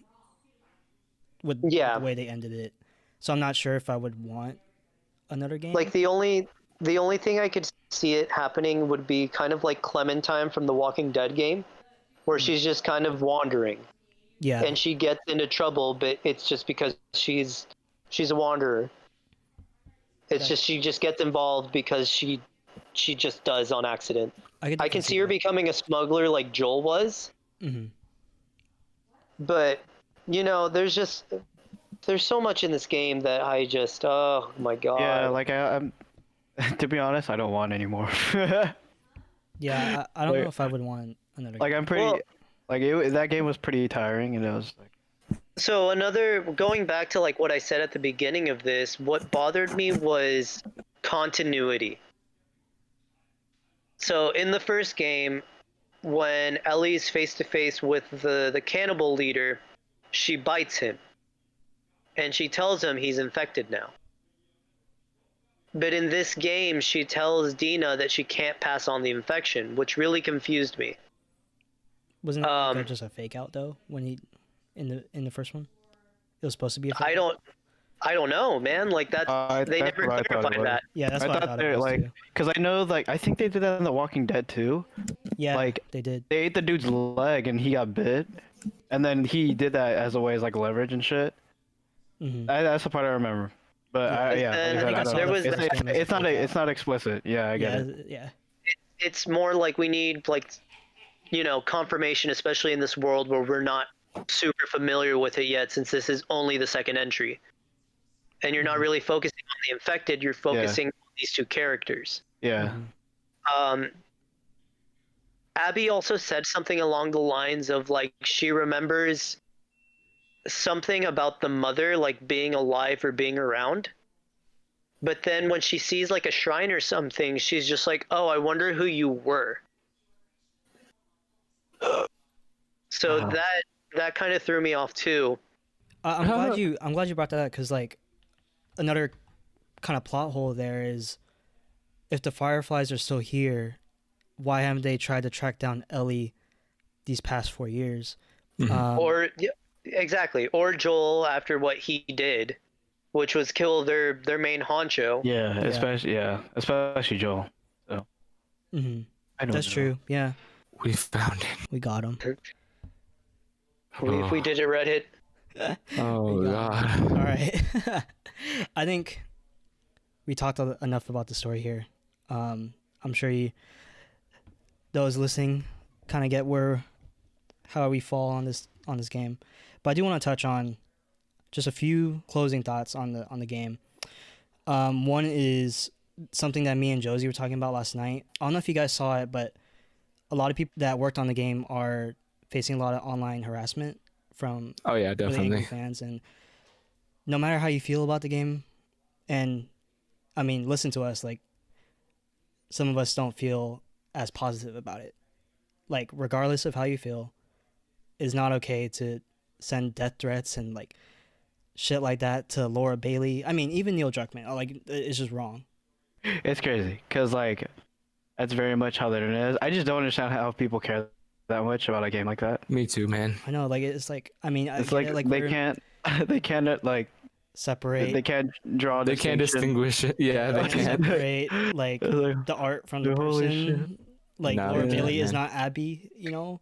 With the way they ended it, so I'm not sure if I would want another game. Like the only thing I could see it happening would be kind of like Clementine from the Walking Dead game, where she's just kind of wandering. Yeah. And she gets into trouble, but it's just because she's a wanderer. It's just she just gets involved because she just does on accident. I can see her becoming a smuggler like Joel was. Mm-hmm. But you know, there's so much in this game that I just oh my god. Yeah, like I'm to be honest, I don't want anymore. Yeah, I don't know if I would want another game. Like I'm pretty that game was pretty tiring, and it was like. So going back to like what I said at the beginning of this, what bothered me was continuity. So in the first game, when Ellie's face to face with the cannibal leader, she bites him. And she tells him he's infected now. But in this game, she tells Dina that she can't pass on the infection, which really confused me. Wasn't that just a fake out though? When he in the first one, it was supposed to be a fake out? I don't know, man. Like they never clarified that. Yeah, that's what I thought it was like, too. because I know, like, I think they did that in The Walking Dead too. Yeah, like they did. They ate the dude's leg and he got bit, and then he did that as a way as like leverage and shit. Mm-hmm. That's the part I remember. But it's not explicit. Yeah, I get it. Yeah. It's more like we need like, you know, confirmation, especially in this world where we're not super familiar with it yet, since this is only the second entry. And you're not really focusing on the infected, you're focusing on these two characters. Yeah. Abby also said something along the lines of like she remembers something about the mother like being alive or being around. But then when she sees like a shrine or something, she's just like, "Oh, I wonder who you were." So that kind of threw me off too. I'm glad you brought that up, because like another kind of plot hole there is, if the Fireflies are still here, why haven't they tried to track down Ellie these past 4 years? Exactly, or Joel after what he did, which was kill their main honcho. Yeah, especially Joel. So. Mm-hmm. I know that's true. Yeah, we found him. we got him. We did it, Reddit. Oh god. All right. I think we talked enough about the story here. I'm sure those listening kind of get how we fall on this game, but I do want to touch on just a few closing thoughts on the game. One is something that me and Josie were talking about last night. I don't know if you guys saw it, but a lot of people that worked on the game are facing a lot of online harassment from definitely angry fans. And no matter how you feel about the game, and I mean, listen to us. Like, some of us don't feel as positive about it. Like, regardless of how you feel, it's not okay to send death threats and like shit like that to Laura Bailey. I mean, even Neil Druckmann. Like, it's just wrong. It's crazy because like that's very much how the internet is. I just don't understand how people care that much about a game like that. Me too, man. I know. Like, it's like, I mean, It's I like, get it, like they we're- can't they can't like separate. they can't draw. They can't distinguish it. Yeah, they can't. Separate like It's like, the art from the holy person. Like No, Laura they can't, Bailey is man. not Abby, you know.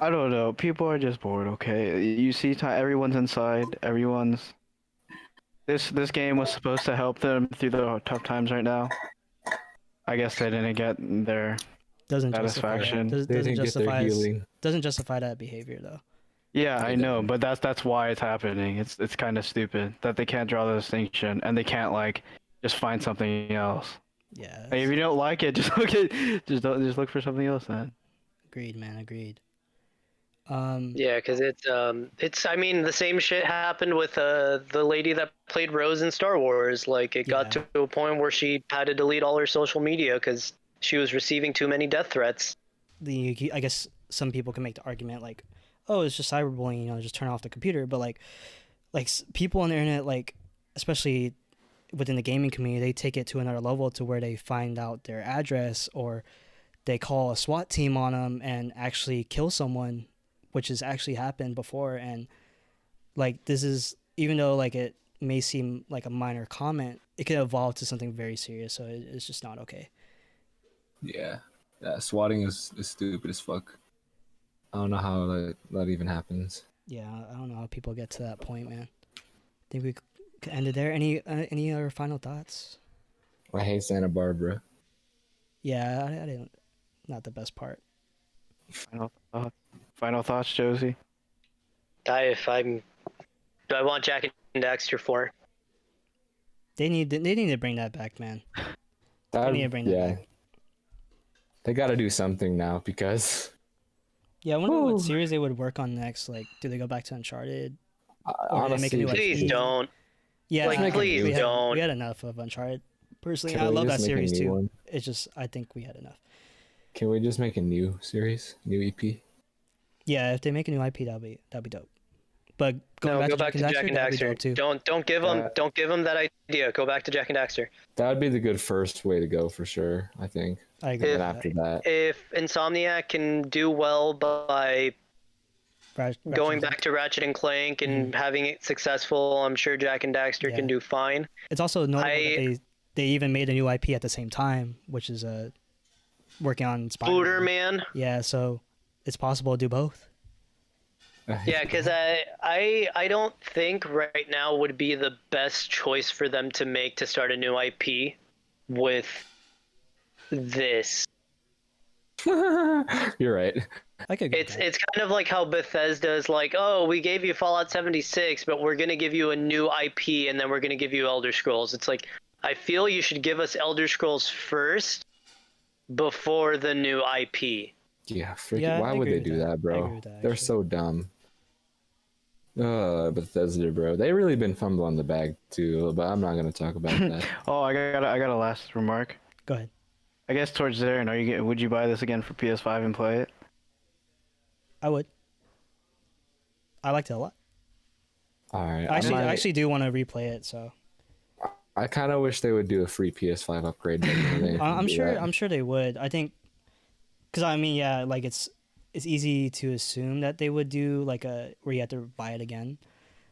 I don't know. People are just bored. Okay, you see, everyone's inside. Everyone's. This game was supposed to help them through the tough times right now. I guess they didn't get their Doesn't satisfaction. justify that. They didn't get their healing. Doesn't justify that behavior though. Yeah, I know, but that's why it's happening. It's kind of stupid that they can't draw the distinction and they can't like just find something else. Yeah. Like, if you don't like it, just just look for something else then. Agreed, man. Agreed. Yeah, because it's I mean the same shit happened with the lady that played Rose in Star Wars. Like it got Yeah. to a point where she had to delete all her social media because she was receiving too many death threats. I guess some people can make the argument like, oh, it's just cyberbullying, you know, just turn off the computer. But like people on the internet, like especially within the gaming community, they take it to another level to where they find out their address or they call a SWAT team on them and actually kill someone, which has actually happened before. And like this is, even though like it may seem like a minor comment, it could evolve to something very serious. So it's just not okay. Yeah, swatting is stupid as fuck. I don't know how that even happens. Yeah, I don't know how people get to that point, man. I think we could end it there. Any other final thoughts? I hate Santa Barbara. Yeah, I didn't. Not the best part. Final thoughts, Josie. I want Jack and Daxter 4. They need to bring that back, man. They need to bring that back. They got to do something now because. Yeah, I wonder what series they would work on next. Like, do they go back to Uncharted? Or do they make a Honestly, new, like, Please IP? don't. Yeah, Like, please don't. We had enough of Uncharted. Personally, Can I we love that just make a series new too. one? It's just I think we had enough. Can we just make a new series, new EP? Yeah, if they make a new IP, that'd be dope. But No, go back to Jack and that'd be dope Daxter. too. Don't give them that idea. Go back to Jack and Daxter. That would be the good first way to go for sure. I think. I agree. And with after that. that, If Insomniac can do well by going Ratchet- back to Ratchet and Clank and having it successful, I'm sure Jack and Daxter Yeah. can do fine. It's also notable that they even made a new IP at the same time, which is working on Spider-Man. Booter Man. Yeah, so it's possible to do both. Yeah, because I don't think right now would be the best choice for them to make to start a new IP with this. You're right. I could. It's kind of like how Bethesda is like, oh, we gave you Fallout 76, but we're gonna give you a new IP, and then we're gonna give you Elder Scrolls. It's like, I feel you should give us Elder Scrolls first before the new IP. Yeah, freaking. Yeah, Why I would agree they with do that. that, I bro? agree with that, They're actually. so dumb. Bethesda, bro. They really been fumbling the bag too, but I'm not gonna talk about that. Oh, I got a last remark. Go ahead. I guess towards Darren, would you buy this again for PS5 and play it? I would. I liked it a lot. All right. I might- actually do want to replay it. So I kind of wish they would do a free PS5 upgrade. But they I'm do sure. that. I'm sure they would. I think, because I mean, yeah, like it's easy to assume that they would do like a where you have to buy it again.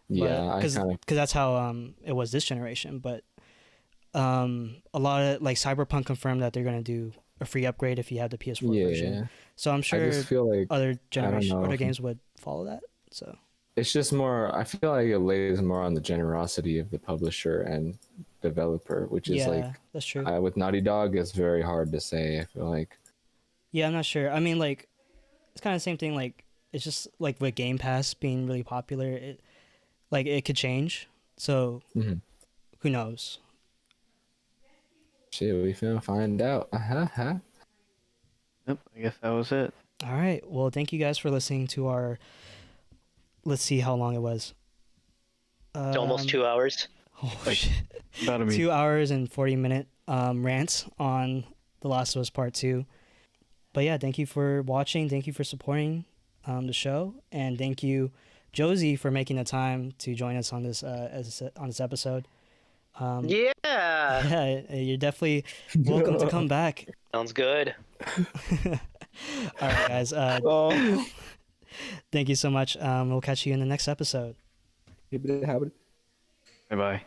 Yeah, because that's how it was this generation. But a lot of like Cyberpunk confirmed that they're gonna do a free upgrade if you have the PS4 version. Yeah. So I'm I sure just feel like other know other if- games would follow that. So it's just more. I feel like it lays more on the generosity of the publisher and developer, which is yeah, like that's true. with Naughty Dog, it's very hard to say. I feel like. Yeah, I'm not sure. I mean, like, it's kind of the same thing. Like, it's just like with Game Pass being really popular, it could change. So, Mhm. who knows? Shit, we finna find out. Yep, I guess that was it. All right. Well, thank you guys for listening to our. Let's see how long it was. It's almost 2 hours. Oh, Like, shit. That'll be 2 hours and 40-minute rants on The Last of Us Part 2. But yeah, thank you for watching. Thank you for supporting the show. And thank you, Josie, for making the time to join us on this episode. Yeah. Yeah, you're definitely welcome to come back. Sounds good. All right, guys. Oh. Thank you so much. We'll catch you in the next episode. Bye bye.